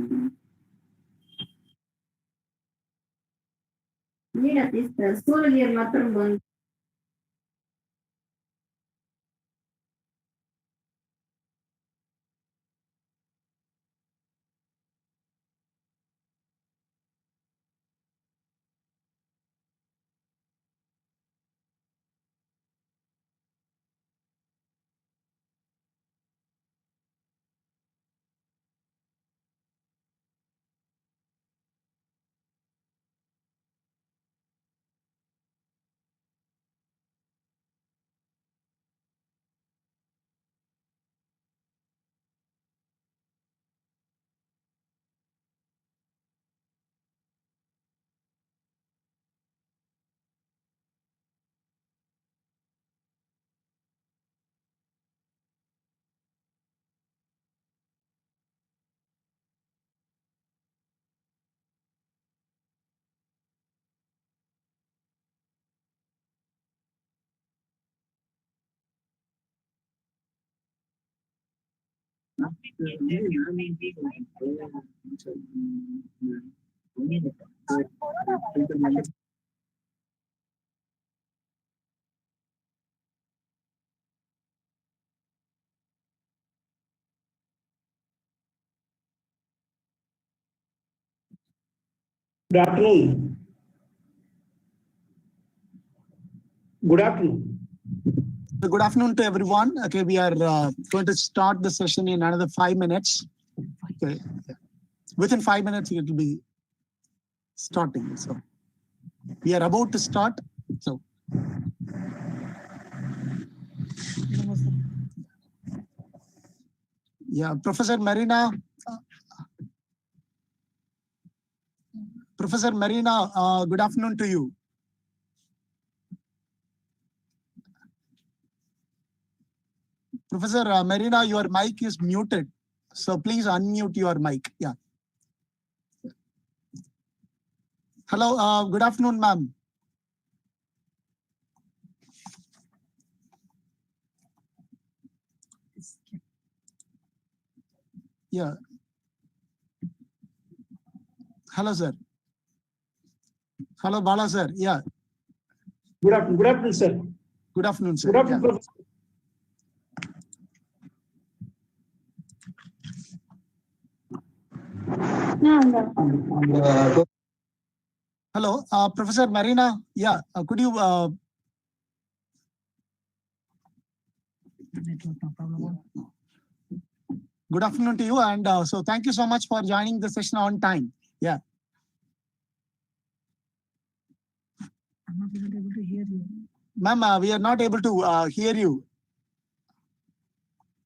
Speaker 3: afternoon. Good afternoon.
Speaker 1: Good afternoon to everyone. Okay, we are going to start the session in another 5 minutes. Okay, within 5 minutes it will be starting. So we are about to start. So yeah, Professor Marina. Professor Marina, good afternoon to you. Professor Marina, your mic is muted. So please unmute your mic. Yeah. Hello, good afternoon, ma'am. Yeah. Hello, sir. Hello, Bala, sir. Yeah.
Speaker 3: Good afternoon. Good afternoon, sir.
Speaker 1: Good afternoon, sir.
Speaker 3: Good afternoon,
Speaker 1: Yeah.
Speaker 3: Professor.
Speaker 1: Hello, Professor Marina. Yeah, could you good afternoon to you, and so thank you so much for joining the session on time. Yeah.
Speaker 4: I'm not even able to hear you.
Speaker 1: Ma'am, we are not able to hear you.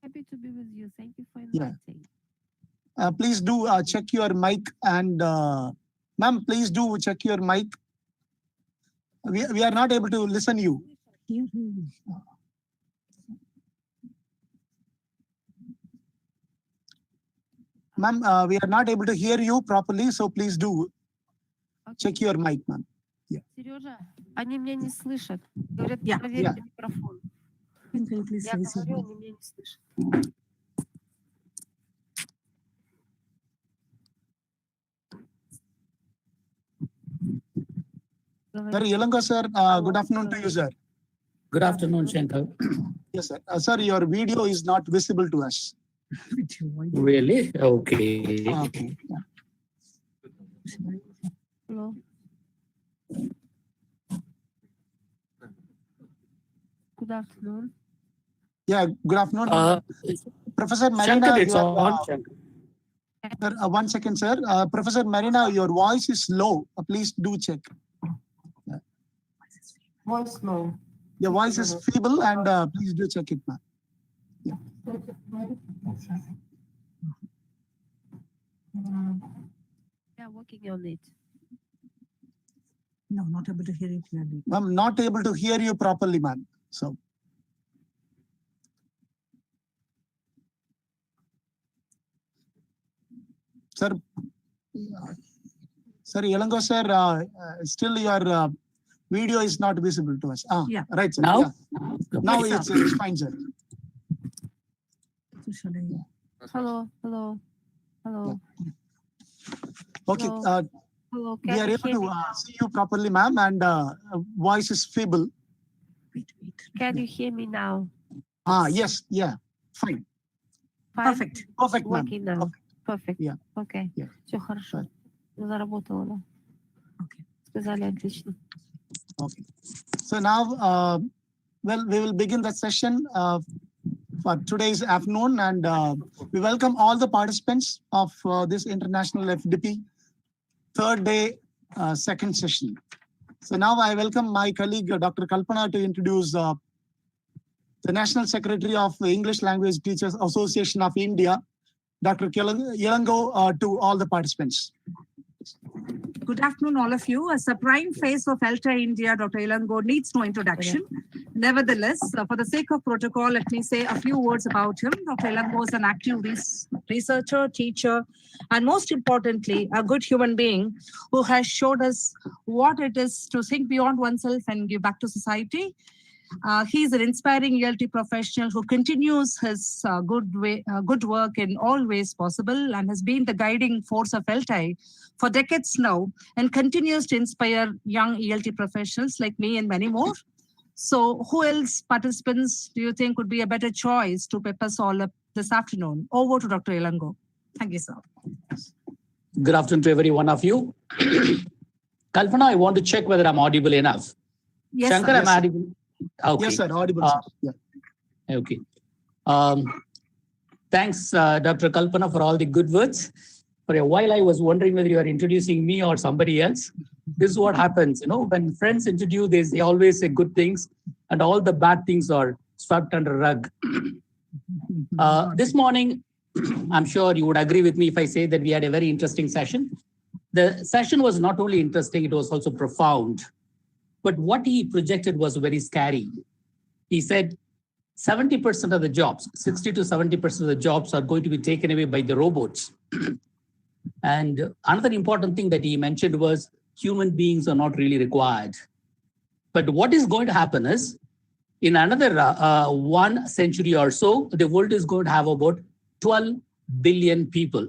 Speaker 15: Happy to be with you. Thank you for
Speaker 1: Yeah.
Speaker 15: inviting.
Speaker 1: Please do check your mic, and ma'am, please do check your mic. We are not able to listen you. Ma'am, we are not able to hear you properly, so please do check your mic, ma'am. Yeah.
Speaker 15: Сережа, они меня не слышат. Говорят,
Speaker 4: Yeah.
Speaker 15: проверьте микрофон.
Speaker 4: Can you please
Speaker 15: Я
Speaker 4: raise your
Speaker 15: говорю,
Speaker 4: hand?
Speaker 15: они меня не слышат.
Speaker 1: Sir, Yelango, sir, good afternoon to you, sir.
Speaker 9: Good afternoon, Shankar.
Speaker 1: Yes, sir. Sir, your video is not visible to us.
Speaker 9: Really? Okay.
Speaker 1: Okay. Yeah.
Speaker 15: Hello. Good afternoon.
Speaker 1: Yeah, good afternoon. Professor Marina,
Speaker 9: Shankar, it's
Speaker 1: you are,
Speaker 9: on. Shankar.
Speaker 1: sir, 1 second, sir. Professor Marina, your voice is low. Please do check.
Speaker 15: Voice low.
Speaker 1: Your voice is feeble, and please do check it, ma'am. Yeah.
Speaker 15: Yeah, working on it.
Speaker 4: No, not able to hear you clearly.
Speaker 1: I'm not able to hear you properly, ma'am. So. Sir, Yelango, sir, still your video is not visible to us.
Speaker 4: Yeah.
Speaker 1: Right, sir.
Speaker 9: Now?
Speaker 1: Yeah. Now
Speaker 4: Yes,
Speaker 1: it's fine, sir.
Speaker 4: So shall I?
Speaker 15: Hello, hello, hello.
Speaker 1: Okay.
Speaker 15: Hello. Hello,
Speaker 1: We
Speaker 15: can
Speaker 1: are
Speaker 15: you
Speaker 1: able
Speaker 15: hear
Speaker 1: to
Speaker 15: me?
Speaker 1: see you properly, ma'am, and voice is feeble.
Speaker 15: Can you hear me now?
Speaker 1: Yes. Yeah. Fine.
Speaker 15: Fine?
Speaker 1: Perfect. Perfect, ma'am.
Speaker 15: Working now. Perfect.
Speaker 1: Yeah.
Speaker 15: Okay.
Speaker 1: Yeah.
Speaker 15: Все хорошо. Заработала.
Speaker 1: Okay.
Speaker 15: Сказали отлично.
Speaker 1: Okay. So now, well, we will begin the session for today's afternoon, and we welcome all the participants of this international FDP third day, second session. So now I welcome my colleague, Dr. Kalpana, to introduce the National Secretary of the English Language Teachers Association of India, Dr. Ilango, to all the participants.
Speaker 4: Good afternoon, all of you. As the prime face of ELTAI India, Dr. Ilango needs no introduction. Nevertheless, for the sake of protocol, let me say a few words about him. Dr. Ilango is an active researcher, teacher, and most importantly, a good human being who has showed us what it is to think beyond oneself and give back to society. He is an inspiring ELT professional who continues his good work in all ways possible and has been the guiding force of ELTAI for decades now and continues to inspire young ELT professionals like me and many more. So who else, participants, do you think would be a better choice to pep us all up this afternoon? Over to Dr. Ilango. Thank you, sir.
Speaker 16: Good afternoon to every one of you. Kalpana, I want to check whether I'm audible enough.
Speaker 4: Yes,
Speaker 16: Shankar,
Speaker 4: sir.
Speaker 16: I'm audible. Okay.
Speaker 1: Yes, sir. Audible, sir. Yeah.
Speaker 16: Okay. Thanks, Dr. Kalpana, for all the good words. For a while, I was wondering whether you are introducing me or somebody else. This is what happens, when friends introduce, they always say good things, and all the bad things are swept under rug. This morning, I'm sure you would agree with me if I say that we had a very interesting session. The session was not only interesting, it was also profound. But what he projected was very scary. He said 70% of the jobs, 60 to 70% of the jobs are going to be taken away by the robots. And another important thing that he mentioned was human beings are not really required. But what is going to happen is, in another 1 century or so, the world is going to have about 12 billion people.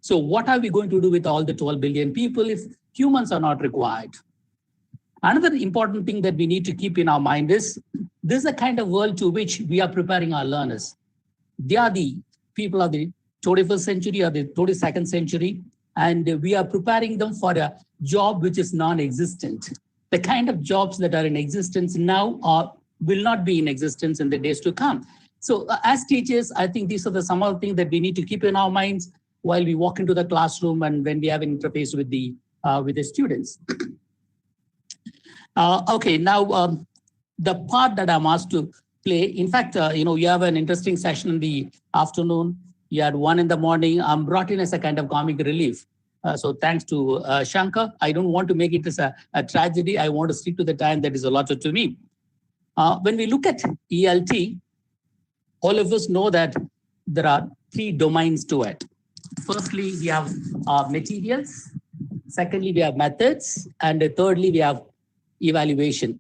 Speaker 16: So what are we going to do with all the 12 billion people if humans are not required? Another important thing that we need to keep in our mind is, this is a kind of world to which we are preparing our learners. They are the people of the 21st century or the 22nd century, and we are preparing them for a job which is non-existent. The kind of jobs that are in existence now will not be in existence in the days to come. So as teachers, I think these are some of the things that we need to keep in our minds while we walk into the classroom and when we have an interface with the students. Okay, now the part that I'm asked to play, in fact, you have an interesting session in the afternoon. You had one in the morning. I'm brought in as a kind of comic relief. So thanks to Shankar. I don't want to make it as a tragedy. I want to stick to the time that is allotted to me. When we look at ELT, all of us know that there are 3 domains to it. Firstly, we have materials. Secondly, we have methods. And thirdly, we have evaluation.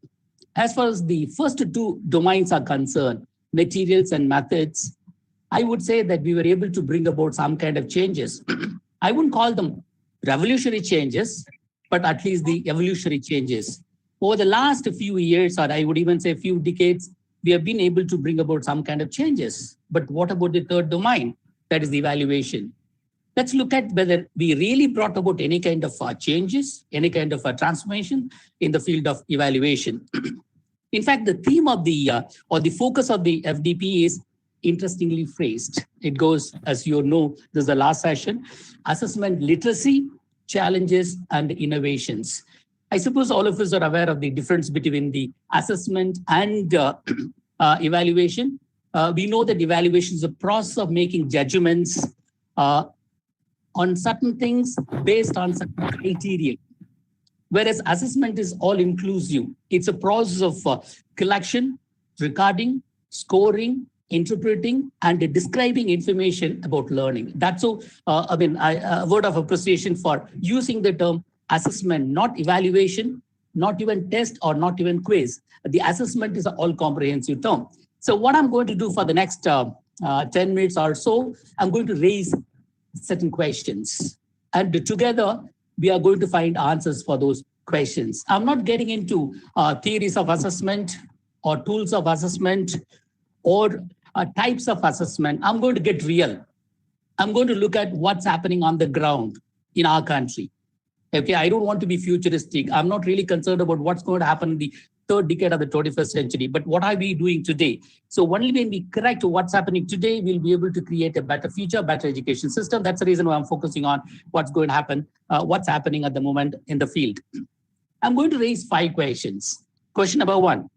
Speaker 16: As far as the first 2 domains are concerned, materials and methods, I would say that we were able to bring about some kind of changes. I wouldn't call them revolutionary changes, but at least the evolutionary changes. Over the last few years, or I would even say few decades, we have been able to bring about some kind of changes. But what about the third domain? That is the evaluation. Let's look at whether we really brought about any kind of changes, any kind of transformation in the field of evaluation. In fact, the theme of or the focus of the FDP is interestingly phrased. It goes, as you know, this is the last session, assessment literacy, challenges, and innovations. I suppose all of us are aware of the difference between the assessment and evaluation. We know that evaluation is a process of making judgments on certain things based on certain criteria. Whereas assessment is all inclusive. It's a process of collection, recording, scoring, interpreting, and describing information about learning. That's so, a word of appreciation for using the term assessment, not evaluation, not even test or not even quiz. The assessment is an all-comprehensive term. So what I'm going to do for the next 10 minutes or so, I'm going to raise certain questions. And together, we are going to find answers for those questions. I'm not getting into theories of assessment or tools of assessment or types of assessment. I'm going to get real. I'm going to look at what's happening on the ground in our country. Okay, I don't want to be futuristic. I'm not really concerned about what's going to happen in the third decade of the 21st century, but what are we doing today? So only when we correct what's happening today, we'll be able to create a better future, better education system. That's the reason why I'm focusing on what's going to happen, what's happening at the moment in the field. I'm going to raise 5 questions. Question number 1.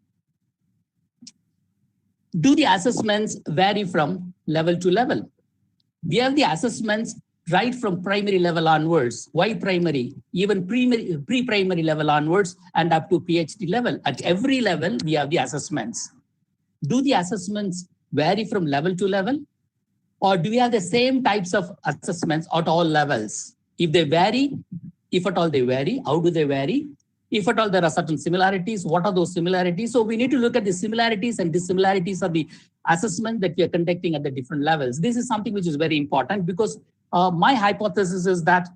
Speaker 16: Do the assessments vary from level to level? We have the assessments right from primary level onwards. Why primary? Even pre-primary level onwards and up to PhD level. At every level, we have the assessments. Do the assessments vary from level to level? Or do we have the same types of assessments at all levels? If they vary, if at all they vary, how do they vary? If at all there are certain similarities, what are those similarities? So we need to look at the similarities and dissimilarities of the assessment that we are conducting at the different levels. This is something which is very important because my hypothesis is that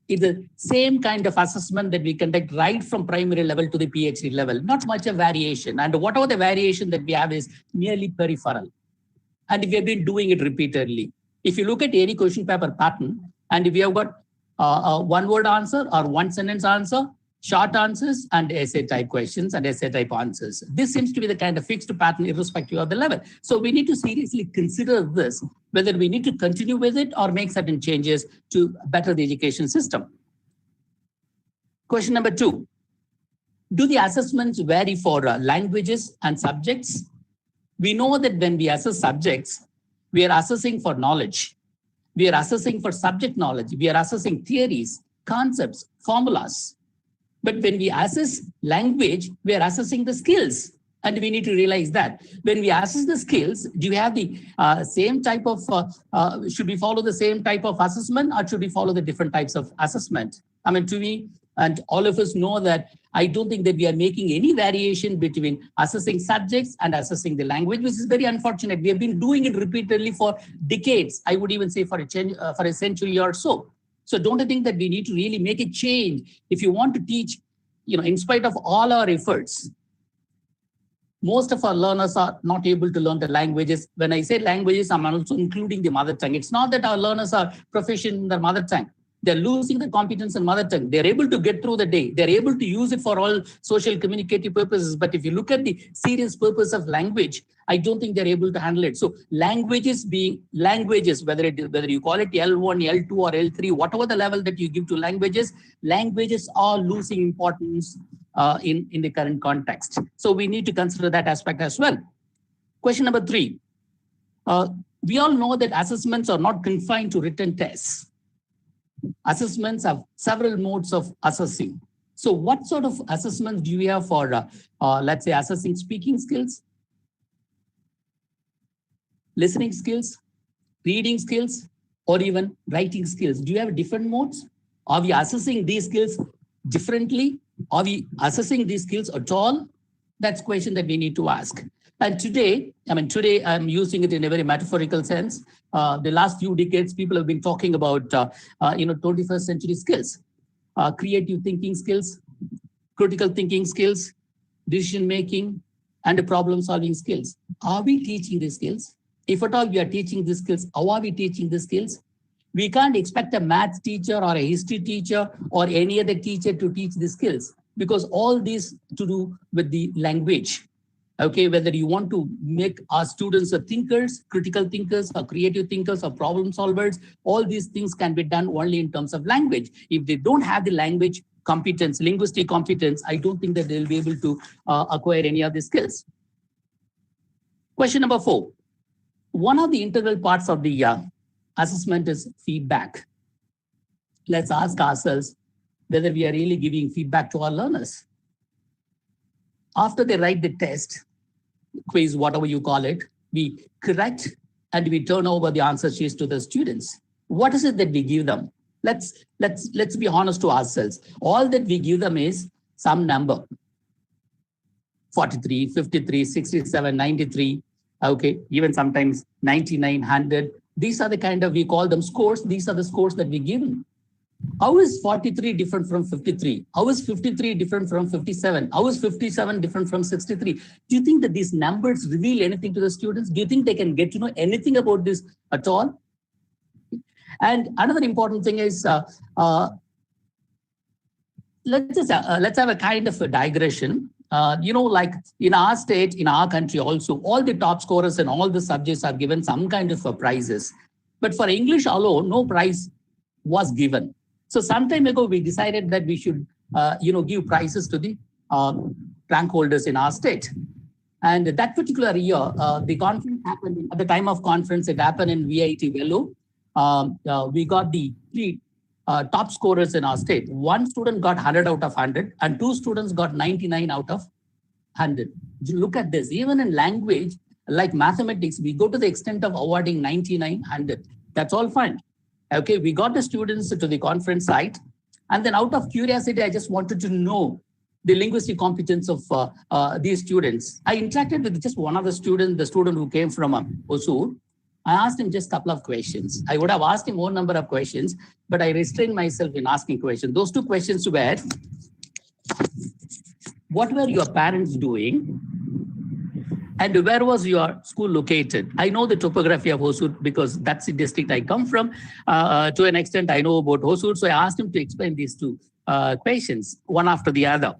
Speaker 16: it's the same kind of assessment that we conduct right from primary level to the PhD level, not much of variation. And whatever the variation that we have is merely peripheral. And we have been doing it repeatedly. If you look at any question paper pattern, and if you have got a one-word answer or one-sentence answer, short answers and essay type questions and essay type answers. This seems to be the kind of fixed pattern irrespective of the level. So we need to seriously consider this, whether we need to continue with it or make certain changes to better the education system. Question number 2. Do the assessments vary for languages and subjects? We know that when we assess subjects, we are assessing for knowledge. We are assessing for subject knowledge. We are assessing theories, concepts, formulas. But when we assess language, we are assessing the skills. And we need to realize that. When we assess the skills, do you have the same type of, should we follow the same type of assessment or should we follow the different types of assessment? I mean, to me, and all of us know that I don't think that we are making any variation between assessing subjects and assessing the language, which is very unfortunate. We have been doing it repeatedly for decades. I would even say for a century or so. So don't you think that we need to really make a change? If you want to teach, in spite of all our efforts, most of our learners are not able to learn the languages. When I say languages, I'm also including the mother tongue. It's not that our learners are proficient in their mother tongue. They're losing the competence in mother tongue. They're able to get through the day. They're able to use it for all social communicative purposes. But if you look at the serious purpose of language, I don't think they're able to handle it. So languages being languages, whether you call it L1, L2 or L3, whatever the level that you give to languages, languages are losing importance in the current context. So we need to consider that aspect as well. Question number 3. We all know that assessments are not confined to written tests. Assessments have several modes of assessing. So what sort of assessments do you have for, let's say, assessing speaking skills, listening skills, reading skills, or even writing skills? Do you have different modes? Are we assessing these skills differently? Are we assessing these skills at all? That's a question that we need to ask. And today I'm using it in a very metaphorical sense. The last few decades, people have been talking about, 21st century skills, creative thinking skills, critical thinking skills, decision-making, and problem-solving skills. Are we teaching these skills? If at all we are teaching these skills, how are we teaching these skills? We can't expect a math teacher or a history teacher or any other teacher to teach these skills because all these to do with the language. Okay, whether you want to make our students thinkers, critical thinkers, or creative thinkers, or problem solvers, all these things can be done only in terms of language. If they don't have the language competence, linguistic competence, I don't think that they'll be able to acquire any of these skills. Question number 4. One of the integral parts of the assessment is feedback. Let's ask ourselves whether we are really giving feedback to our learners. After they write the test, quiz, whatever you call it, we correct and we turn over the answer sheets to the students. What is it that we give them? Let's be honest to ourselves. All that we give them is some number. 43, 53, 67, 93, okay, even sometimes 99, 100. These are the kind of, we call them scores. These are the scores that we give them. How is 43 different from 53? How is 53 different from 57? How is 57 different from 63? Do you think that these numbers reveal anything to the students? Do you think they can get to know anything about this at all? And another important thing is, let's have a kind of a digression. Like in our state, in our country also, all the top scorers in all the subjects are given some kind of prizes. But for English alone, no prize was given. So some time ago, we decided that we should, give prizes to the rank holders in our state. And that particular year, the conference happened, at the time of conference, it happened in VIT Vellore. We got the three top scorers in our state. One student got 100 out of 100 and two students got 99 out of 100. Look at this. Even in language, like mathematics, we go to the extent of awarding 99, 100. That's all fine. Okay, we got the students to the conference site. And then out of curiosity, I just wanted to know the linguistic competence of these students. I interacted with just one of the students, the student who came from Hosur. I asked him just a couple of questions. I would have asked him more number of questions, but I restrained myself in asking questions. Those two questions were, what were your parents doing? And where was your school located? I know the topography of Hosur because that's the district I come from. To an extent, I know about Hosur. So I asked him to explain these two questions, one after the other.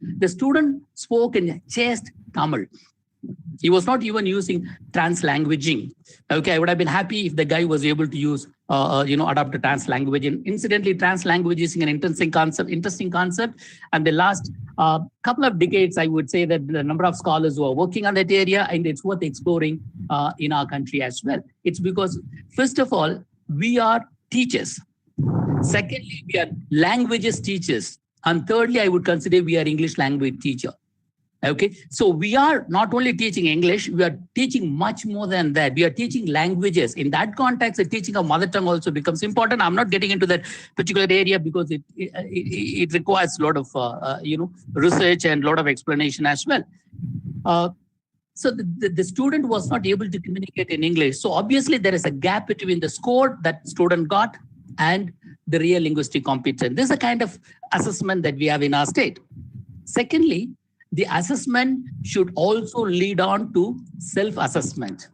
Speaker 16: The student spoke in chaste Tamil. He was not even using translanguaging. Okay, I would have been happy if the guy was able to use, adopt a translanguaging. Incidentally, translanguage is an interesting concept. And the last couple of decades, I would say that the number of scholars who are working on that area, and it's worth exploring in our country as well. It's because, first of all, we are teachers. Secondly, we are languages teachers. And thirdly, I would consider we are English language teacher. Okay, so we are not only teaching English, we are teaching much more than that. We are teaching languages. In that context, the teaching of mother tongue also becomes important. I'm not getting into that particular area because it requires a lot of research and a lot of explanation as well. So the student was not able to communicate in English. So obviously there is a gap between the score that student got and the real linguistic competence. This is a kind of assessment that we have in our state. Secondly, the assessment should also lead on to self-assessment.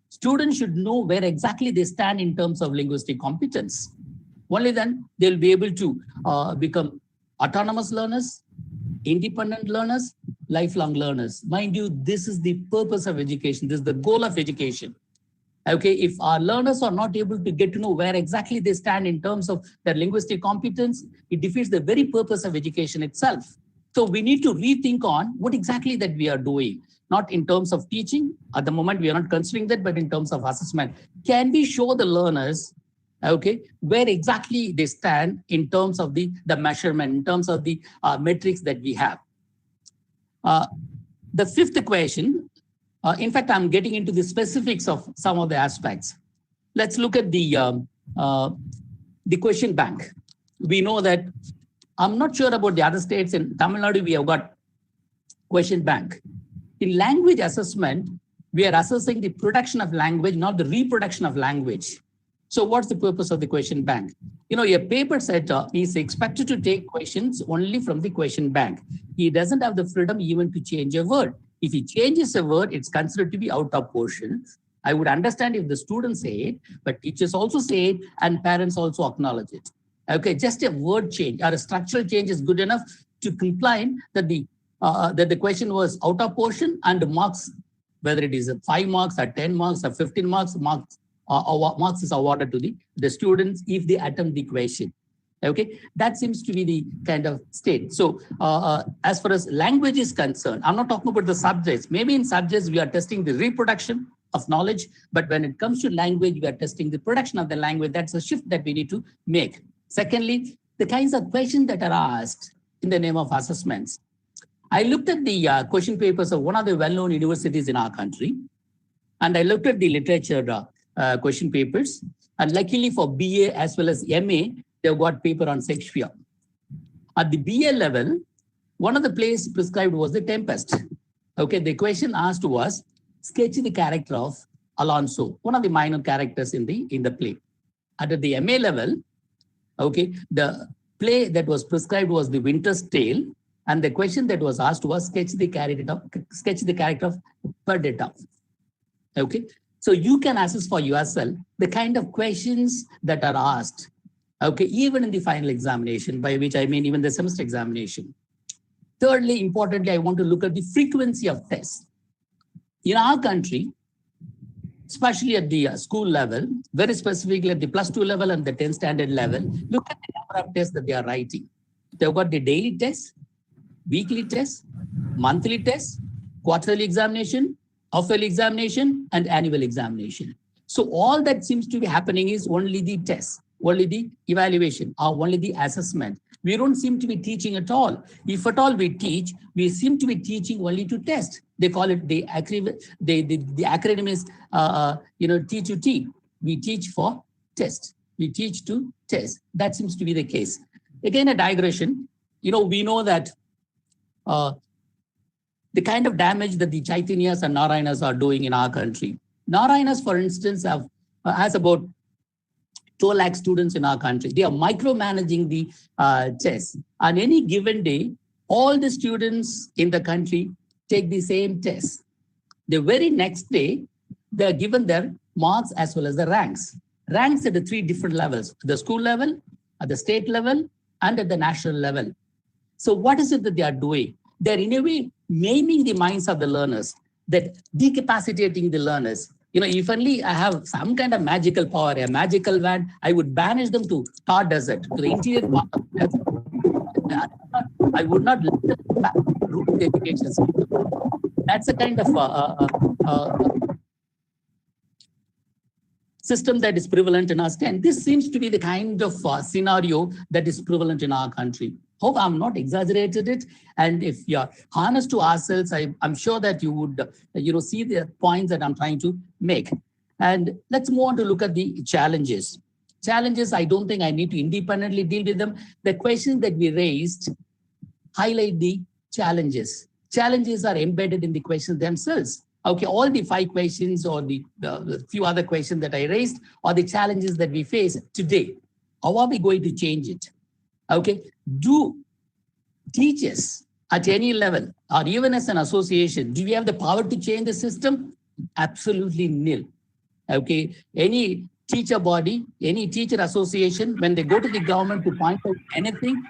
Speaker 16: Students should know where exactly they stand in terms of linguistic competence. Only then they'll be able to become autonomous learners, independent learners, lifelong learners. Mind you, this is the purpose of education. This is the goal of education. Okay, if our learners are not able to get to know where exactly they stand in terms of their linguistic competence, it defeats the very purpose of education itself. So we need to rethink on what exactly that we are doing, not in terms of teaching. At the moment, we are not considering that, but in terms of assessment. Can we show the learners, okay, where exactly they stand in terms of the measurement, in terms of the metrics that we have? The fifth question, in fact, I'm getting into the specifics of some of the aspects. Let's look at the question bank. We know that, I'm not sure about the other states. In Tamil Nadu, we have got question bank. In language assessment, we are assessing the production of language, not the reproduction of language. So what's the purpose of the question bank? A paper setter is expected to take questions only from the question bank. He doesn't have the freedom even to change a word. If he changes a word, it's considered to be out of portion. I would understand if the students say it, but teachers also say it and parents also acknowledge it. Okay, just a word change or a structural change is good enough to comply that the question was out of portion, and the marks, whether it is 5 marks or 10 marks or 15 marks, marks is awarded to the students if they attempt the question. Okay, that seems to be the kind of state. So as far as language is concerned, I'm not talking about the subjects. Maybe in subjects we are testing the reproduction of knowledge, but when it comes to language, we are testing the production of the language. That's a shift that we need to make. Secondly, the kinds of questions that are asked in the name of assessments. I looked at the question papers of one of the well-known universities in our country, and I looked at the literature question papers. And luckily for BA as well as MA, they've got paper on Shakespeare. At the BA level, one of the plays prescribed was the Tempest. Okay, the question asked was, sketch the character of Alonso, one of the minor characters in the play. At the MA level, Okay, the play that was prescribed was The Winter's Tale, and the question that was asked was sketch the character of Perdita. Okay, so you can assess for yourself the kind of questions that are asked. Okay, even in the final examination, by which I mean even the semester examination. Thirdly, importantly, I want to look at the frequency of tests. In our country, especially at the school level, very specifically at the +2 level and the 10th standard level, look at the number of tests that they are writing. They've got the daily tests, weekly tests, monthly tests, quarterly examination, half-yearly examination, and annual examination. So all that seems to be happening is only the tests, only the evaluation, or only the assessment. We don't seem to be teaching at all. If at all we teach, we seem to be teaching only to test. They call it the acronym is T2T. We teach for test. We teach to test. That seems to be the case. Again, a digression. We know that the kind of damage that the Chaitanyas and Narayanas are doing in our country. Narayanas, for instance, has about 2 lakh students in our country. They are micromanaging the tests. On any given day, all the students in the country take the same test. The very next day, they are given their marks as well as the ranks. Ranks at the 3 different levels, the school level, at the state level, and at the national level. So what is it that they are doing? They're in a way maiming the minds of the learners, that decapacitating the learners. If only I have some kind of magical power, a magical wand, I would banish them to Thar Desert, to the interior part of the desert. I would not let them back to the education system. That's a kind of system that is prevalent in our state. And this seems to be the kind of scenario that is prevalent in our country. Hope I'm not exaggerated it. And if you're honest to ourselves, I'm sure that you would see the points that I'm trying to make. And let's move on to look at the challenges. Challenges, I don't think I need to independently deal with them. The questions that we raised highlight the challenges. Challenges are embedded in the questions themselves. Okay, all the 5 questions or the few other questions that I raised are the challenges that we face today. How are we going to change it? Okay, do teachers at any level or even as an association, do we have the power to change the system? Absolutely nil. Okay, any teacher body, any teacher association, when they go to the government to point out anything,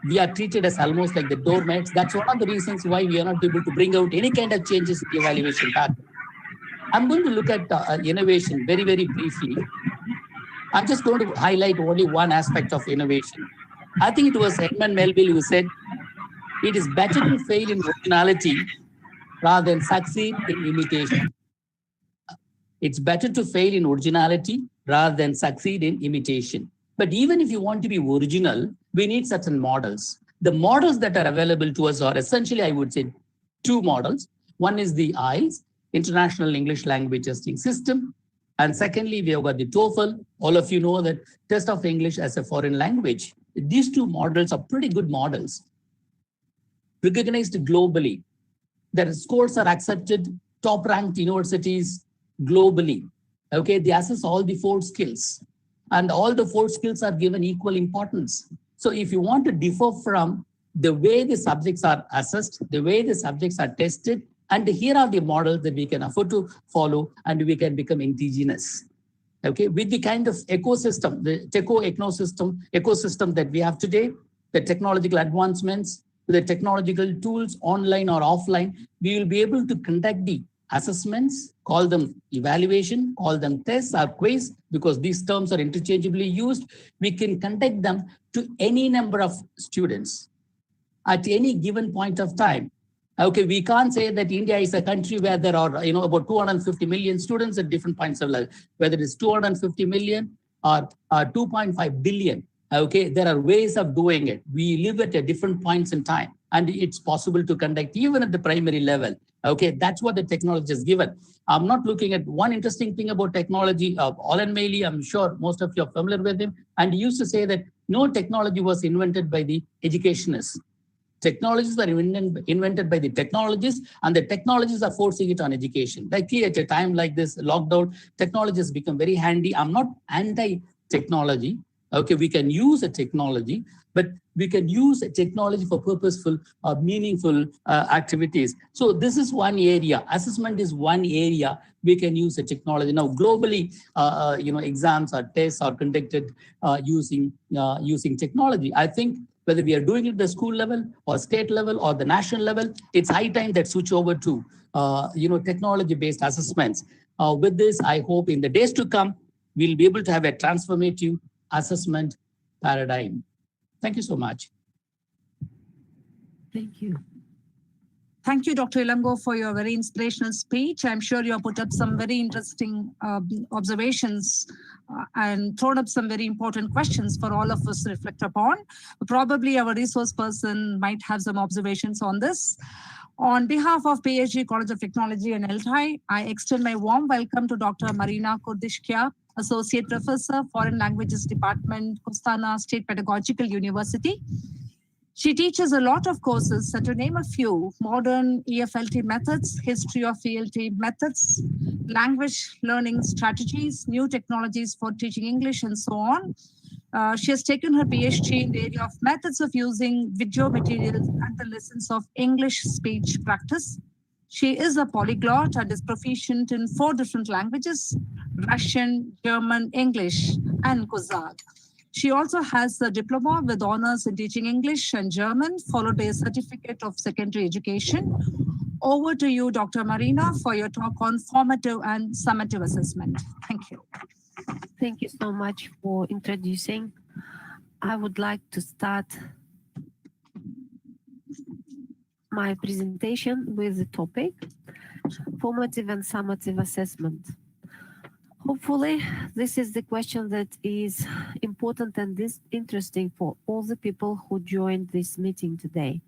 Speaker 16: we are treated as almost like the doormats. That's one of the reasons why we are not able to bring out any kind of changes in the evaluation pattern. I'm going to look at innovation very, very briefly. I'm just going to highlight only one aspect of innovation. I think it was Edmund Melville who said, it is better to fail in originality rather than succeed in imitation. It's better to fail in originality rather than succeed in imitation. But even if you want to be original, we need certain models. The models that are available to us are essentially, I would say, 2 models. One is the IELTS, International English Language Testing System. And secondly, we have got the TOEFL. All of you know that test of English as a foreign language. These 2 models are pretty good models, recognized globally. Their scores are accepted, top-ranked universities globally. Okay, they assess all the 4 skills, and all the 4 skills are given equal importance. So if you want to differ from the way the subjects are assessed, the way the subjects are tested, and here are the models that we can afford to follow, and we can become indigenous. Okay, with the kind of ecosystem, the ecosystem that we have today, the technological advancements, the technological tools, online or offline, we will be able to conduct the assessments, call them evaluation, call them tests or quiz, because these terms are interchangeably used. We can conduct them to any number of students at any given point of time. Okay, we can't say that India is a country where there are, about 250 million students at different points of life, whether it's 250 million or 2.5 billion. Okay, there are ways of doing it. We live at a different points in time, and it's possible to conduct even at the primary level. Okay, that's what the technology has given. I'm not looking at one interesting thing about technology. Alan Maley, I'm sure most of you are familiar with him, and he used to say that no technology was invented by the educationists. Technologies are invented by the technologists, and the technologies are forcing it on education. Likely at a time like this, lockdown, technology has become very handy. I'm not anti-technology. Okay, we can use a technology, but we can use a technology for purposeful or meaningful activities. So this is one area. Assessment is one area we can use a technology. Now, globally, exams or tests are conducted using technology. I think whether we are doing it at the school level or state level or the national level, it's high time that switch over to technology-based assessments. With this, I hope in the days to come, we'll be able to have a transformative assessment paradigm. Thank you so much.
Speaker 4: Thank you. Thank you, Dr. Ilango, for your very inspirational speech. I'm sure you have put up some very interesting observations and thrown up some very important questions for all of us to reflect upon. Probably our resource person might have some observations on this. On behalf of PSG College of Technology and ELTAI, I extend my warm welcome to Dr. Marina Kurdishkia, Associate Professor, Foreign Languages Department, Kostana State Pedagogical University. She teaches a lot of courses, and to name a few: modern EFLT methods, history of ELT methods, language learning strategies, new technologies for teaching English, and so on. She has taken her PhD in the area of methods of using video materials and the lessons of English speech practice. She is a polyglot and is proficient in 4 different languages: Russian, German, English, and Kazakh. She also has a diploma with honors in teaching English and German, followed by a certificate of secondary education. Over to you, Dr. Marina, for your talk on formative and summative assessment. Thank you.
Speaker 15: Thank you so much for introducing. I would like to start my presentation with the topic, formative and summative assessment. Hopefully, this is the question that is important and interesting for all the people who joined this meeting today.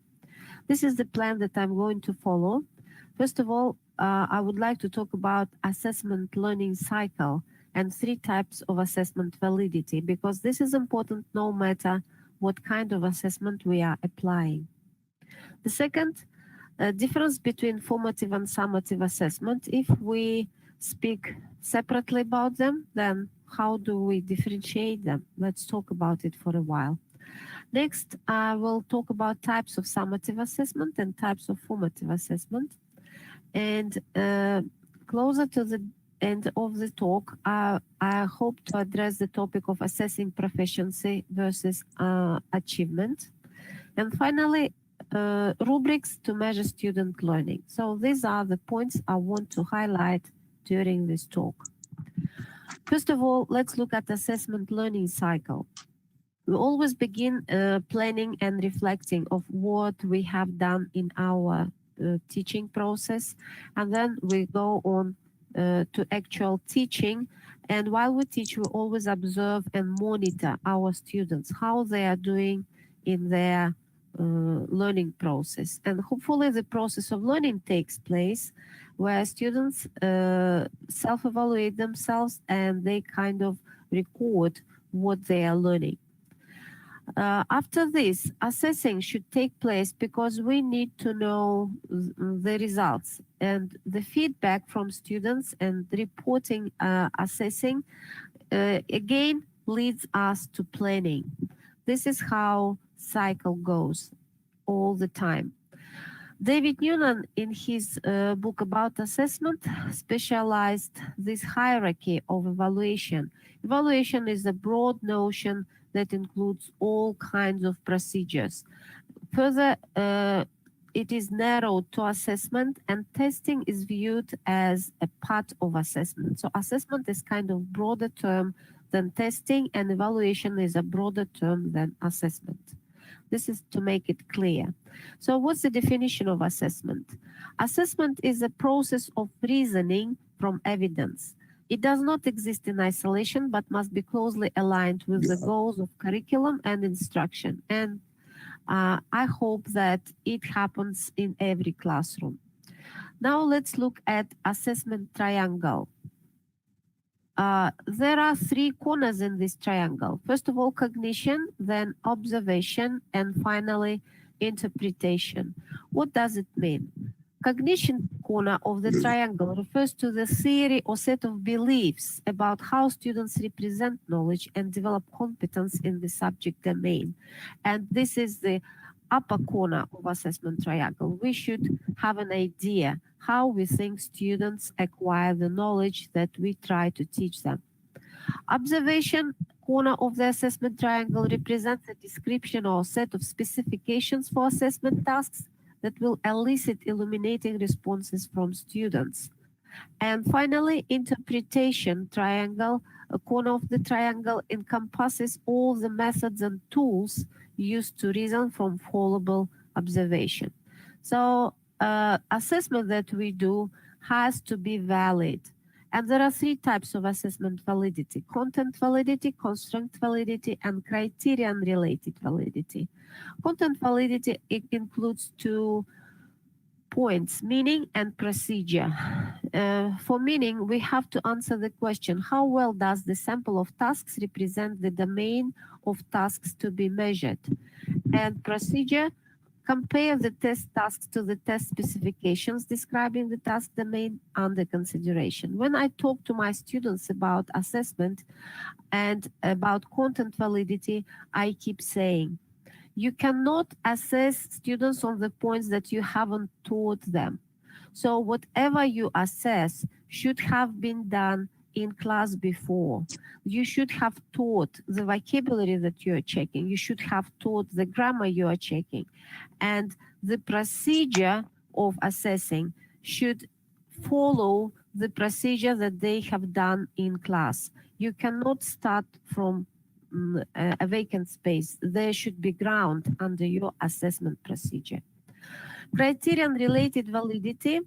Speaker 15: This is the plan that I'm going to follow. First of all, I would like to talk about assessment learning cycle and 3 types of assessment validity, because this is important no matter what kind of assessment we are applying. The second, difference between formative and summative assessment. If we speak separately about them, then how do we differentiate them? Let's talk about it for a while. Next, I will talk about types of summative assessment and types of formative assessment. And closer to the end of the talk, I hope to address the topic of assessing proficiency versus achievement. And finally, rubrics to measure student learning. So these are the points I want to highlight during this talk. First of all, let's look at assessment learning cycle. We always begin planning and reflecting of what we have done in our teaching process, and then we go on to actual teaching. And while we teach, we always observe and monitor our students, how they are doing in their learning process. And hopefully the process of learning takes place where students self-evaluate themselves and they kind of record what they are learning. After this, assessing should take place because we need to know the results, and the feedback from students and reporting, assessing, again leads us to planning. This is how cycle goes all the time. David Noonan, in his book about assessment, specialized this hierarchy of evaluation. Evaluation is a broad notion that includes all kinds of procedures. Further, it is narrowed to assessment, and testing is viewed as a part of assessment. So assessment is kind of broader term than testing, and evaluation is a broader term than assessment. This is to make it clear. So what's the definition of assessment? Assessment is a process of reasoning from evidence. It does not exist in isolation, but must be closely aligned with the goals of curriculum and instruction. And I hope that it happens in every classroom. Now let's look at assessment triangle. There are 3 corners in this triangle. First of all, cognition, then observation, and finally, interpretation. What does it mean? Cognition corner of the triangle refers to the theory or set of beliefs about how students represent knowledge and develop competence in the subject domain. And this is the upper corner of assessment triangle. We should have an idea how we think students acquire the knowledge that we try to teach them. Observation corner of the assessment triangle represents a description or set of specifications for assessment tasks that will elicit illuminating responses from students. And finally, interpretation triangle, a corner of the triangle encompasses all the methods and tools used to reason from fallible observation. So assessment that we do has to be valid. And there are three types of assessment validity: content validity, constraint validity, and criterion-related validity. Content validity, it includes 2 points: meaning and procedure. For meaning, we have to answer the question, how well does the sample of tasks represent the domain of tasks to be measured? And procedure, compare the test tasks to the test specifications describing the task domain under consideration. When I talk to my students about assessment and about content validity, I keep saying, you cannot assess students on the points that you haven't taught them. So whatever you assess should have been done in class before. You should have taught the vocabulary that you're checking. You should have taught the grammar you are checking. And the procedure of assessing should follow the procedure that they have done in class. You cannot start from a vacant space. There should be ground under your assessment procedure. Criterion-related validity,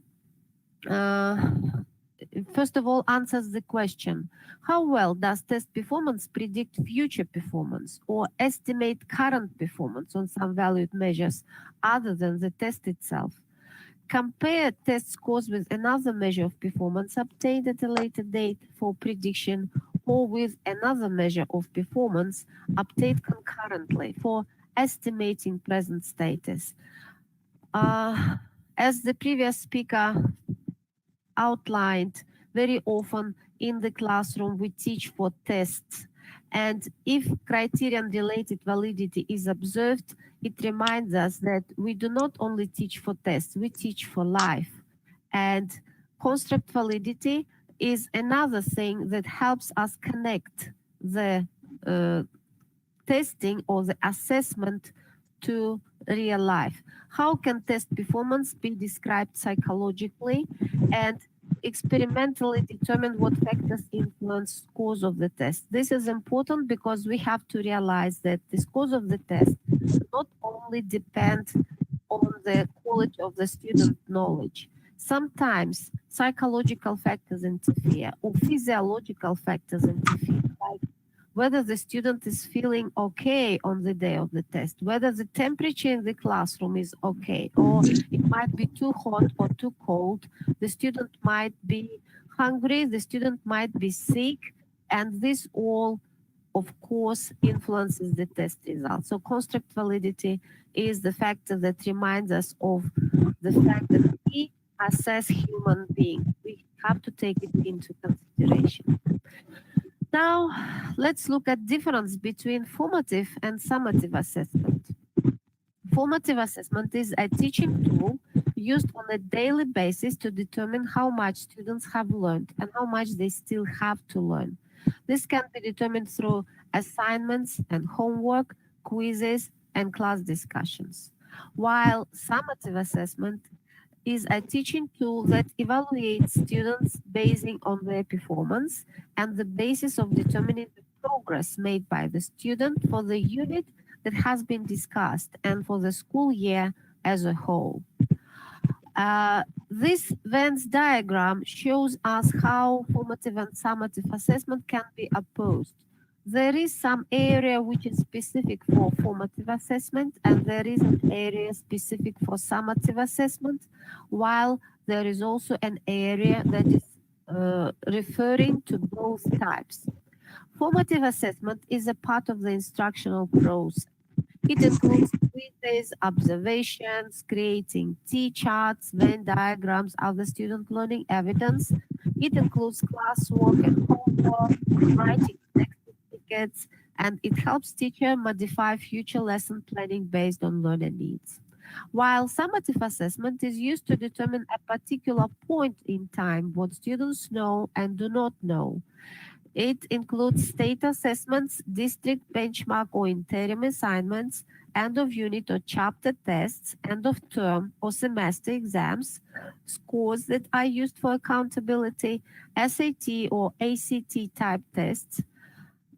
Speaker 15: first of all, answers the question, how well does test performance predict future performance or estimate current performance on some valued measures other than the test itself? Compare test scores with another measure of performance obtained at a later date for prediction, or with another measure of performance obtained concurrently for estimating present status. As the previous speaker outlined, very often in the classroom we teach for tests, and if criterion-related validity is observed, it reminds us that we do not only teach for tests, we teach for life. And construct validity is another thing that helps us connect the testing or the assessment to real life. How can test performance be described psychologically and experimentally determine what factors influence scores of the test? This is important because we have to realize that the scores of the test not only depend on the quality of the student knowledge. Sometimes psychological factors interfere or physiological factors interfere, like whether the student is feeling okay on the day of the test, whether the temperature in the classroom is okay, or it might be too hot or too cold. The student might be hungry, the student might be sick, and this all, of course, influences the test result. So construct validity is the factor that reminds us of the fact that we assess human beings. We have to take it into consideration. Now, let's look at difference between formative and summative assessment. Formative assessment is a teaching tool used on a daily basis to determine how much students have learned and how much they still have to learn. This can be determined through assignments and homework, quizzes, and class discussions. While summative assessment is a teaching tool that evaluates students basing on their performance and the basis of determining the progress made by the student for the unit that has been discussed and for the school year as a whole. This Venn diagram shows us how formative and summative assessment can be opposed. There is some area which is specific for formative assessment, and there is an area specific for summative assessment, while there is also an area that is referring to both types. Formative assessment is a part of the instructional process. It includes quizzes, observations, creating T-charts, Venn diagrams of the student learning evidence. It includes classwork and homework, writing text tickets, and it helps teacher modify future lesson planning based on learner needs. While summative assessment is used to determine a particular point in time what students know and do not know. It includes state assessments, district benchmark or interim assignments, end of unit or chapter tests, end of term or semester exams, scores that are used for accountability, SAT or ACT type tests.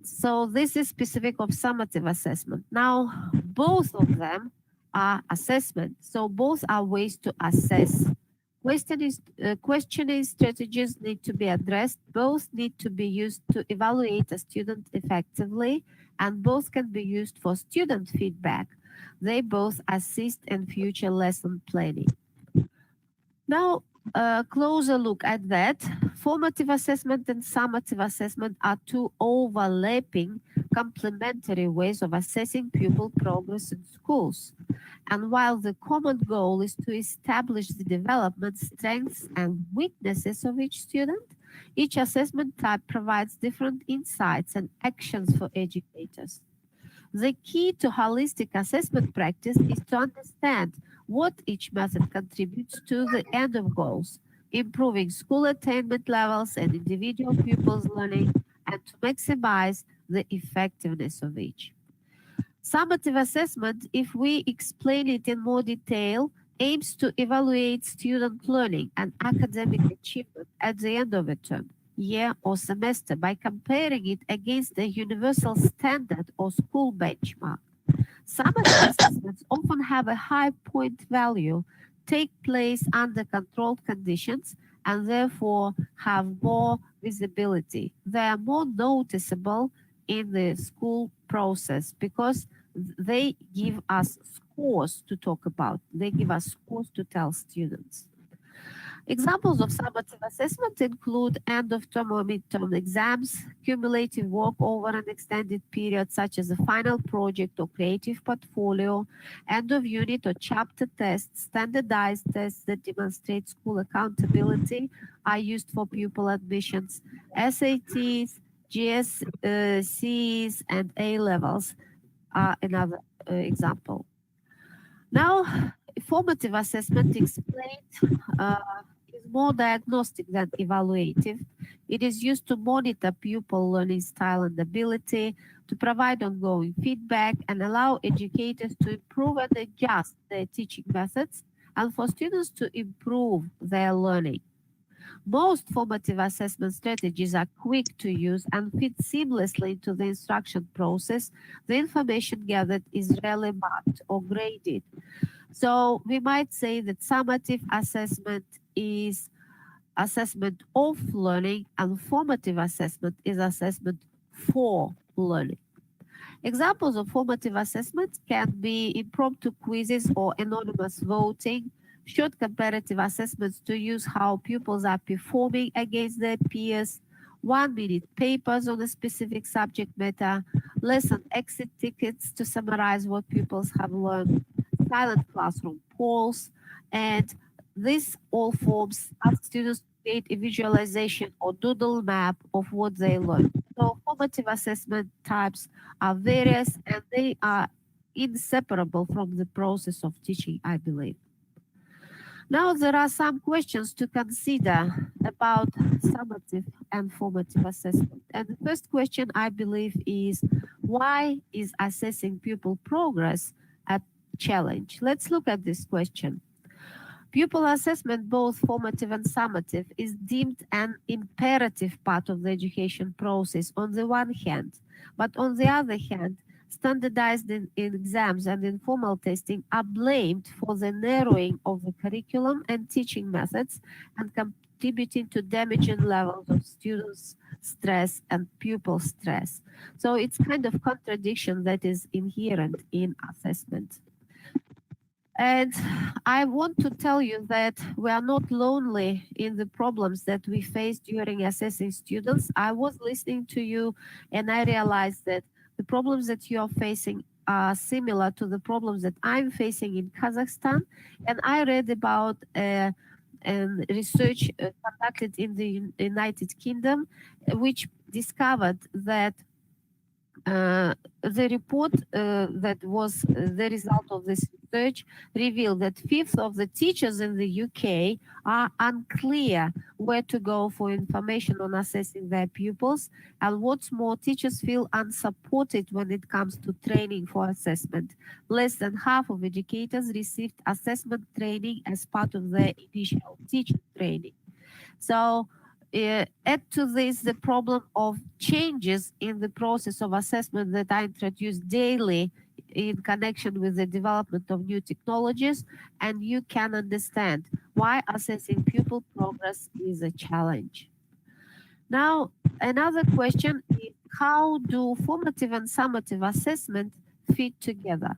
Speaker 15: So this is specific of summative assessment. Now, both of them are assessment. So both are ways to assess. Questioning strategies need to be addressed. Both need to be used to evaluate a student effectively, and both can be used for student feedback. They both assist in future lesson planning. Now, a closer look at that. Formative assessment and summative assessment are two overlapping complementary ways of assessing pupil progress in schools. And while the common goal is to establish the development strengths and weaknesses of each student, each assessment type provides different insights and actions for educators. The key to holistic assessment practice is to understand what each method contributes to the end of goals, improving school attainment levels and individual pupils' learning, and to maximize the effectiveness of each. Summative assessment, if we explain it in more detail, aims to evaluate student learning and academic achievement at the end of a term, year, or semester by comparing it against a universal standard or school benchmark. Summative assessments often have a high point value, take place under controlled conditions, and therefore have more visibility. They are more noticeable in the school process because they give us scores to talk about. They give us scores to tell students. Examples of summative assessment include end of term or midterm exams, cumulative work over an extended period, such as a final project or creative portfolio, end of unit or chapter tests, standardized tests that demonstrate school accountability are used for pupil admissions, SATs, GSCs, and A levels are another example. Now, formative assessment explained is more diagnostic than evaluative. It is used to monitor pupil learning style and ability, to provide ongoing feedback, and allow educators to improve and adjust their teaching methods, and for students to improve their learning. Most formative assessment strategies are quick to use and fit seamlessly into the instruction process. The information gathered is rarely marked or graded. So we might say that summative assessment is assessment of learning and formative assessment is assessment for learning. Examples of formative assessment can be impromptu quizzes or anonymous voting, short comparative assessments to use how pupils are performing against their peers, 1-minute papers on a specific subject matter, lesson exit tickets to summarize what pupils have learned, silent classroom polls, and this all forms ask students to create a visualization or doodle map of what they learned. So formative assessment types are various and they are inseparable from the process of teaching, I believe. Now there are some questions to consider about summative and formative assessment. And the first question, I believe, is why is assessing pupil progress a challenge? Let's look at this question. Pupil assessment, both formative and summative, is deemed an imperative part of the education process on the one hand, but on the other hand, standardized in exams and informal testing are blamed for the narrowing of the curriculum and teaching methods and contributing to damaging levels of students' stress and pupil stress. So it's kind of contradiction that is inherent in assessment. And I want to tell you that we are not lonely in the problems that we face during assessing students. I was listening to you and I realized that the problems that you are facing are similar to the problems that I'm facing in Kazakhstan. And I read about research conducted in the United Kingdom, which discovered that the report that was the result of this research revealed that 1/5 of the teachers in the UK are unclear where to go for information on assessing their pupils, and what's more, teachers feel unsupported when it comes to training for assessment. Less than half of educators received assessment training as part of their initial teaching training. So add to this the problem of changes in the process of assessment that I introduce daily in connection with the development of new technologies, and you can understand why assessing pupil progress is a challenge. Now, another question is, how do formative and summative assessment fit together?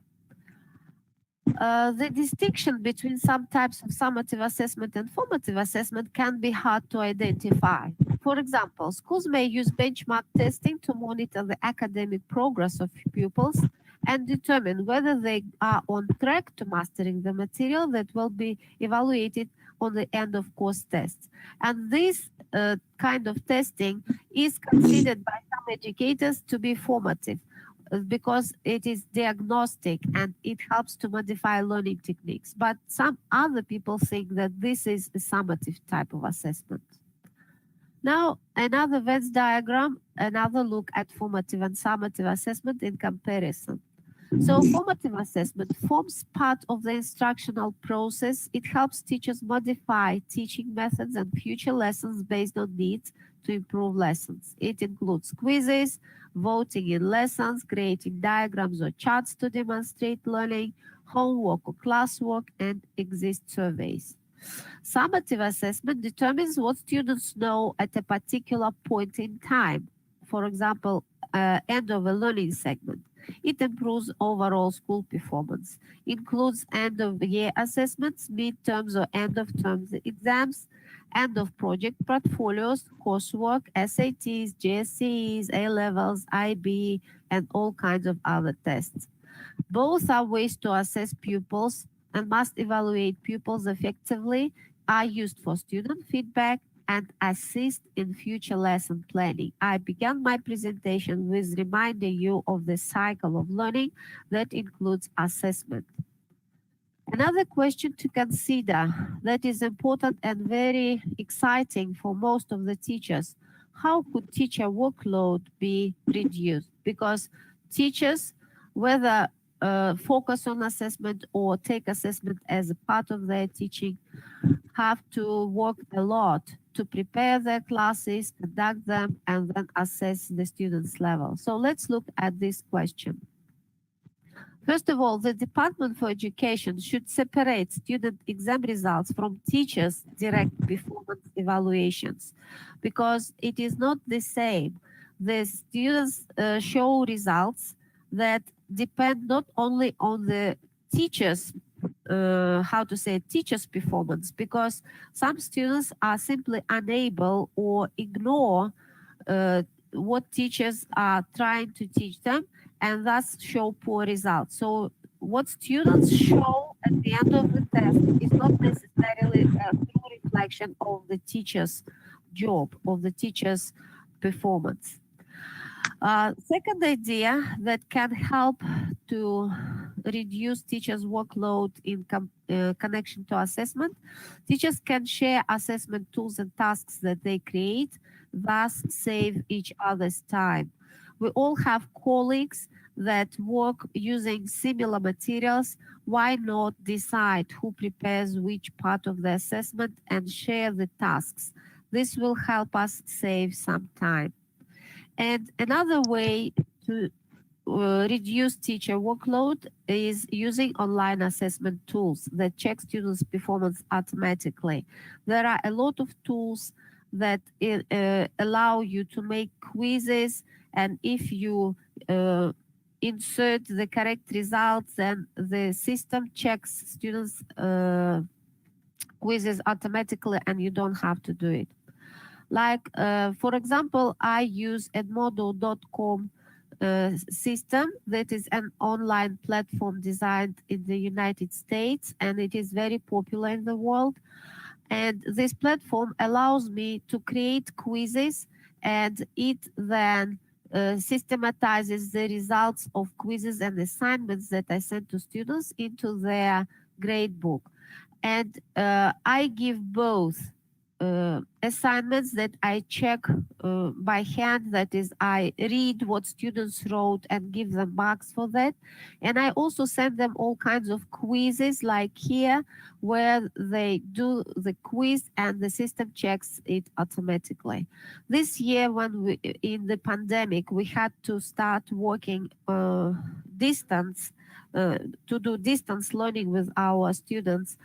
Speaker 15: The distinction between some types of summative assessment and formative assessment can be hard to identify. For example, schools may use benchmark testing to monitor the academic progress of pupils and determine whether they are on track to mastering the material that will be evaluated on the end of course tests. And this kind of testing is considered by some educators to be formative, because it is diagnostic and it helps to modify learning techniques. But some other people think that this is a summative type of assessment. Now, another Venn diagram, another look at formative and summative assessment in comparison. So formative assessment forms part of the instructional process. It helps teachers modify teaching methods and future lessons based on needs to improve lessons. It includes quizzes, voting in lessons, creating diagrams or charts to demonstrate learning, homework or classwork, and exit surveys. Summative assessment determines what students know at a particular point in time. For example, end of a learning segment. It improves overall school performance, includes end of year assessments, midterms or end of term exams, end of project portfolios, coursework, SATs, GCSEs, A-levels, IB, and all kinds of other tests. Both are ways to assess pupils and must evaluate pupils effectively, are used for student feedback, and assist in future lesson planning. I began my presentation with reminding you of the cycle of learning that includes assessment. Another question to consider that is important and very exciting for most of the teachers: how could teacher workload be reduced? Because teachers, whether focus on assessment or take assessment as a part of their teaching, have to work a lot to prepare their classes, conduct them, and then assess the students' level. So let's look at this question. First of all, the Department for Education should separate student exam results from teachers' direct performance evaluations, because it is not the same. The students show results that depend not only on the teachers' teachers' performance, because some students are simply unable or ignore what teachers are trying to teach them, and thus show poor results. So what students show at the end of the test is not necessarily a true reflection of the teacher's job, of the teacher's performance. Second idea that can help to reduce teachers' workload in connection to assessment: teachers can share assessment tools and tasks that they create, thus save each other's time. We all have colleagues that work using similar materials. Why not decide who prepares which part of the assessment and share the tasks? This will help us save some time. And another way to reduce teacher workload is using online assessment tools that check students' performance automatically. There are a lot of tools that allow you to make quizzes, and if you insert the correct results, then the system checks students' quizzes automatically and you don't have to do it. Like, for example, I use edmodo.com system that is an online platform designed in the United States, and it is very popular in the world. And this platform allows me to create quizzes, and it then systematizes the results of quizzes and assignments that I send to students into their grade book. And I give both assignments that I check by hand, that is, I read what students wrote and give them marks for that. And I also send them all kinds of quizzes, like here, where they do the quiz and the system checks it automatically. This year, when in the pandemic, we had to start working distance, to do distance learning with our students.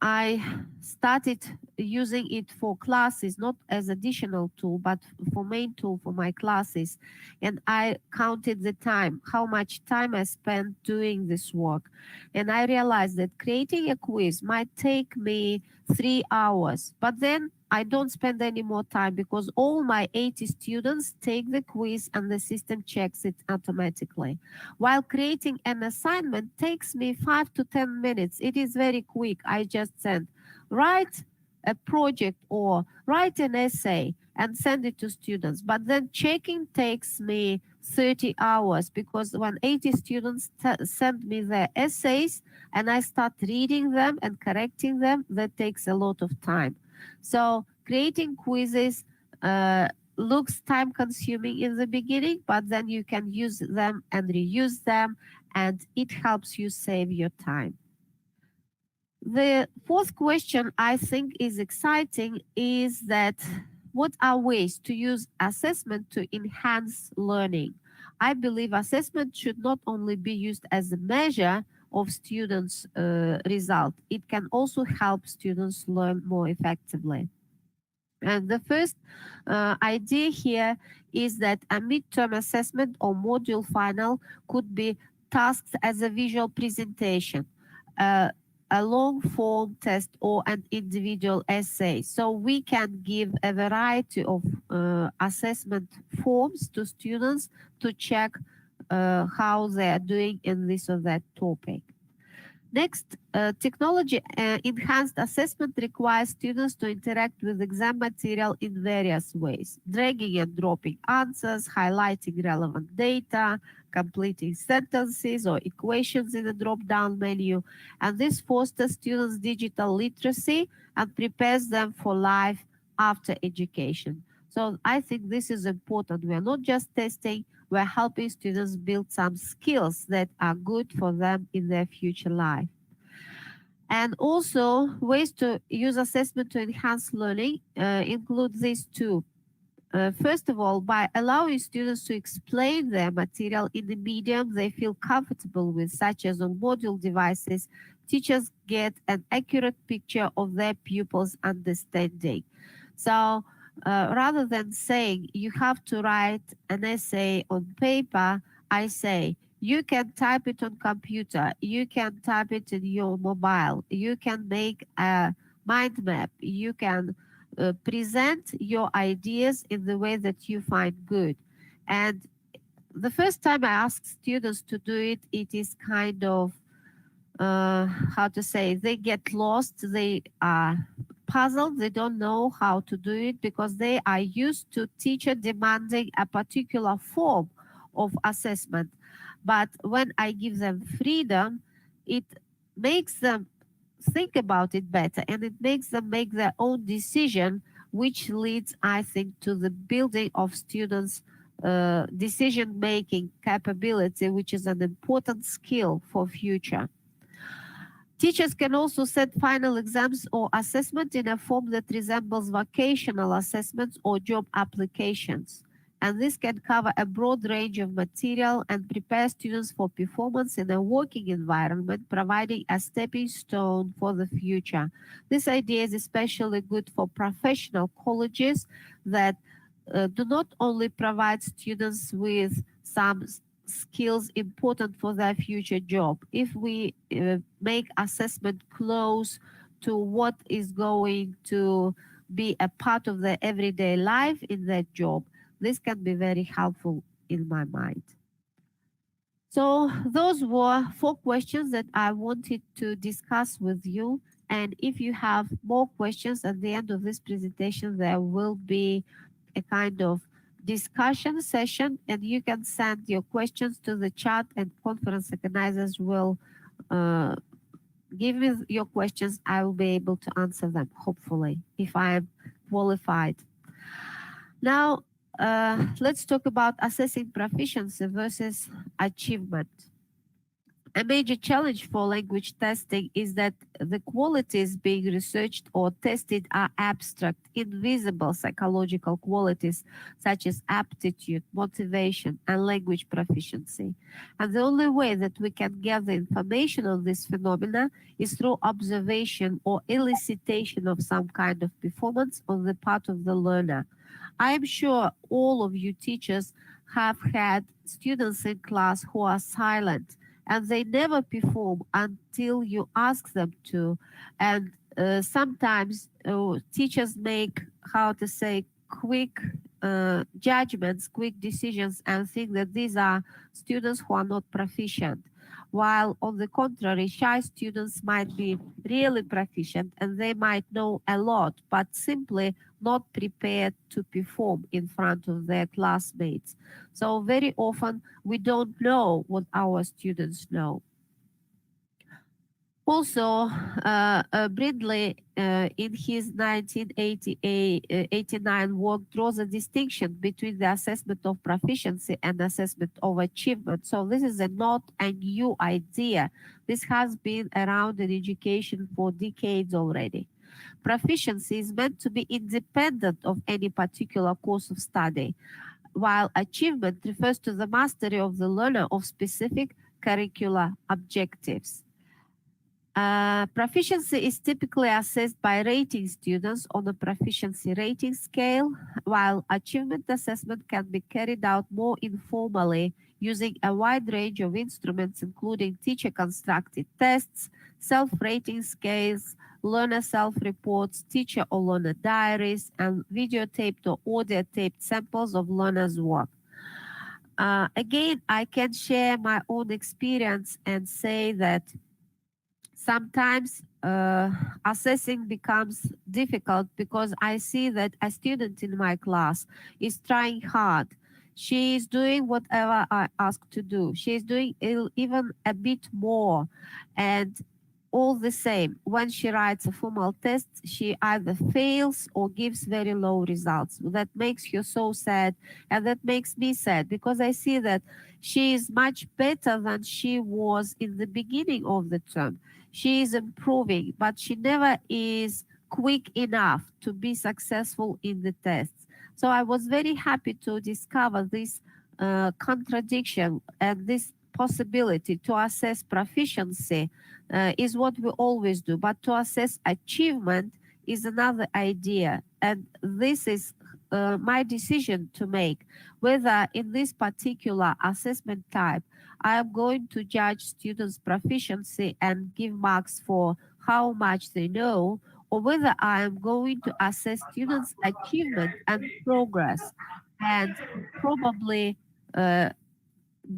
Speaker 15: I started using it for classes, not as additional tool, but for main tool for my classes. And I counted the time, how much time I spent doing this work. And I realized that creating a quiz might take me 3 hours, but then I don't spend any more time because all my 80 students take the quiz and the system checks it automatically. While creating an assignment takes me 5 to 10 minutes. It is very quick. I just send, write a project or write an essay and send it to students. But then checking takes me 30 hours because when 80 students send me their essays and I start reading them and correcting them, that takes a lot of time. So creating quizzes looks time consuming in the beginning, but then you can use them and reuse them, and it helps you save your time. The fourth question I think is exciting is that what are ways to use assessment to enhance learning? I believe assessment should not only be used as a measure of students' result, it can also help students learn more effectively. And the first idea here is that a midterm assessment or module final could be tasked as a visual presentation, a long form test or an individual essay. So we can give a variety of assessment forms to students to check how they are doing in this or that topic. Next, technology enhanced assessment requires students to interact with exam material in various ways: dragging and dropping answers, highlighting relevant data, completing sentences or equations in the drop-down menu. And this fosters students' digital literacy and prepares them for life after education. So I think this is important. We are not just testing, we're helping students build some skills that are good for them in their future life. And also, ways to use assessment to enhance learning include these two. First of all, by allowing students to explain their material in the medium they feel comfortable with, such as on module devices, teachers get an accurate picture of their pupils' understanding. So rather than saying you have to write an essay on paper, I say you can type it on computer, you can type it in your mobile, you can make a mind map, you can present your ideas in the way that you find good. And the first time I ask students to do it, it is kind of, how to say, they get lost, they are puzzled, they don't know how to do it because they are used to teacher demanding a particular form of assessment. But when I give them freedom, it makes them think about it better and it makes them make their own decision, which leads, I think, to the building of students' decision-making capability, which is an important skill for future. Teachers can also set final exams or assessment in a form that resembles vocational assessments or job applications. And this can cover a broad range of material and prepare students for performance in a working environment, providing a stepping stone for the future. This idea is especially good for professional colleges that do not only provide students with some skills important for their future job. If we make assessment close to what is going to be a part of their everyday life in their job, this can be very helpful in my mind. So those were 4 questions that I wanted to discuss with you. And if you have more questions at the end of this presentation, there will be a kind of discussion session, and you can send your questions to the chat, and conference organizers will give me your questions. I will be able to answer them, hopefully, if I am qualified. Now, let's talk about assessing proficiency versus achievement. A major challenge for language testing is that the qualities being researched or tested are abstract, invisible psychological qualities such as aptitude, motivation, and language proficiency. And the only way that we can gather information on this phenomena is through observation or elicitation of some kind of performance on the part of the learner. I am sure all of you teachers have had students in class who are silent, and they never perform until you ask them to. And sometimes teachers make, how to say, quick judgments, quick decisions, and think that these are students who are not proficient. While on the contrary, shy students might be really proficient and they might know a lot, but simply not prepared to perform in front of their classmates. So very often we don't know what our students know. Also, Brindley, in his 1989 work, draws a distinction between the assessment of proficiency and assessment of achievement. So this is not a new idea. This has been around in education for decades already. Proficiency is meant to be independent of any particular course of study, while achievement refers to the mastery of the learner of specific curricular objectives. Proficiency is typically assessed by rating students on a proficiency rating scale, while achievement assessment can be carried out more informally using a wide range of instruments, including teacher-constructed tests, self-rating scales, learner self-reports, teacher or learner diaries, and videotaped or audio-taped samples of learners' work. Again, I can share my own experience and say that sometimes assessing becomes difficult because I see that a student in my class is trying hard. She is doing whatever I ask to do. She is doing even a bit more. And all the same, when she writes a formal test, she either fails or gives very low results. That makes her so sad, and that makes me sad because I see that she is much better than she was in the beginning of the term. She is improving, but she never is quick enough to be successful in the tests. So I was very happy to discover this contradiction and this possibility to assess proficiency is what we always do, but to assess achievement is another idea. And this is my decision to make, whether in this particular assessment type, I am going to judge students' proficiency and give marks for how much they know, or whether I am going to assess students' achievement and progress and probably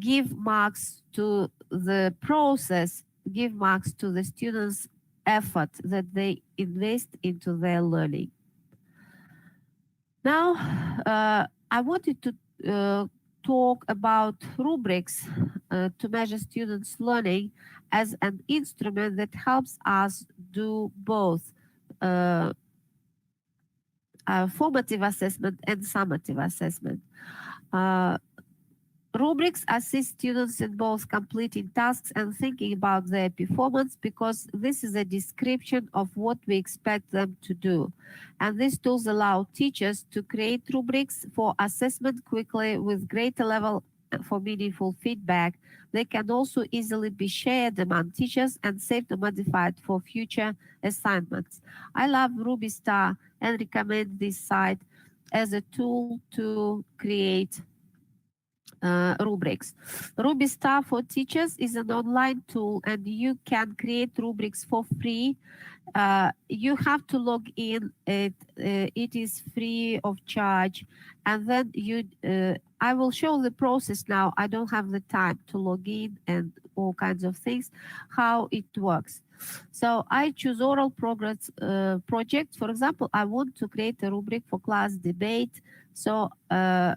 Speaker 15: give marks to the process, give marks to the students' effort that they invest into their learning. Now, I wanted to talk about rubrics to measure students' learning as an instrument that helps us do both formative assessment and summative assessment. Rubrics assist students in both completing tasks and thinking about their performance because this is a description of what we expect them to do. And these tools allow teachers to create rubrics for assessment quickly with greater level for meaningful feedback. They can also easily be shared among teachers and saved or modified for future assignments. I love RubyStar and recommend this site as a tool to create rubrics. Rubistar for Teachers is an online tool, and you can create rubrics for free. You have to log in. It is free of charge, and then I will show the process now. I don't have the time to log in and all kinds of things, how it works. So I choose oral progress project. For example, I want to create a rubric for class debate. So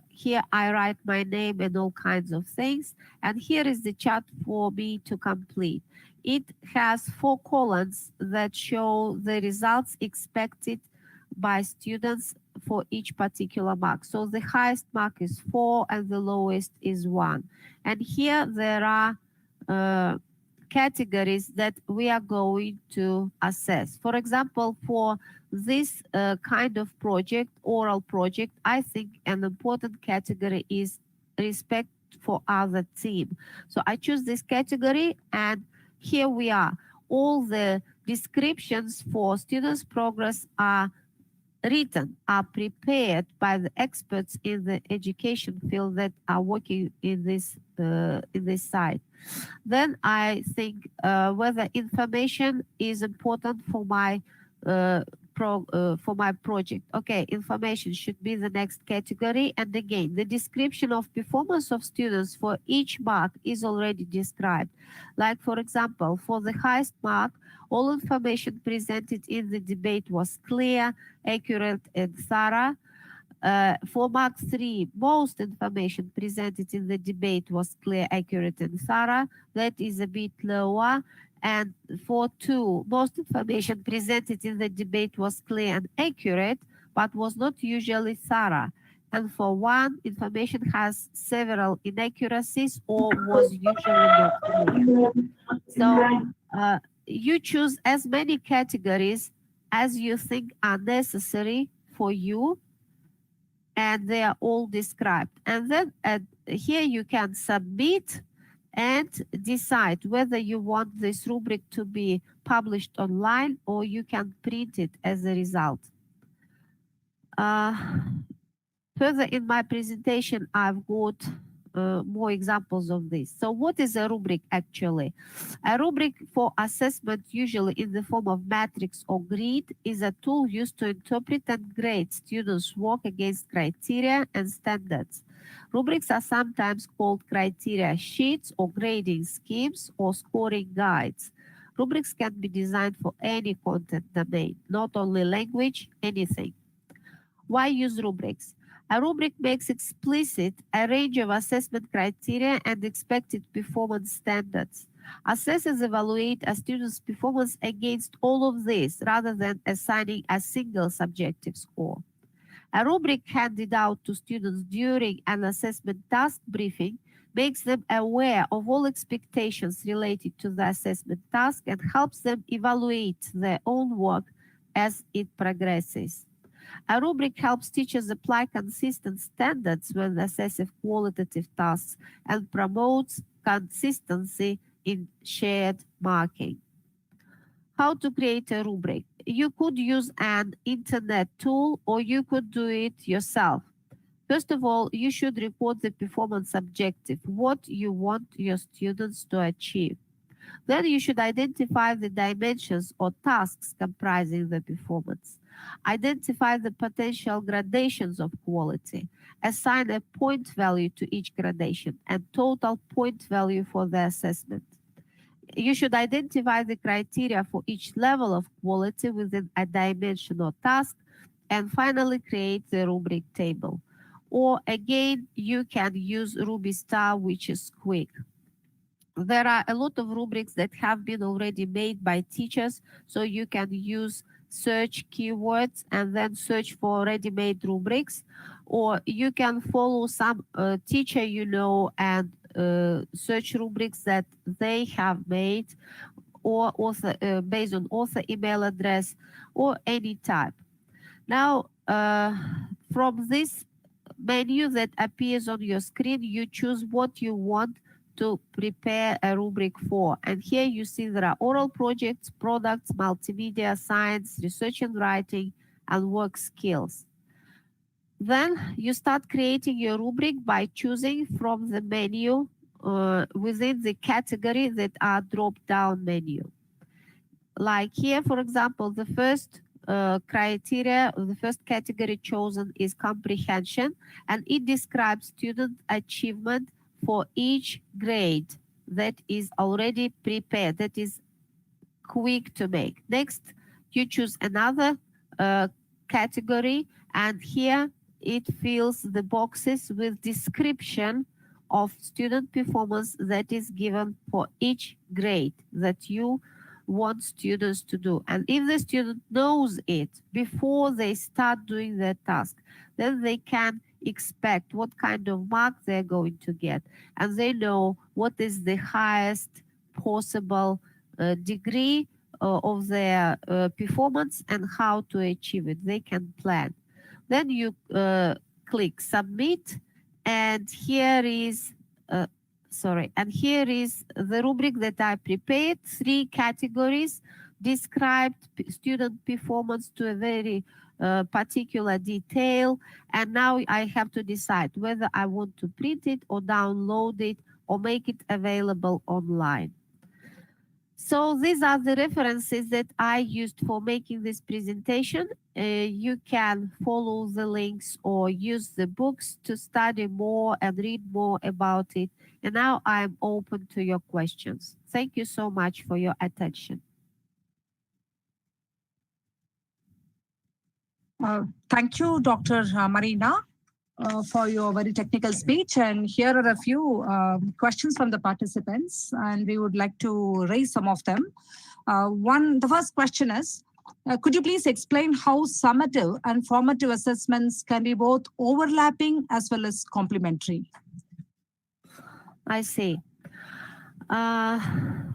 Speaker 15: here I write my name and all kinds of things. And here is the chart for me to complete. It has 4 columns that show the results expected by students for each particular mark. So the highest mark is 4 and the lowest is 1. And here there are categories that we are going to assess. For example, for this kind of project, oral project, I think an important category is respect for other team. So I choose this category, and here we are. All the descriptions for students' progress are written, are prepared by the experts in the education field that are working in this site. Then I think whether information is important for my project. Okay, information should be the next category. And again, the description of performance of students for each mark is already described. Like, for example, for the highest mark, all information presented in the debate was clear, accurate, and thorough. For mark 3, most information presented in the debate was clear, accurate, and thorough. That is a bit lower. And for 2, most information presented in the debate was clear and accurate, but was not usually thorough. And for 1, information has several inaccuracies or was usually not clear. So you choose as many categories as you think are necessary for you, and they are all described. And then here you can submit and decide whether you want this rubric to be published online or you can print it as a result. Further in my presentation, I've got more examples of this. So what is a rubric actually? A rubric for assessment, usually in the form of matrix or grid, is a tool used to interpret and grade students' work against criteria and standards. Rubrics are sometimes called criteria sheets or grading schemes or scoring guides. Rubrics can be designed for any content domain, not only language, anything. Why use rubrics? A rubric makes explicit a range of assessment criteria and expected performance standards. Assessors evaluate a student's performance against all of these rather than assigning a single subjective score. A rubric handed out to students during an assessment task briefing makes them aware of all expectations related to the assessment task and helps them evaluate their own work as it progresses. A rubric helps teachers apply consistent standards when assessing qualitative tasks and promotes consistency in shared marking. How to create a rubric? You could use an internet tool or you could do it yourself. First of all, you should record the performance objective, what you want your students to achieve. Then you should identify the dimensions or tasks comprising the performance. Identify the potential gradations of quality. Assign a point value to each gradation and total point value for the assessment. You should identify the criteria for each level of quality within a dimension or task, and finally create the rubric table. Or again, you can use Rubistar, which is quick. There are a lot of rubrics that have been already made by teachers, so you can use search keywords and then search for ready-made rubrics, or you can follow some teacher you know and search rubrics that they have made, or author, based on author email address or any type. Now, from this menu that appears on your screen, you choose what you want to prepare a rubric for. And here you see there are oral projects, products, multimedia, science, research and writing, and work skills. Then you start creating your rubric by choosing from the menu within the category that are drop-down menu. Like here, for example, the first criteria, the first category chosen is comprehension, and it describes student achievement for each grade that is already prepared, that is quick to make. Next, you choose another category, and here it fills the boxes with description of student performance that is given for each grade that you want students to do. And if the student knows it before they start doing their task, then they can expect what kind of mark they're going to get. And they know what is the highest possible degree of their performance and how to achieve it. They can plan. Then you click submit, and here is here is the rubric that I prepared. 3 categories described student performance to a very particular detail, and now I have to decide whether I want to print it or download it or make it available online. So these are the references that I used for making this presentation. You can follow the links or use the books to study more and read more about it. And now I'm open to your questions. Thank you so much for your attention.
Speaker 4: Thank you, Dr. Marina, for your very technical speech. And here are a few questions from the participants, and we would like to raise some of them. The first question is, could you please explain how summative and formative assessments can be both overlapping as well as complementary?
Speaker 15: I see.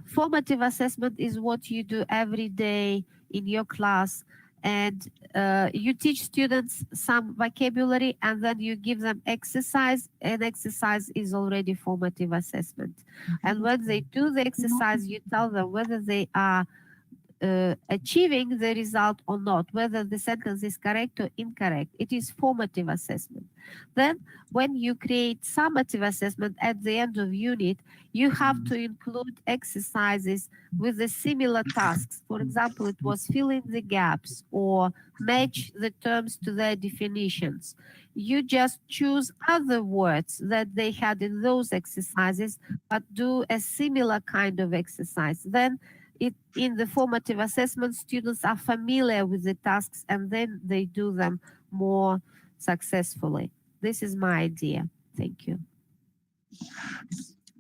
Speaker 15: Formative assessment is what you do every day in your class, and you teach students some vocabulary, and then you give them exercise, and exercise is already formative assessment. And when they do the exercise, you tell them whether they are achieving the result or not, whether the sentence is correct or incorrect. It is formative assessment. Then when you create summative assessment at the end of unit, you have to include exercises with the similar tasks. For example, it was fill in the gaps or match the terms to their definitions. You just choose other words that they had in those exercises, but do a similar kind of exercise. Then in the formative assessment, students are familiar with the tasks, and then they do them more successfully. This is my idea. Thank you.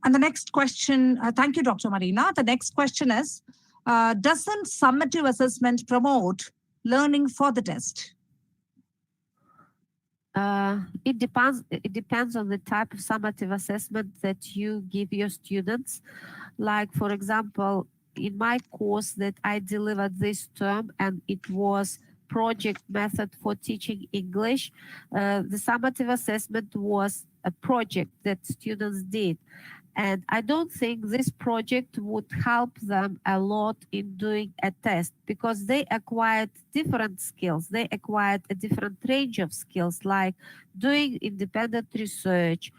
Speaker 4: And the next question, thank you, Dr. Marina. The next question is, doesn't summative assessment promote learning for the test?
Speaker 15: It depends on the type of summative assessment that you give your students. Like, for example, in my course that I delivered this term, and it was project method for teaching English, the summative assessment was a project that students did. And I don't think this project would help them a lot in doing a test, because they acquired different skills. They acquired a different range of skills, like doing independent research,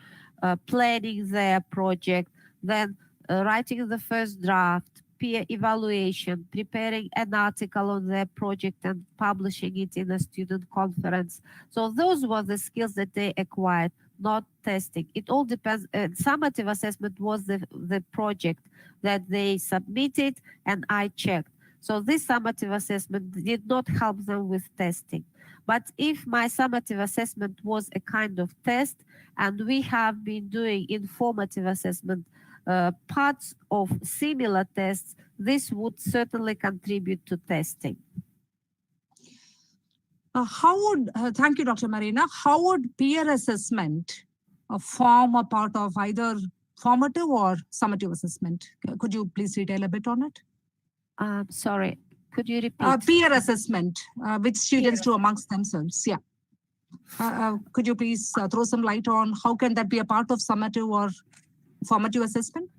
Speaker 15: planning their project, then writing the first draft, peer evaluation, preparing an article on their project and publishing it in a student conference. So those were the skills that they acquired, not testing. It all depends. Summative assessment was the project that they submitted and I checked. So this summative assessment did not help them with testing. But if my summative assessment was a kind of test, and we have been doing informative assessment parts of similar tests, this would certainly contribute to testing.
Speaker 4: Thank you, Dr. Marina. How would peer assessment form a part of either formative or summative assessment? Could you please detail a bit on it?
Speaker 15: Sorry, could you repeat?
Speaker 4: Peer assessment, which students do amongst themselves. Yeah. Could you please throw some light on how can that be a part of summative or formative assessment?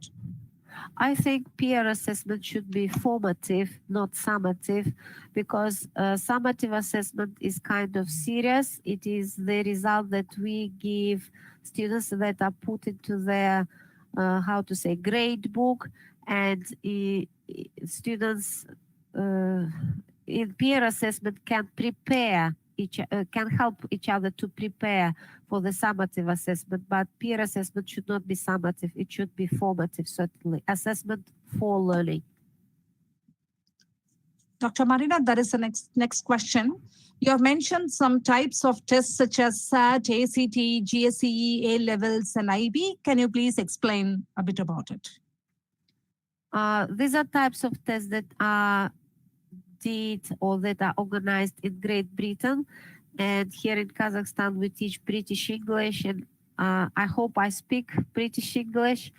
Speaker 15: I think peer assessment should be formative, not summative, because summative assessment is kind of serious. It is the result that we give students that are put into their, grade book, and students in peer assessment can prepare can help each other to prepare for the summative assessment, but peer assessment should not be summative. It should be formative, certainly. Assessment for learning.
Speaker 4: Dr. Marina, that is the next question. You have mentioned some types of tests such as SAT, ACT, GSE, A levels, and IB. Can you please explain a bit about it?
Speaker 15: These are types of tests that are that are organized in Great Britain, and here in Kazakhstan we teach British English, and I hope I speak British English,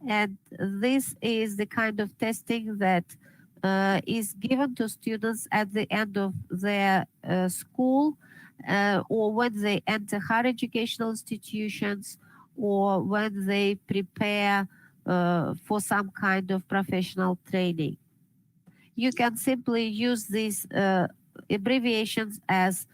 Speaker 15: and this is the kind of testing that is given to students at the end of their school, or when they enter higher educational institutions, or when they prepare for some kind of professional training. You can simply use these abbreviations as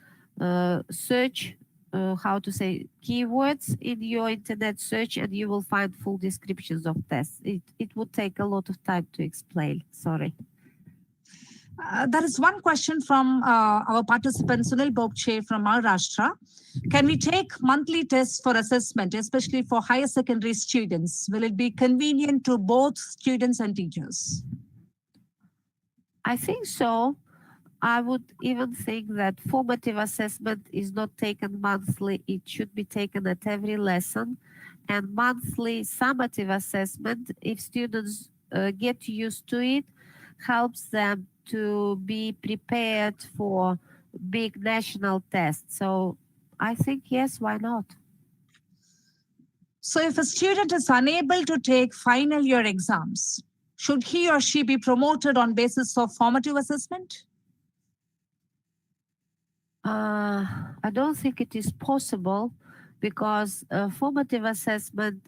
Speaker 15: search, keywords in your internet search, and you will find full descriptions of tests. It would take a lot of time to explain. Sorry.
Speaker 4: There is one question from our participant, Sunil Bogche from Maharashtra. Can we take monthly tests for assessment, especially for higher secondary students? Will it be convenient to both students and teachers?
Speaker 15: I think so. I would even think that formative assessment is not taken monthly. It should be taken at every lesson. And monthly summative assessment, if students get used to it, helps them to be prepared for big national tests. So I think, yes, why not?
Speaker 4: So if a student is unable to take final year exams, should he or she be promoted on basis of formative assessment?
Speaker 15: I don't think it is possible, because formative assessment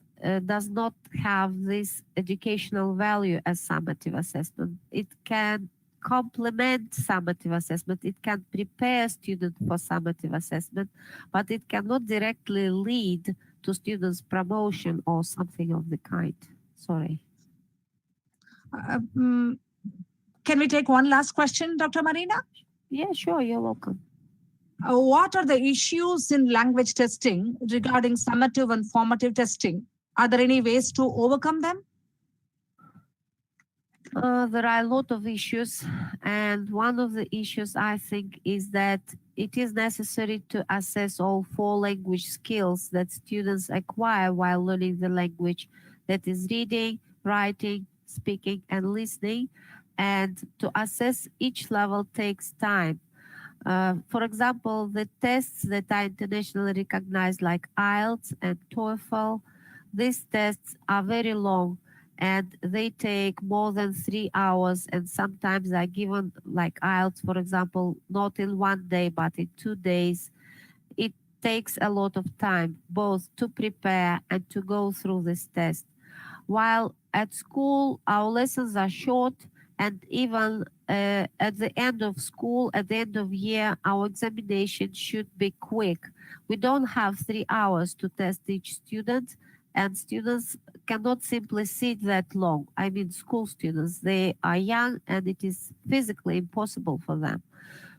Speaker 15: does not have this educational value as summative assessment. It can complement summative assessment. It can prepare students for summative assessment, but it cannot directly lead to students' promotion or something of the kind. Sorry.
Speaker 4: Can we take one last question, Dr. Marina?
Speaker 15: Yeah, sure. You're welcome.
Speaker 4: What are the issues in language testing regarding summative and formative testing? Are there any ways to overcome them?
Speaker 15: There are a lot of issues, and one of the issues I think is that it is necessary to assess all 4 language skills that students acquire while learning the language, that is reading, writing, speaking, and listening, and to assess each level takes time. For example, the tests that are internationally recognized, like IELTS and TOEFL, these tests are very long, and they take more than 3 hours, and sometimes are given, like IELTS, for example, not in 1 day, but in 2 days. It takes a lot of time, both to prepare and to go through this test. While at school, our lessons are short, and even at the end of school, at the end of year, our examination should be quick. We don't have 3 hours to test each student, and students cannot simply sit that long. I mean, school students, they are young, and it is physically impossible for them.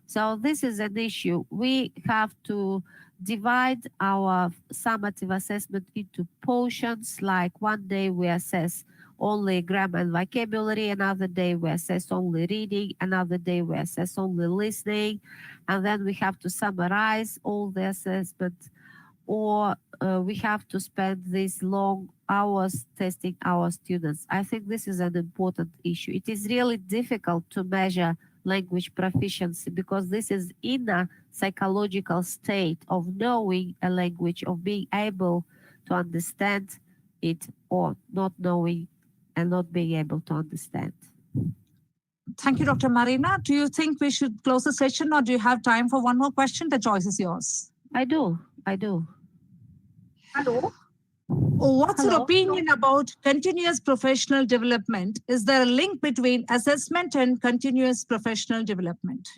Speaker 15: So this is an issue. We have to divide our summative assessment into portions, like 1 day we assess only grammar and vocabulary, another day we assess only reading, another day we assess only listening, and then we have to summarize all the assessment, or we have to spend these long hours testing our students. I think this is an important issue. It is really difficult to measure language proficiency, because this is inner psychological state of knowing a language, of being able to understand it, or not knowing and not being able to understand.
Speaker 4: Thank you, Dr. Marina. Do you think we should close the session, or do you have time for one more question? The choice is yours.
Speaker 15: I do.
Speaker 8: Hello.
Speaker 4: What's your opinion about continuous professional development? Is there a link between assessment and continuous professional development?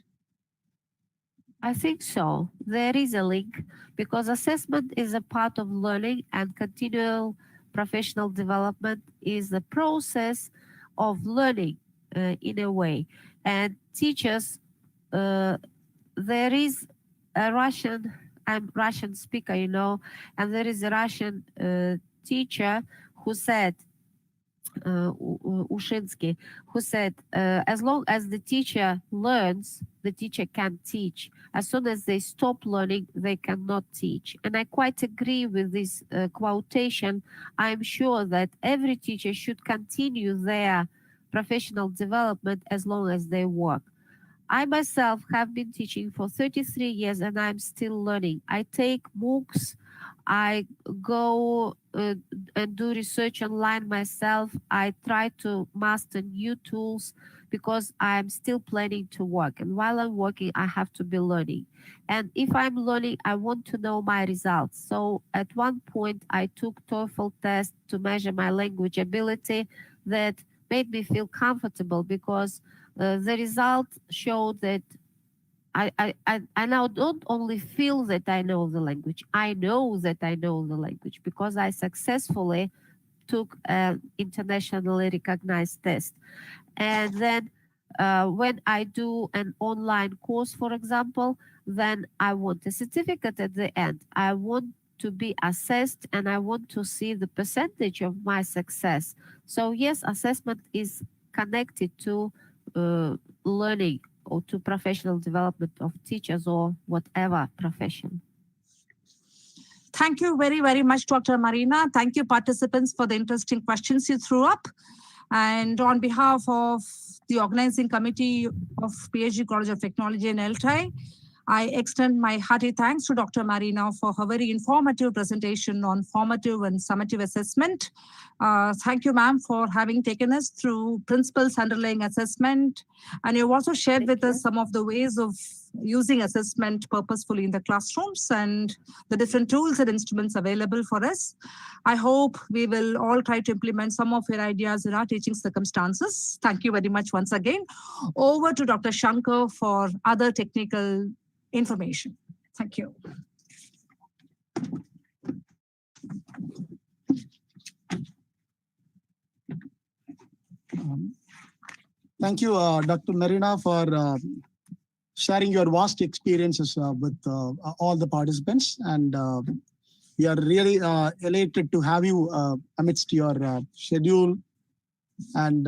Speaker 15: I think so. There is a link because assessment is a part of learning and continual professional development is the process of learning in a way. And teachers, there is a I'm Russian speaker, you know, and there is a Russian teacher who said, Ushinsky, who said, as long as the teacher learns, the teacher can teach. As soon as they stop learning, they cannot teach. And I quite agree with this quotation. I'm sure that every teacher should continue their professional development as long as they work. I myself have been teaching for 33 years and I'm still learning. I take MOOCs, I go and do research online myself. I try to master new tools because I'm still planning to work. And while I'm working, I have to be learning. And if I'm learning, I want to know my results. So at one point, I took TOEFL test to measure my language ability that made me feel comfortable because the result showed that I now don't only feel that I know the language, I know that I know the language because I successfully took an internationally recognized test. And then when I do an online course, for example, then I want a certificate at the end. I want to be assessed and I want to see the percentage of my success. So yes, assessment is connected to learning or to professional development of teachers or whatever profession.
Speaker 4: Thank you very, very much, Dr. Marina. Thank you, participants, for the interesting questions you threw up. And on behalf of the organizing committee of PSG College of Technology and ELTAI, I extend my hearty thanks to Dr. Marina for her very informative presentation on formative and summative assessment. Thank you, ma'am, for having taken us through principles underlying assessment. And you've also shared with us some of the ways of using assessment purposefully in the classrooms and the different tools and instruments available for us. I hope we will all try to implement some of your ideas in our teaching circumstances. Thank you very much once again. Over to Dr. Shankar for other technical information. Thank you.
Speaker 1: Thank you, Dr. Marina, for sharing your vast experiences with all the participants. And we are really elated to have you amidst your schedule and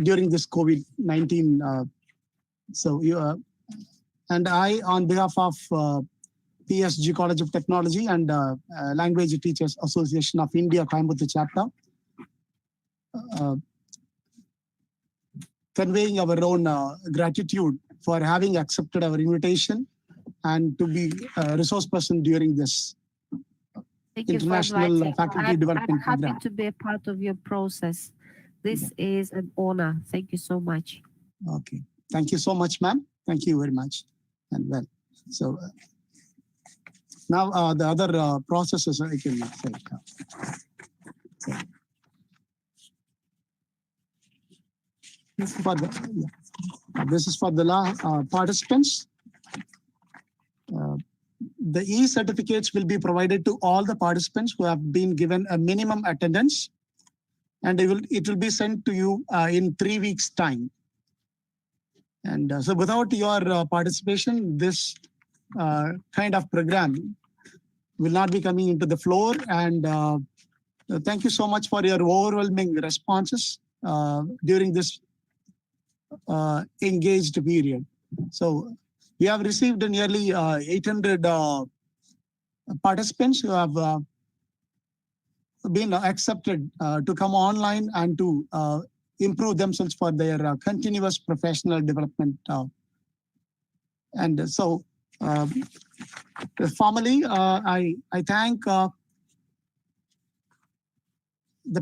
Speaker 1: during this COVID-19. So you and I, on behalf of PSG College of Technology and Language Teachers Association of India, Coimbatore Chapter, conveying our own gratitude for having accepted our invitation and to be a resource person during this international faculty development program.
Speaker 15: I'm happy to be a part of your process. This is an honor. Thank you so much.
Speaker 1: Okay. Thank you so much, ma'am. Thank you very much. And well, so now the other processes I can say. This is for the participants. The e-certificates will be provided to all the participants who have been given a minimum attendance, and it will be sent to you in 3 weeks' time. And so without your participation, this kind of program will not be coming into the floor. And thank you so much for your overwhelming responses during this engaged period. So we have received nearly 800 participants who have been accepted to come online and to improve themselves for their continuous professional development. And so formally, I thank the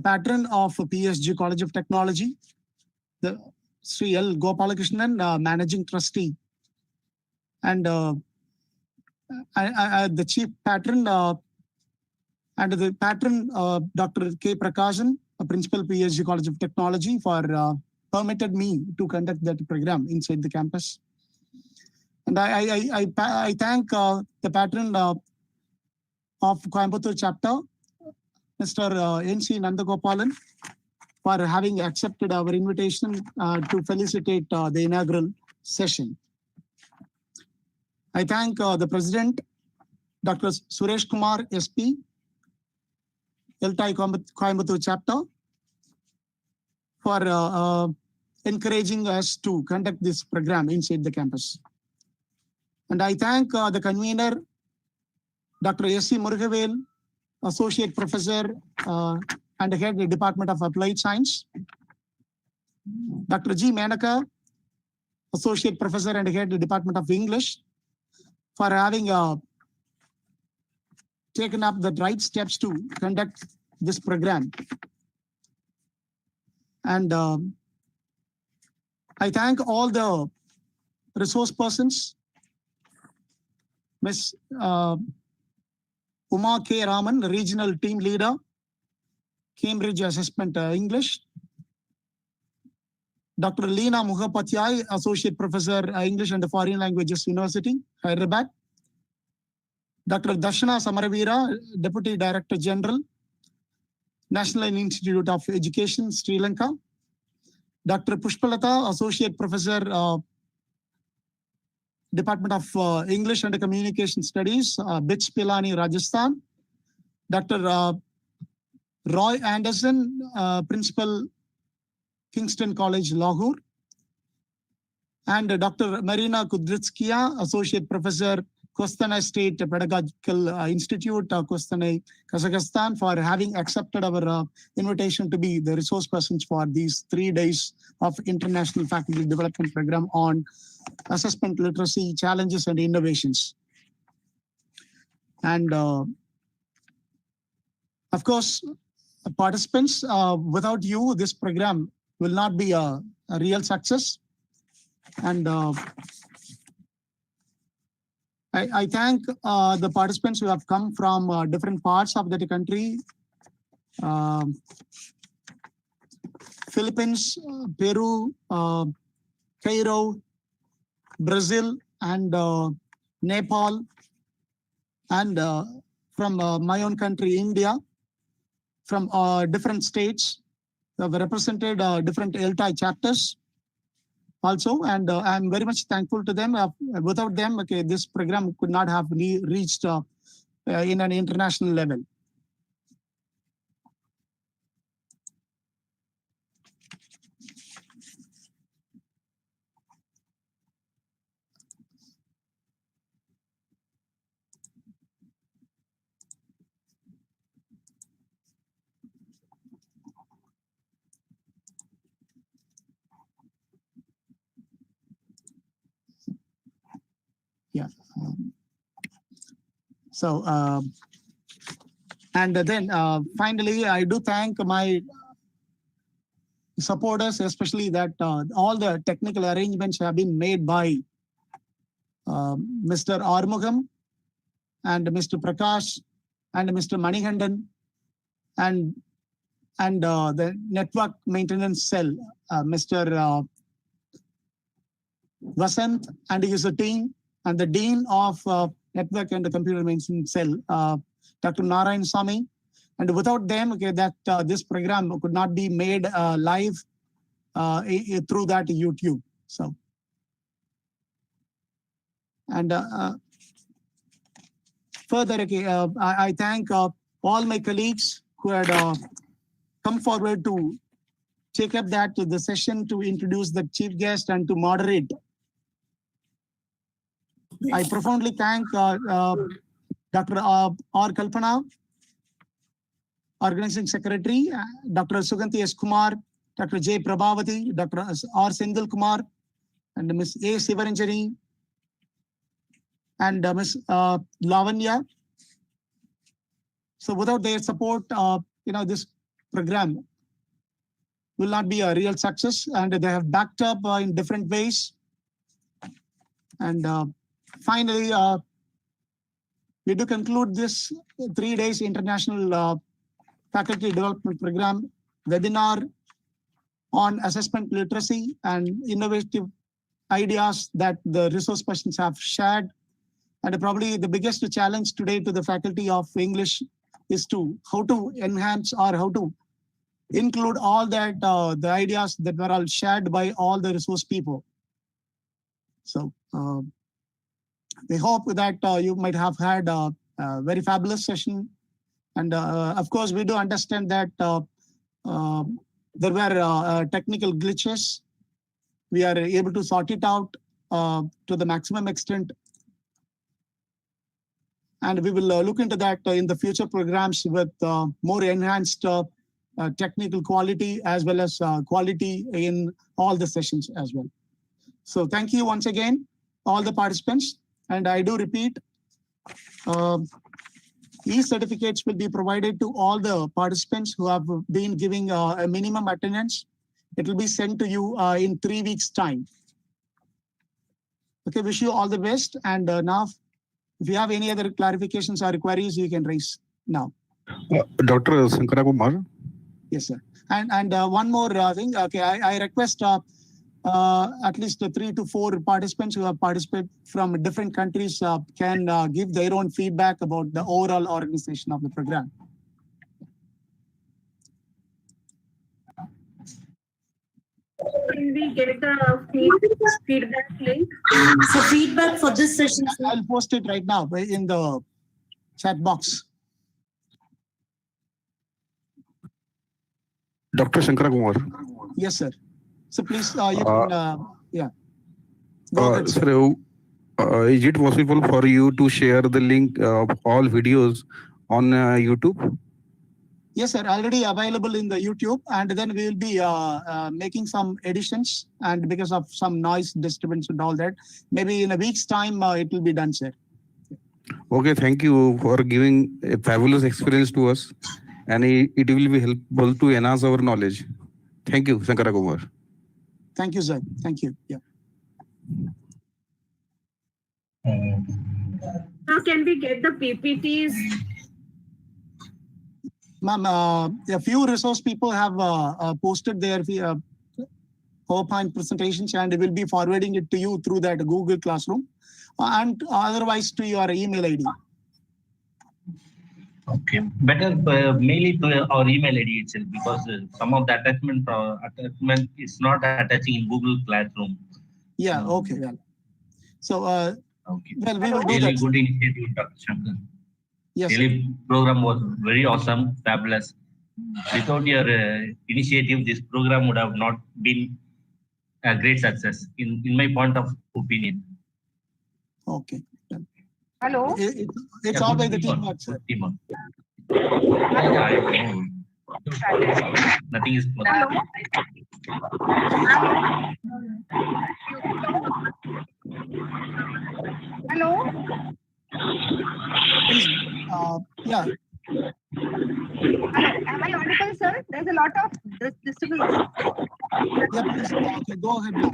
Speaker 1: patron of PSG College of Technology, the Sri L. Gopalakrishnan, Managing Trustee, and the Chief Patron And the patron, Dr. K. Prakashan, a principal, PSG College of Technology, for permitted me to conduct that program inside the campus. And I thank the patron of Coimbatore Chapter, Mr. N.C. Nandagopalan, for having accepted our invitation to felicitate the inaugural session. I thank the President, Dr. Suresh Kumar, SP, ELTAI Coimbatore Chapter, for encouraging us to conduct this program inside the campus. And I thank the convener, Dr. S.C. Murugavel, Associate Professor and Head of the Department of Applied Science, Dr. G. Menaka, Associate Professor and Head of the Department of English, for having taken up the right steps to conduct this program. And I thank all the resource persons, Ms. Uma K. Raman, Regional Team Leader, Cambridge Assessment English, Dr. Leena Mukhopadhyay, Associate Professor English and Foreign Languages University, Hyderabad, Dr. Darshana Samaravira, Deputy Director General, National Institute of Education, Sri Lanka, Dr. Pushpalata, Associate Professor, Department of English and Communication Studies, BITS Pilani, Rajasthan, Dr. Roy Anderson, Principal, Kingston College, Lahore, and Dr. Marina Kudrytskaya, Associate Professor, Kostanay State Pedagogical Institute, Kostanay, Kazakhstan, for having accepted our invitation to be the resource persons for these 3 days of International Faculty Development Program on assessment literacy, challenges, and innovations. And of course, participants, without you, this program will not be a real success. And I thank the participants who have come from different parts of the country, Philippines, Peru, Cairo, Brazil, and Nepal, and from my own country, India, from different states. They have represented different ELTAI chapters also, and I'm very much thankful to them. Without them, okay, this program could not have reached in an international level. Yeah. And then finally, I do thank my supporters, especially that all the technical arrangements have been made by Mr. Armugam and Mr. Prakash and Mr. Manikandan, and the network maintenance cell, Mr. Vasant and his team, and the Dean of Network and the Computer Maintenance Cell, Dr. Narayan Sami. And without them, okay, that this program could not be made live through that YouTube. So, and further, okay, I thank all my colleagues who had come forward to take up the session to introduce the chief guest and to moderate. I profoundly thank Dr. R. Kalpana, Organizing Secretary, Dr. Suganti S. Kumar, Dr. J. Prabhavati, Dr. R. Sendil Kumar, and Ms. A. Sivaranjani, and Ms. Lavanya. So without their support, this program will not be a real success, and they have backed up in different ways. And finally, we do conclude this 3 days international faculty development program webinar on assessment literacy and innovative ideas that the resource persons have shared. And probably the biggest challenge today to the faculty of English is to how to enhance or how to include all that the ideas that were all shared by all the resource people. So we hope that you might have had a very fabulous session. And of course, we do understand that there were technical glitches. We are able to sort it out to the maximum extent. And we will look into that in the future programs with more enhanced technical quality as well as quality in all the sessions as well. So thank you once again, all the participants. And I do repeat, e-certificates will be provided to all the participants who have been giving a minimum attendance. It will be sent to you in 3 weeks' time. Okay, wish you all the best. And now, if you have any other clarifications or queries, you can raise now.
Speaker 17: Dr. Sankara Kumar.
Speaker 1: Yes, sir. And one more thing. Okay, I request at least 3 to 4 participants who have participated from different countries can give their own feedback about the overall organization of the program.
Speaker 10: Can we get the feedback link?
Speaker 14: So feedback for this session.
Speaker 1: I'll post it right now in the chat box.
Speaker 17: Dr. Shankara Kumar.
Speaker 1: Yes, sir. So please, you can, yeah.
Speaker 17: Sir, is it possible for you to share the link of all videos on YouTube?
Speaker 1: Yes, sir. Already available in the YouTube, and then we will be making some additions. And because of some noise disturbance and all that, maybe in a week's time, it will be done, sir.
Speaker 17: Okay, thank you for giving a fabulous experience to us, and it will be helpful to enhance our knowledge. Thank you, Sankara Kumar.
Speaker 1: Thank you, sir. Thank you. Yeah.
Speaker 10: How can we get the PPTs?
Speaker 1: Ma'am, a few resource people have posted their PowerPoint presentations, and we will be forwarding it to you through that Google Classroom, and otherwise to your email ID.
Speaker 12: Okay, better mail it to our email ID itself, because some of the attachment is not attaching in Google Classroom.
Speaker 1: Yeah. Okay. Well. So
Speaker 12: okay.
Speaker 1: Well, we will do
Speaker 12: really
Speaker 1: that.
Speaker 12: Good initiative, Dr. Shankar.
Speaker 1: Yes.
Speaker 12: Really, program was very awesome, fabulous. Without your initiative, this program would have not been a great success, in my point of opinion.
Speaker 1: Okay.
Speaker 8: Hello?
Speaker 1: It's all by the teamwork, sir.
Speaker 12: Teamwork. Yeah, I know. Nothing is possible.
Speaker 8: Hello?
Speaker 1: Please, yeah.
Speaker 8: Am I audible, sir? There's a lot of disturbance.
Speaker 1: Yeah, please. Okay, go ahead now.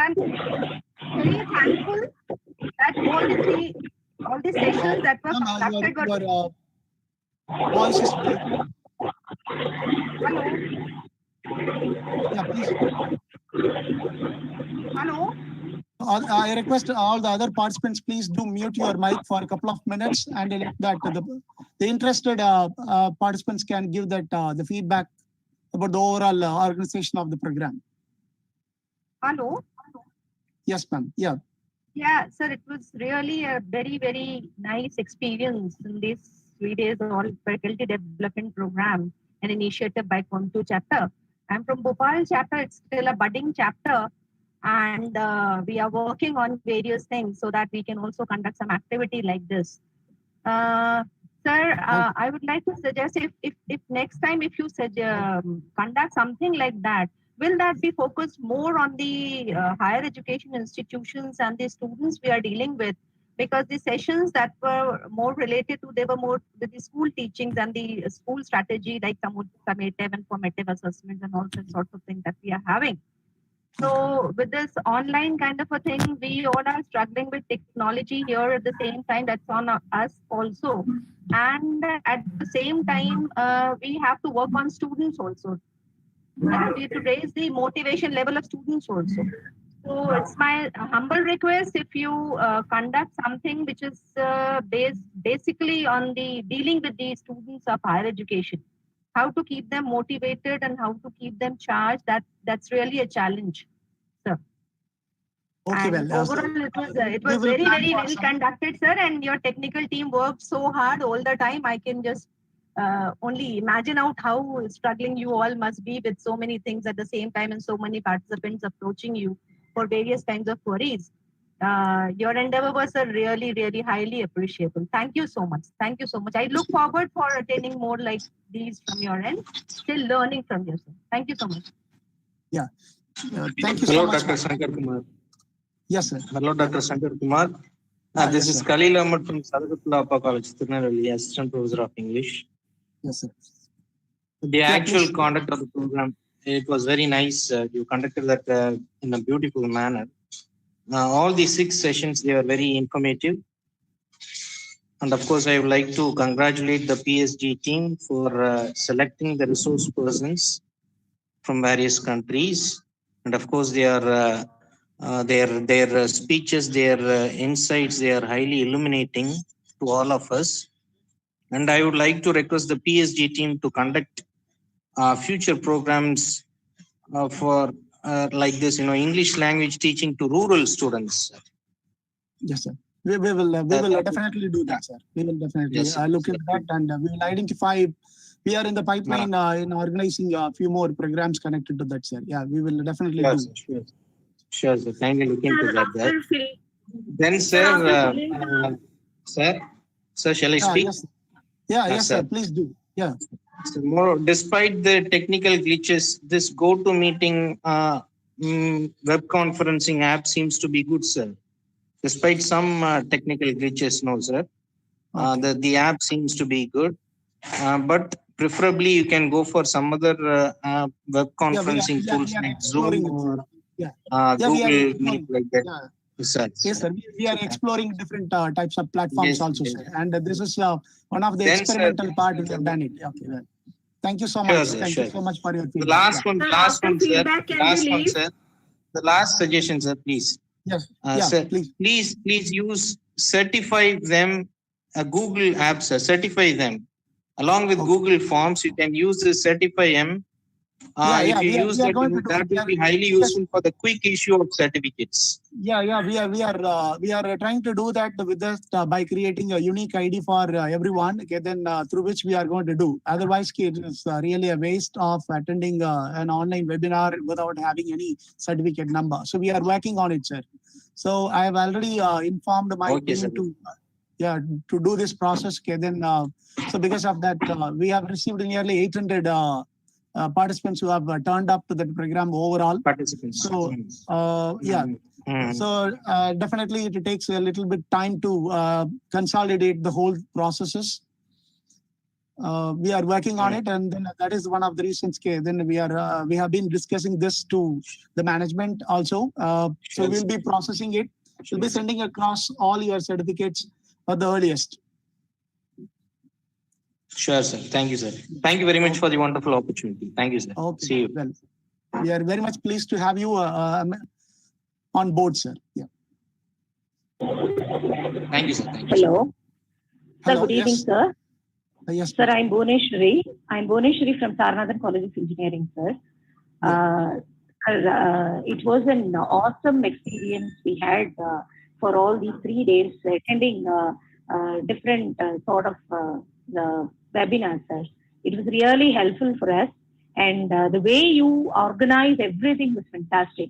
Speaker 8: I'm very thankful that all the sessions that were conducted were.
Speaker 1: Your voice is breaking.
Speaker 8: Hello?
Speaker 1: Yeah, please.
Speaker 8: Hello?
Speaker 1: I request all the other participants, please do mute your mic for a couple of minutes, and let that the interested participants can give that the feedback about the overall organization of the program.
Speaker 8: Hello?
Speaker 1: Yes, ma'am. Yeah.
Speaker 8: Yeah, sir, it was really a very, very nice experience in these 3 days on faculty development program, an initiative by Coimbatore Chapter. I'm from Bhopal Chapter. It's still a budding chapter, and we are working on various things so that we can also conduct some activity like this. Sir, I would like to suggest if next time if you conduct something like that, will that be focused more on the higher education institutions and the students we are dealing with? Because the sessions that were more related to, they were more with the school teachings and the school strategy, like summative and formative assessments and all sorts of things that we are having. So with this online kind of a thing, we all are struggling with technology here at the same time. That's on us also. And at the same time, we have to work on students also. And we have to raise the motivation level of students also. So it's my humble request if you conduct something which is based basically on the dealing with the students of higher education, how to keep them motivated and how to keep them charged. That's really a challenge, sir.
Speaker 1: Okay,
Speaker 8: And
Speaker 1: well,
Speaker 8: overall, it was
Speaker 1: we will
Speaker 8: very,
Speaker 1: plan
Speaker 8: very
Speaker 1: for
Speaker 8: well
Speaker 1: some.
Speaker 8: conducted, sir. And your technical team worked so hard all the time. I can just only imagine out how struggling you all must be with so many things at the same time and so many participants approaching you for various kinds of queries. Your endeavor was really, really highly appreciable. Thank you so much. Thank you so much. I look forward for attending more like these from your end. Still learning from you, sir. Thank you so much.
Speaker 1: Yeah. Thank you so
Speaker 18: Hello,
Speaker 1: much.
Speaker 18: Dr. Shankar Kumar.
Speaker 1: Yes, sir.
Speaker 18: Hello, Dr. Shankar Kumar. This
Speaker 1: yes,
Speaker 18: is
Speaker 1: sir.
Speaker 18: Khalil Ahmad from Sadaqatullah College, Tirunelveli, Assistant Professor of English.
Speaker 1: Yes, sir.
Speaker 18: The actual conduct of the program, it was very nice. You conducted that in a beautiful manner. All the 6 sessions, they were very informative. And of course, I would like to congratulate the PSG team for selecting the resource persons from various countries. And of course, their speeches, their insights, they are highly illuminating to all of us. And I would like to request the PSG team to conduct future programs for like this, English language teaching to rural students.
Speaker 1: Yes, sir. We will definitely do that, sir. We will definitely look into that, and we will identify. We are in the pipeline in organizing a few more programs connected to that, sir. Yeah, we will definitely do.
Speaker 18: Sure, sir. Kindly look into that. Then, sir, sir, shall I speak?
Speaker 1: Yes. Yes, sir. Please do. Yeah.
Speaker 18: So despite the technical glitches, this GoToMeeting web conferencing app seems to be good, sir. Despite some technical glitches, no, sir. The app seems to be good, but preferably you can go for some other web conferencing tools like Zoom or Google Meet, like that.
Speaker 1: Yes, sir. We are exploring different types of platforms also, sir. And this is one of the experimental part we have done it. Okay, well. Thank you so much. Thank you so much for your feedback.
Speaker 18: The last one, sir. The last suggestion, sir, please.
Speaker 1: Yes.
Speaker 18: Sir, please use certify them Google apps, sir. Certify them along with Google Forms. You can use the certify them. If you use that, that will be highly useful for the quick issue of certificates.
Speaker 1: We are trying to do that with us by creating a unique ID for everyone. Okay, then through which we are going to do. Otherwise, it is really a waste of attending an online webinar without having any certificate number. So we are working on it, sir. So I have already informed my team to do this process. Okay, then so because of that, we have received nearly 800. Participants who have turned up to the program overall.
Speaker 18: Participants.
Speaker 1: So, So definitely it takes a little bit time to consolidate the whole processes. We are working on it, and then that is one of the reasons. Then we have been discussing this to the management also. So we'll be processing it. We'll be sending across all your certificates at the earliest.
Speaker 18: Sure, sir. Thank you, sir. Thank you very much for the wonderful opportunity. Thank you, sir.
Speaker 1: Okay.
Speaker 18: See you.
Speaker 1: Well, we are very much pleased to have you on board, sir. Yeah.
Speaker 18: Thank you, sir. Thank you.
Speaker 19: Hello. Sir,
Speaker 1: Hello.
Speaker 19: good evening, sir.
Speaker 1: Yes.
Speaker 19: Sir, I'm Bhuneshwari. I'm Bhuneshwari from Saranathan College of Engineering, sir. It was an awesome experience we had for all these 3 days attending different sort of the webinars, sir. It was really helpful for us, and the way you organize everything was fantastic.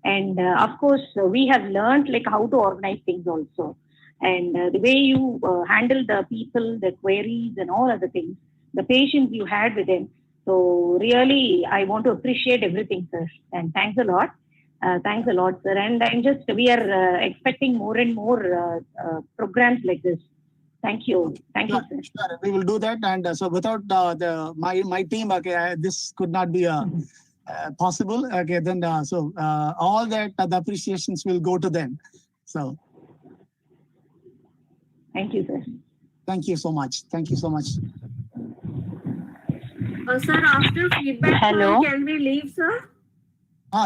Speaker 19: And of course, we have learned like how to organize things also, and the way you handle the people, the queries, and all other things, the patience you had with them. So really, I want to appreciate everything, sir. And thanks a lot. Thanks a lot, sir. And we are expecting more and more programs like this. Thank you. Thank you, sir.
Speaker 1: Sure. We will do that. And so without my team, okay, this could not be possible, okay, then all that the appreciations will go to them. So
Speaker 19: Thank you, sir.
Speaker 1: thank you so much. Thank you so much.
Speaker 10: Sir, after feedback,
Speaker 19: Hello.
Speaker 10: can we leave, sir?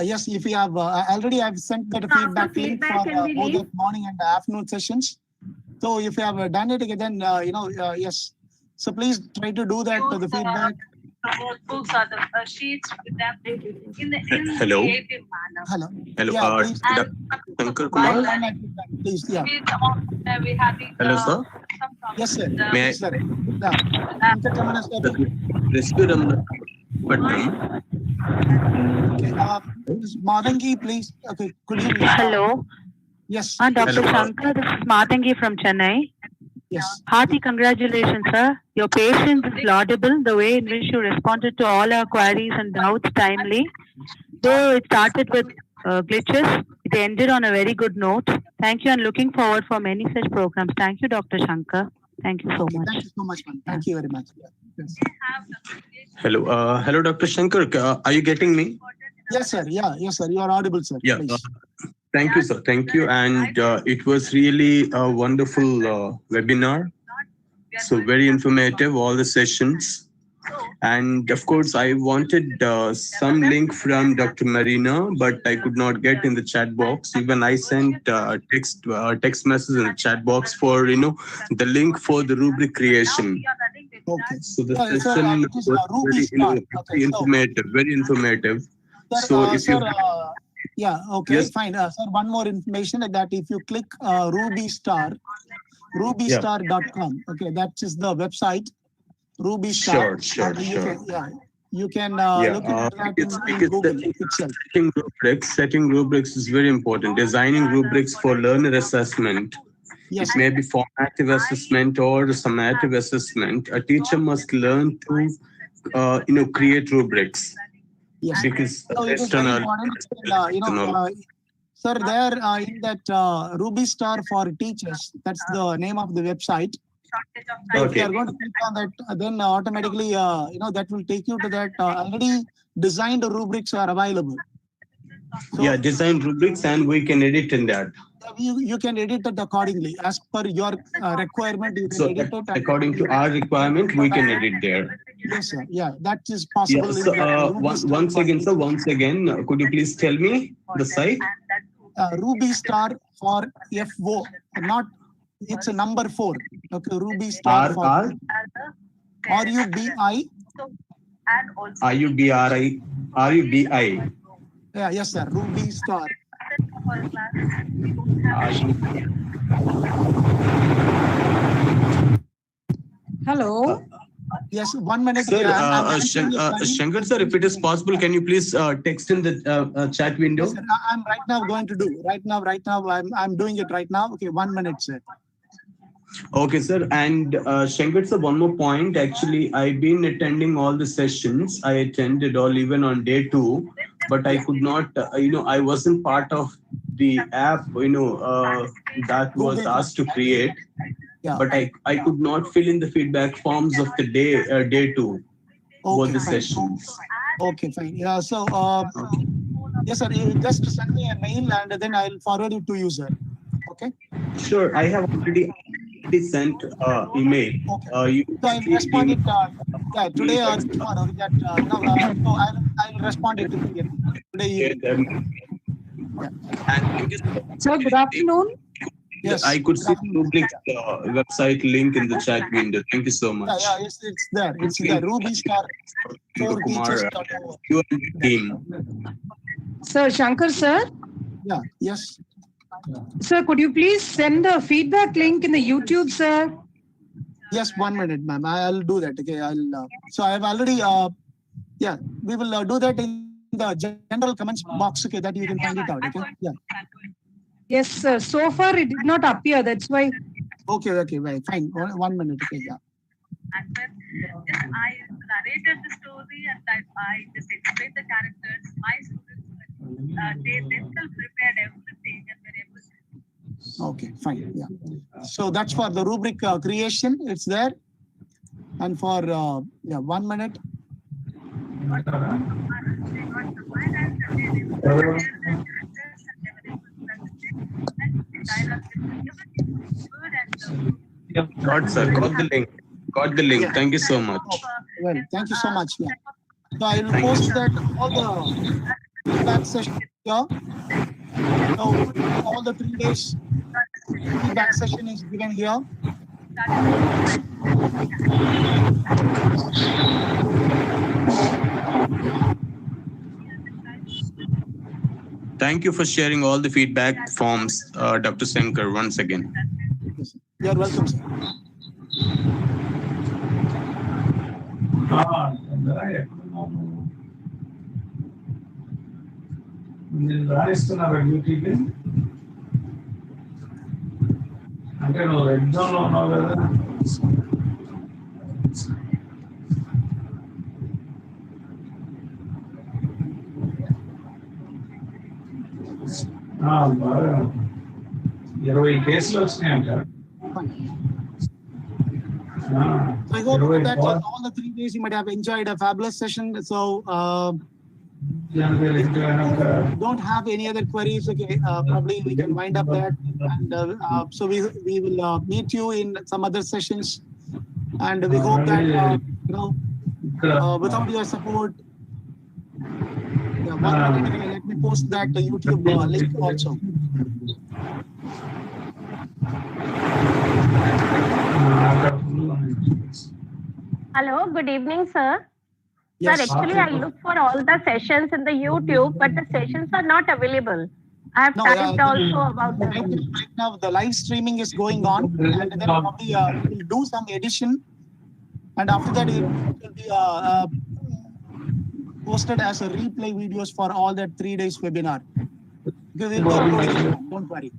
Speaker 1: Yes, if you have already, I've sent that
Speaker 10: After
Speaker 1: feedback link
Speaker 10: feedback,
Speaker 1: for
Speaker 10: can we
Speaker 1: both
Speaker 10: leave?
Speaker 1: the morning and the afternoon sessions. So if you have done it again, then yes. So please try to do that for the feedback.
Speaker 20: Books are the sheets with them in the
Speaker 21: Hello.
Speaker 20: creative manner.
Speaker 1: Hello.
Speaker 21: Hello,
Speaker 1: Yeah, please.
Speaker 21: Shankar
Speaker 1: One
Speaker 21: Kumar.
Speaker 1: minute, please. Yeah.
Speaker 20: We're having
Speaker 21: Hello, sir.
Speaker 1: Yes, sir.
Speaker 21: May
Speaker 1: Yes, sir. Yeah. Okay. Madangi, please. Okay. Could you?
Speaker 22: Hello.
Speaker 1: Yes.
Speaker 22: Dr.
Speaker 1: Hello.
Speaker 22: Shankar, this is Matangi from Chennai.
Speaker 1: Yes.
Speaker 22: Hearty congratulations, sir. Your patience is laudable, the way in which you responded to all our queries and doubts timely. Though it started with glitches, it ended on a very good note. Thank you and looking forward for many such programs. Thank you, Dr. Shankar. Thank you so much.
Speaker 1: Thank you so much, man. Thank you very much. Yes.
Speaker 21: Hello, hello, Dr. Shankar. Are you getting me?
Speaker 1: Yes, sir. Yeah, yes, sir. You are audible, sir.
Speaker 21: Yeah.
Speaker 1: Please.
Speaker 21: Thank you, sir. Thank you. And it was really a wonderful webinar. So very informative, all the sessions. And of course, I wanted some link from Dr. Marina, but I could not get in the chat box. Even I sent text message in the chat box for, the link for the rubric creation.
Speaker 1: Okay.
Speaker 21: So the session was very informative, very informative.
Speaker 1: Sir,
Speaker 21: So if you
Speaker 1: yeah, okay,
Speaker 21: Yes.
Speaker 1: fine. Sir, one more information that if you click rubystar.com, okay, that is the website, Rubystar.
Speaker 21: Sure.
Speaker 1: You can
Speaker 21: Yeah,
Speaker 1: look at that in
Speaker 21: because
Speaker 1: Google itself.
Speaker 21: setting rubrics is very important. Designing rubrics for learner assessment.
Speaker 1: Yes.
Speaker 21: It may be formative assessment or summative assessment. A teacher must learn to, create rubrics.
Speaker 1: Yes.
Speaker 21: Because
Speaker 1: So it is very important. Sir, there in that Rubystar for teachers, that's the name of the website. So if you are going to click on that, then automatically, that will take you to that already designed rubrics are available. So,
Speaker 21: yeah, design rubrics and we can edit in that.
Speaker 1: You can edit it accordingly as per your requirement. You can
Speaker 21: So
Speaker 1: edit it
Speaker 21: according to our requirement, we can edit there.
Speaker 1: Yes, sir. Yeah, that is possible.
Speaker 21: Yeah, so once again, could you please tell me the site?
Speaker 1: Rubystar for FO, not it's a number 4. Okay, Rubystar for
Speaker 21: RUBI.
Speaker 1: Yeah, yes, sir. Rubystar.
Speaker 2: Hello.
Speaker 1: Yes, 1 minute.
Speaker 21: Sir, Shankar sir, if it is possible, can you please text in the chat window?
Speaker 1: Yes, sir. I'm right now going to do. Right now, I'm doing it right now. Okay, 1 minute, sir.
Speaker 21: Okay, sir. And Shankar sir, one more point. Actually, I've been attending all the sessions. I attended all even on day 2, but I could not, I wasn't part of the app, that was asked to create.
Speaker 1: Yeah.
Speaker 21: But I could not fill in the feedback forms of the day 2 for the sessions.
Speaker 1: Okay, fine. Yeah, so yes, sir. You just send me a mail and then I'll forward it to you, sir. Okay.
Speaker 21: Sure, I have already sent email.
Speaker 1: Okay. So I'll respond it. Yeah, today or tomorrow. That so I'll respond it today.
Speaker 2: Sir, good afternoon.
Speaker 1: Yes.
Speaker 21: I could see the rubric website link in the chat window. Thank you so much.
Speaker 1: Yeah, it's there. It's there. Rubystar for teachers.
Speaker 21: You and your team.
Speaker 2: Sir, Shankar, sir.
Speaker 1: Yeah, yes.
Speaker 2: Sir, could you please send the feedback link in the YouTube, sir?
Speaker 1: Yes, 1 minute, ma'am. I'll do that. Okay, so I've already, yeah, we will do that in the general comments box, okay, that you can find it out, okay? Yeah.
Speaker 2: Yes, sir. So far, it did not appear. That's why.
Speaker 1: Okay, right. Fine. 1 minute, okay, yeah.
Speaker 20: And when I narrated the story and I just explained the characters, my students, they themselves prepared everything and were able to.
Speaker 1: Okay, fine. Yeah. So that's for the rubric creation. It's there. And for 1 minute.
Speaker 21: Got, sir. Got the link. Got the link.
Speaker 1: Yeah.
Speaker 21: Thank you so much.
Speaker 1: Well, thank you so much. Yeah. So I will
Speaker 21: Thank
Speaker 1: post
Speaker 21: you.
Speaker 1: that all the feedback session here. So all the 3 days feedback session is given here.
Speaker 21: Thank you for sharing all the feedback forms, Dr. Shankar, once again.
Speaker 1: You're welcome, sir.
Speaker 5: నేను రాయిస్తున్నారా డ్యూటీకి అంటే నువ్వు red zone లో ఉన్నావు కదా బాగా 20 కేసులు వచ్చినాయంట
Speaker 1: I hope that all the 3 days you might have enjoyed a fabulous session. So if you don't have any other queries, okay, probably we can wind up that. And so we will meet you in some other sessions. And we hope that, without your support, let me post that YouTube link also.
Speaker 6: Hello, good evening, sir.
Speaker 1: Yes.
Speaker 6: Sir, actually, I look for all the sessions in the YouTube, but the sessions are not available. I have typed also about that.
Speaker 1: Right now, the live streaming is going on, and then probably we'll do some edition, and after that, it will be posted as a replay videos for all that 3 days webinar. Because we'll be uploading it, don't worry.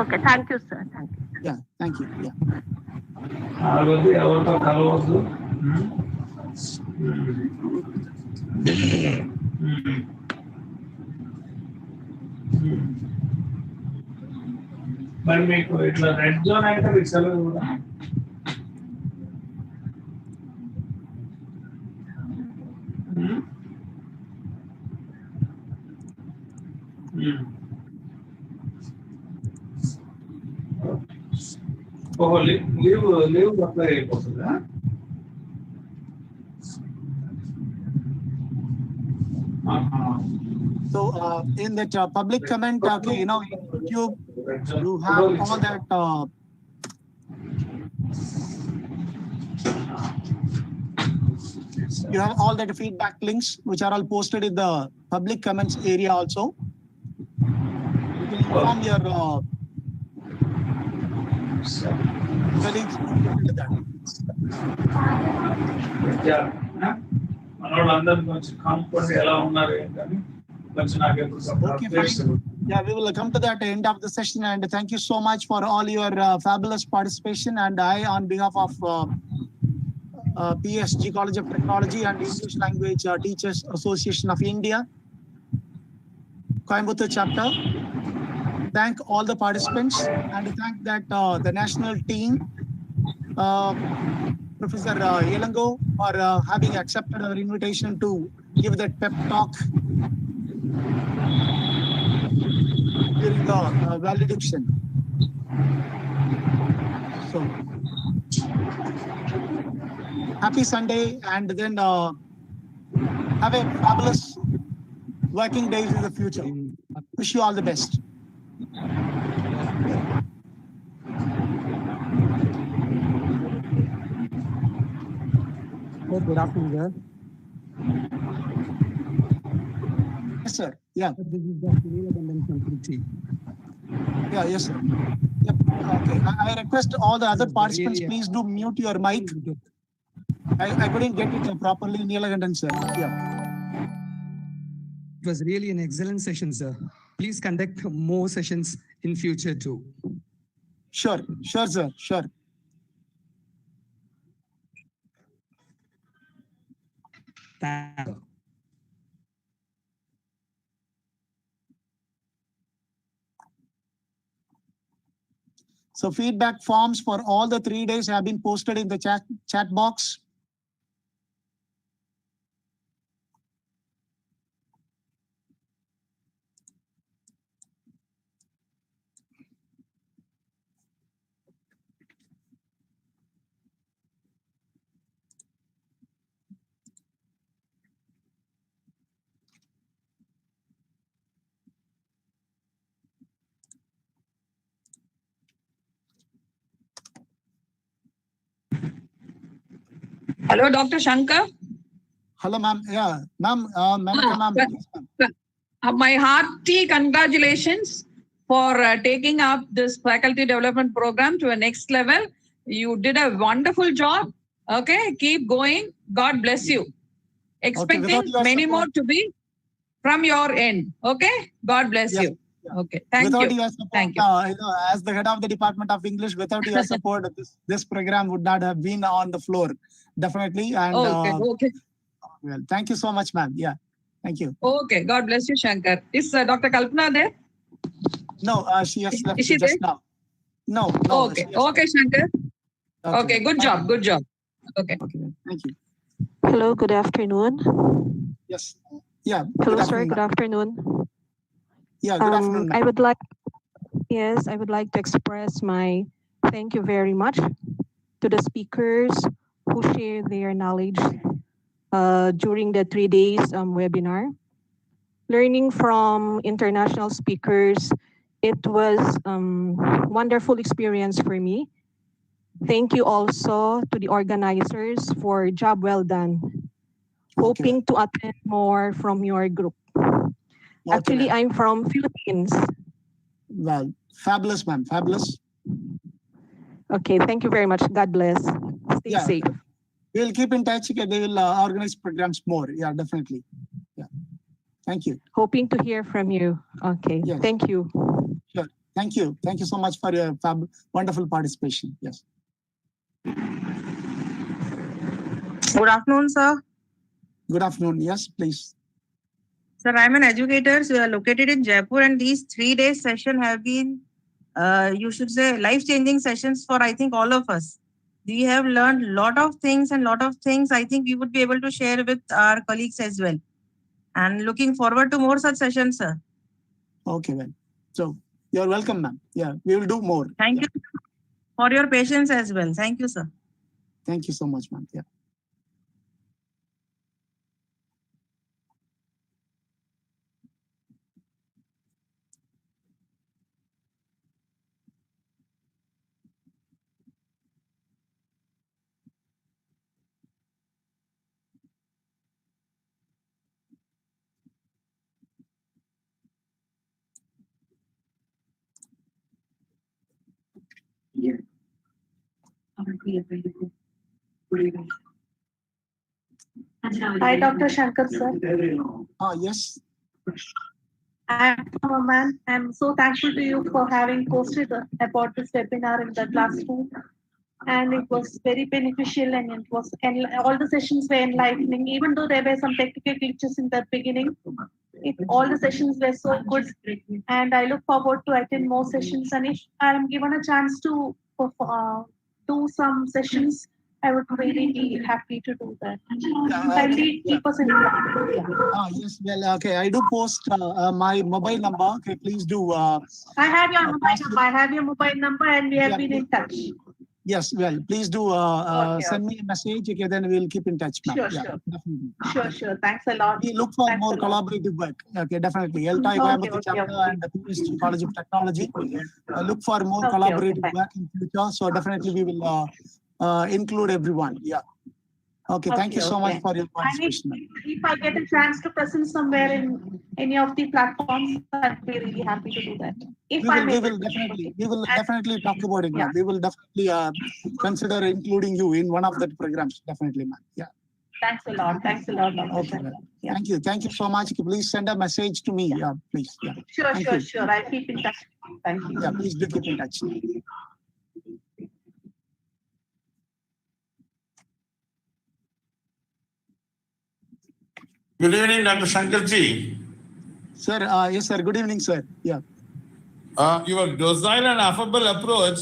Speaker 6: Okay, thank you, sir. Thank you.
Speaker 1: Yeah, thank you. Yeah.
Speaker 5: మరి మీకు ఇట్లా red zone అయితే మీకు సెలవు కూడా ఓహో leave apply అయిపోతుందా
Speaker 1: So in that public comment, okay, in YouTube, you have all that. You have all that feedback links, which are all posted in the public comments area also. You can inform your colleagues to that.
Speaker 5: మనోళ్ళందరూ కొంచెం confident ఎలా ఉన్నారు ఏంటని కొంచెం నాకు ఎప్పుడు
Speaker 1: Okay, fine. Yeah, we will come to that end of the session, and thank you so much for all your fabulous participation. And I, on behalf of PSG College of Technology and English Language Teachers Association of India, Coimbatore Chapter, thank all the participants, and thank that the national team, Professor Yelango, for having accepted our invitation to give that pep talk during the valediction. So, happy Sunday, and then have a fabulous working days in the future. Wish you all the best.
Speaker 23: Good afternoon, sir.
Speaker 1: Yes, sir. Yeah.
Speaker 23: This is Dr. Neelakandan from Trichy.
Speaker 1: Yeah, yes, sir. Yep. Okay. I request all the other participants, please do mute your mic. I couldn't get it properly, Neelakandan, sir. Yeah.
Speaker 23: It was really an excellent session, sir. Please conduct more sessions in future too.
Speaker 1: Sure, sir. Sure.
Speaker 23: Thank you.
Speaker 1: So feedback forms for all the 3 days have been posted in the chat box.
Speaker 7: Hello, Dr. Shankar.
Speaker 1: Hello, ma'am. Yeah, ma'am. Manaka, ma'am. Please, ma'am.
Speaker 7: My hearty congratulations for taking up this faculty development program to a next level. You did a wonderful job. Okay, keep going. God bless you. Expecting many more to be from your end. Okay, God bless you. Okay, thank
Speaker 1: Without
Speaker 7: you.
Speaker 1: your support,
Speaker 7: Thank you.
Speaker 1: As the head of the Department of English, without your support, this program would not have been on the floor. Definitely. And
Speaker 7: Okay.
Speaker 1: well, thank you so much, ma'am. Yeah, thank you.
Speaker 7: Okay, God bless you, Shankar. Is Dr. Kalpana there?
Speaker 1: No, she has left
Speaker 7: Is she
Speaker 1: just
Speaker 7: there?
Speaker 1: now. No.
Speaker 7: Okay, okay, Shankar. Okay, good job, good job. Okay.
Speaker 1: Thank you.
Speaker 11: Hello, good afternoon.
Speaker 1: Yes. Yeah.
Speaker 11: Hello, sir. Good afternoon.
Speaker 1: Yeah, good afternoon.
Speaker 11: I would like to express my thank you very much to the speakers who share their knowledge during the 3 days webinar. Learning from international speakers, it was wonderful experience for me. Thank you also to the organizers for job well done. Hoping to attend more from your group. Actually, I'm from Philippines.
Speaker 1: Well, fabulous, ma'am. Fabulous.
Speaker 11: Okay, thank you very much. God bless. Stay safe.
Speaker 1: We'll keep in touch. Okay, they will organize programs more. Yeah, definitely. Yeah. Thank you.
Speaker 11: Hoping to hear from you. Okay.
Speaker 1: Yes.
Speaker 11: Thank you.
Speaker 1: Sure. Thank you. Thank you so much for your wonderful participation. Yes.
Speaker 13: Good afternoon, sir.
Speaker 1: Good afternoon. Yes, please.
Speaker 13: Sir, I'm an educator. So we are located in Jaipur, and these 3 days session have been, you should say, life-changing sessions for I think all of us. We have learned lot of things, and lot of things I think we would be able to share with our colleagues as well. And looking forward to more such sessions, sir.
Speaker 1: Okay, well. So you're welcome, ma'am. Yeah, we will do more.
Speaker 13: Thank you for your patience as well. Thank you, sir.
Speaker 1: Thank you so much, ma'am. Yeah.
Speaker 13: Yeah.
Speaker 2: Hi, Dr. Shankar, sir.
Speaker 1: Yes.
Speaker 2: I'm from Oman. I'm so thankful to you for having posted about this webinar in the classroom. And it was very beneficial, and it was all the sessions were enlightening, even though there were some technical glitches in the beginning. All the sessions were so good, and I look forward to attend more sessions. And if I'm given a chance to do some sessions, I would really be happy to do that. Kindly keep us in mind.
Speaker 1: Yes, well, okay. I do post my mobile number. Okay, please do.
Speaker 2: I have your mobile number. I have your mobile number, and we have been in touch.
Speaker 1: Yes, well, please do send me a message. Okay, then we'll keep in touch, ma'am.
Speaker 2: Sure,
Speaker 1: Yeah,
Speaker 2: sure.
Speaker 1: definitely.
Speaker 2: Sure. Thanks a lot.
Speaker 1: We look for more collaborative work. Okay, definitely. ELTAI Coimbatore Chapter and the PSG College of Technology look for more collaborative work in future. So definitely we will include everyone. Yeah. Okay, thank you so much for your participation.
Speaker 2: If I get a chance to present somewhere in any of the platforms, I'd be really happy to do that.
Speaker 1: We will definitely talk about it, ma'am. We will definitely consider including you in one of the programs. Definitely, ma'am. Yeah.
Speaker 2: Thanks a lot. Thanks a lot, Dr.
Speaker 1: Okay. Thank you. Thank you so much. Please send a message to me. Yeah, please. Yeah.
Speaker 2: Sure. I'll keep in touch. Thank you.
Speaker 1: Yeah, please do keep in touch.
Speaker 24: Good evening, Dr. Shankarji.
Speaker 1: Sir, yes, sir. Good evening, sir. Yeah.
Speaker 24: Your docile and affable approach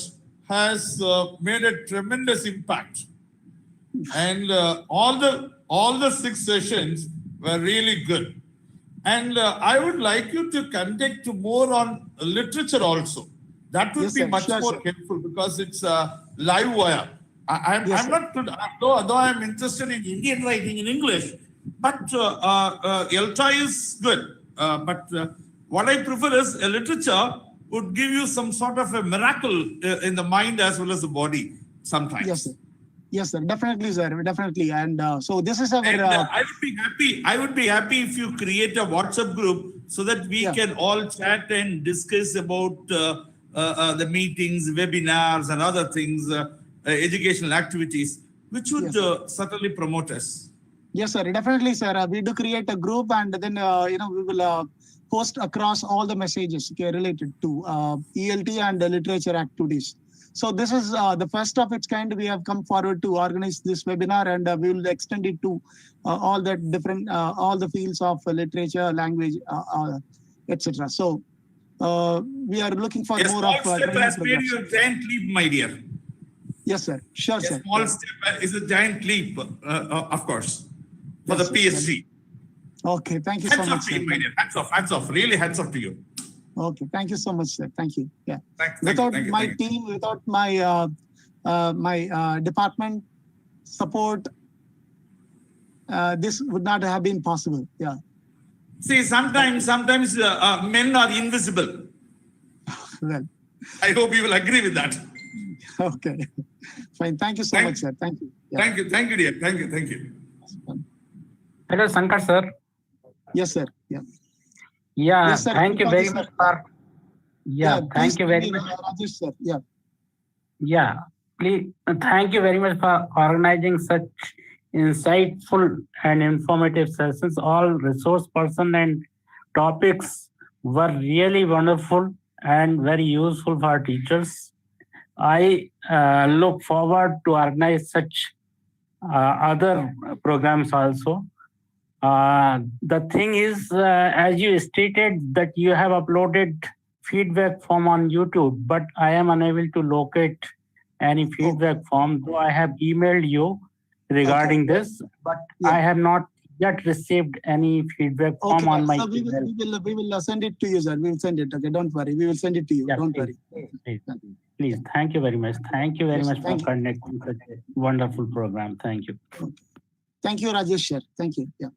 Speaker 24: has made a tremendous impact. And all the 6 sessions were really good. And I would like you to conduct more on literature also. That would be much more helpful because it's live wire. I'm not good, although I'm interested in Indian writing in English, but ELTAI is good. But what I prefer is a literature would give you some sort of a miracle in the mind as well as the body sometimes.
Speaker 1: Yes, sir. Yes, sir. Definitely, sir. Definitely. And so this is our.
Speaker 24: And, I would be happy. I would be happy if you create a WhatsApp group so that we can all chat and discuss about the meetings, webinars, and other things, educational activities, which would certainly promote us.
Speaker 1: Yes, sir. Definitely, sir. We do create a group, and then we will post across all the messages related to ELT and literature activities. So this is the first of its kind. We have come forward to organize this webinar, and we will extend it to all the different all the fields of literature, language, etc. So we are looking for more of.
Speaker 24: Small step has made you a giant leap, my dear.
Speaker 1: Yes, sir. Sure, sir.
Speaker 24: Small step is a giant leap, of course, for the PSG.
Speaker 1: Okay, thank you so much.
Speaker 24: Hats off to you, my dear. Hats off. Really, hats off to you.
Speaker 1: Okay, thank you so much, sir. Thank you. Yeah.
Speaker 24: Thank
Speaker 1: my
Speaker 24: you.
Speaker 1: team, without my my department support, this would not have been possible. Yeah.
Speaker 24: See, sometimes men are invisible.
Speaker 1: Well,
Speaker 24: I hope you will agree with that.
Speaker 1: Okay. Fine. Thank you so much, sir. Thank you. Yeah.
Speaker 24: Thank you, dear. Thank you.
Speaker 3: Hello, Shankar sir.
Speaker 1: Yes, sir. Yeah.
Speaker 3: Yeah,
Speaker 1: Yes, sir.
Speaker 3: thank you very much for. Yeah, thank you very much.
Speaker 1: Rajesh, sir. Yeah.
Speaker 3: Yeah, please. Thank you very much for organizing such insightful and informative sessions. All resource person and topics were really wonderful and very useful for teachers. I look forward to organize such other programs also. The thing is, as you stated that you have uploaded feedback form on YouTube, but I am unable to locate any feedback form, though I have emailed you regarding this, but I have not yet received any feedback form on my
Speaker 1: so we will send it to you, sir. We will send it. Okay, don't worry. We will send it to you. Don't worry.
Speaker 3: Please, thank you very much. Thank you very much for conducting such a wonderful program. Thank you.
Speaker 1: Thank you, Rajesh, sir. Thank you. Yeah.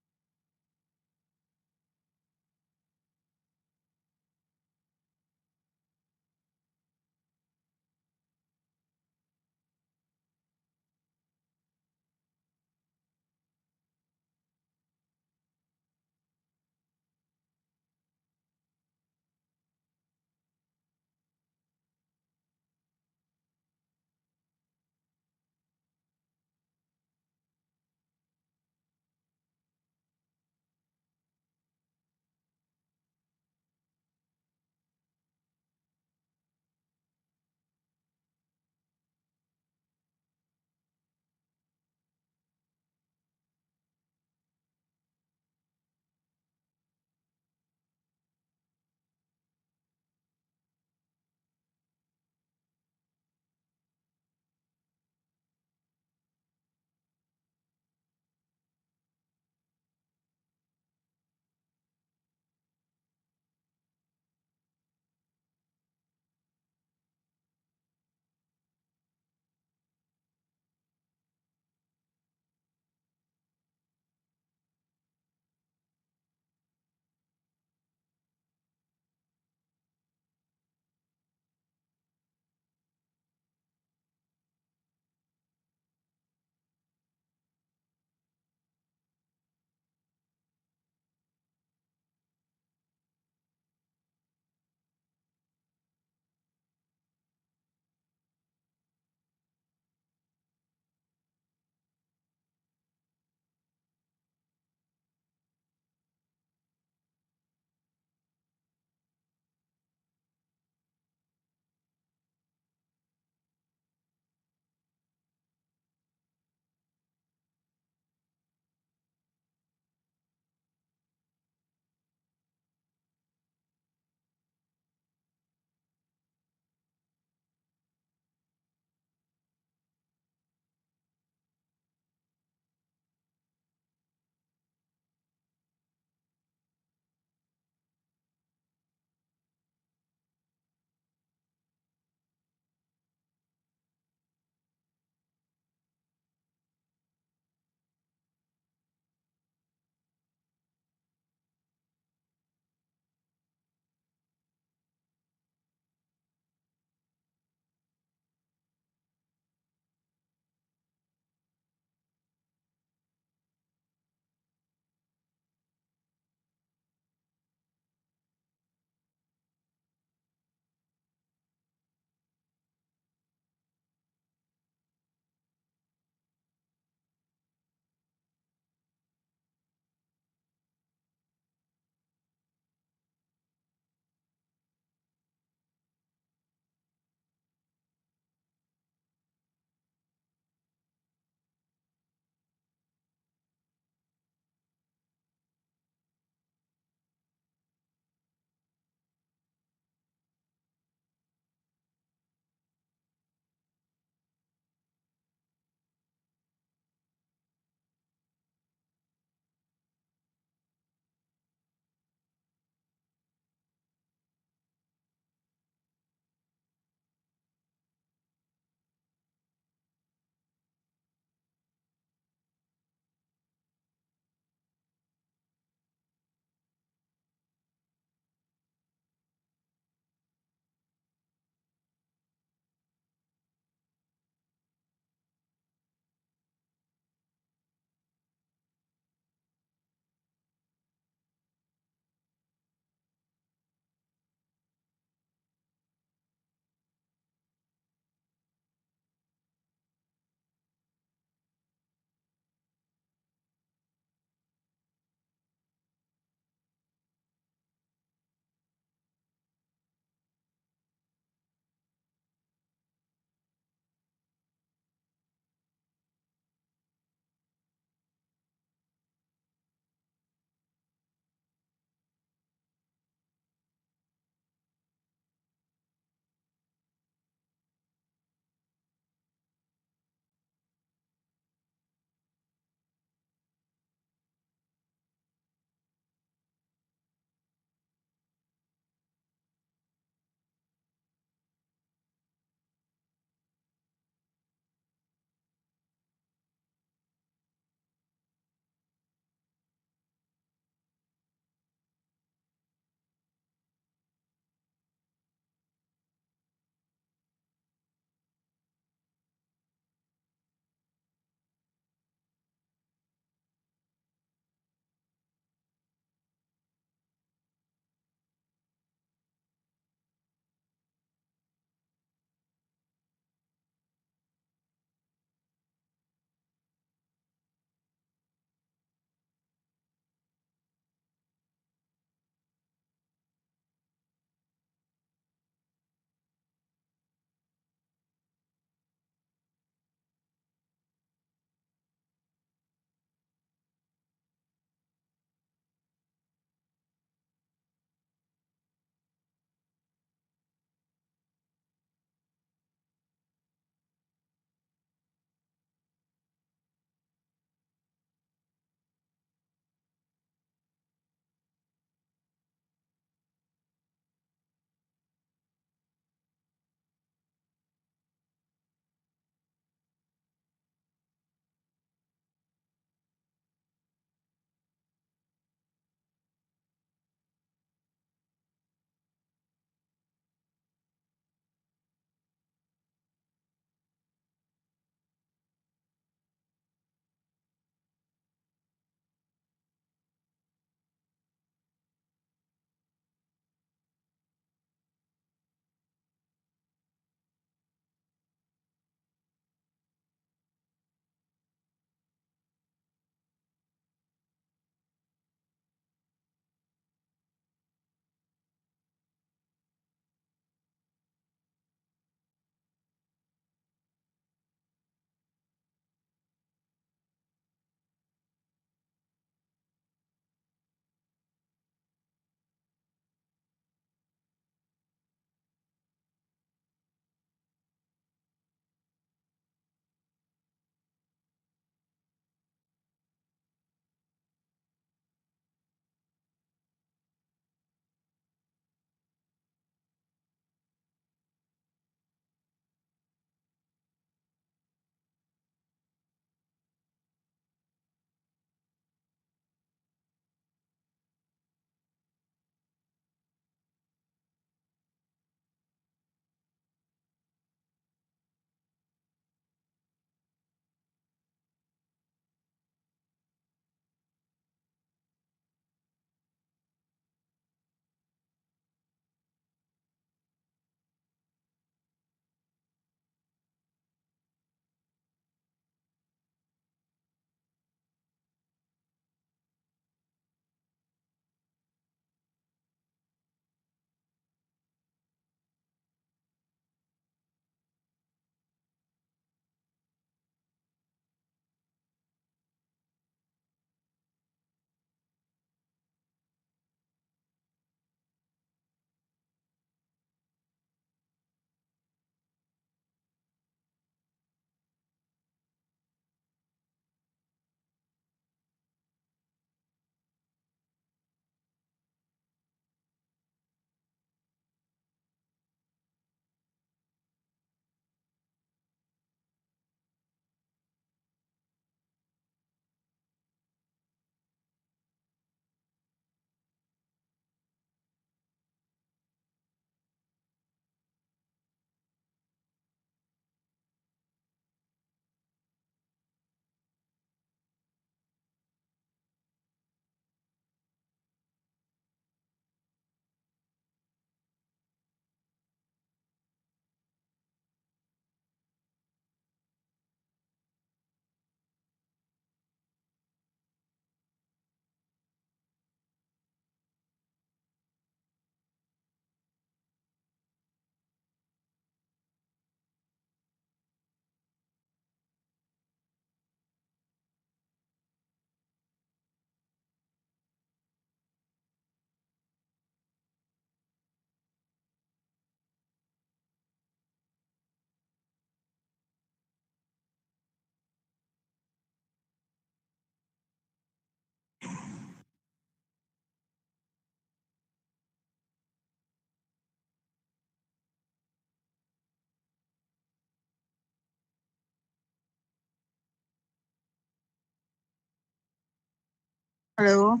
Speaker 13: Hello.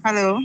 Speaker 13: Hello.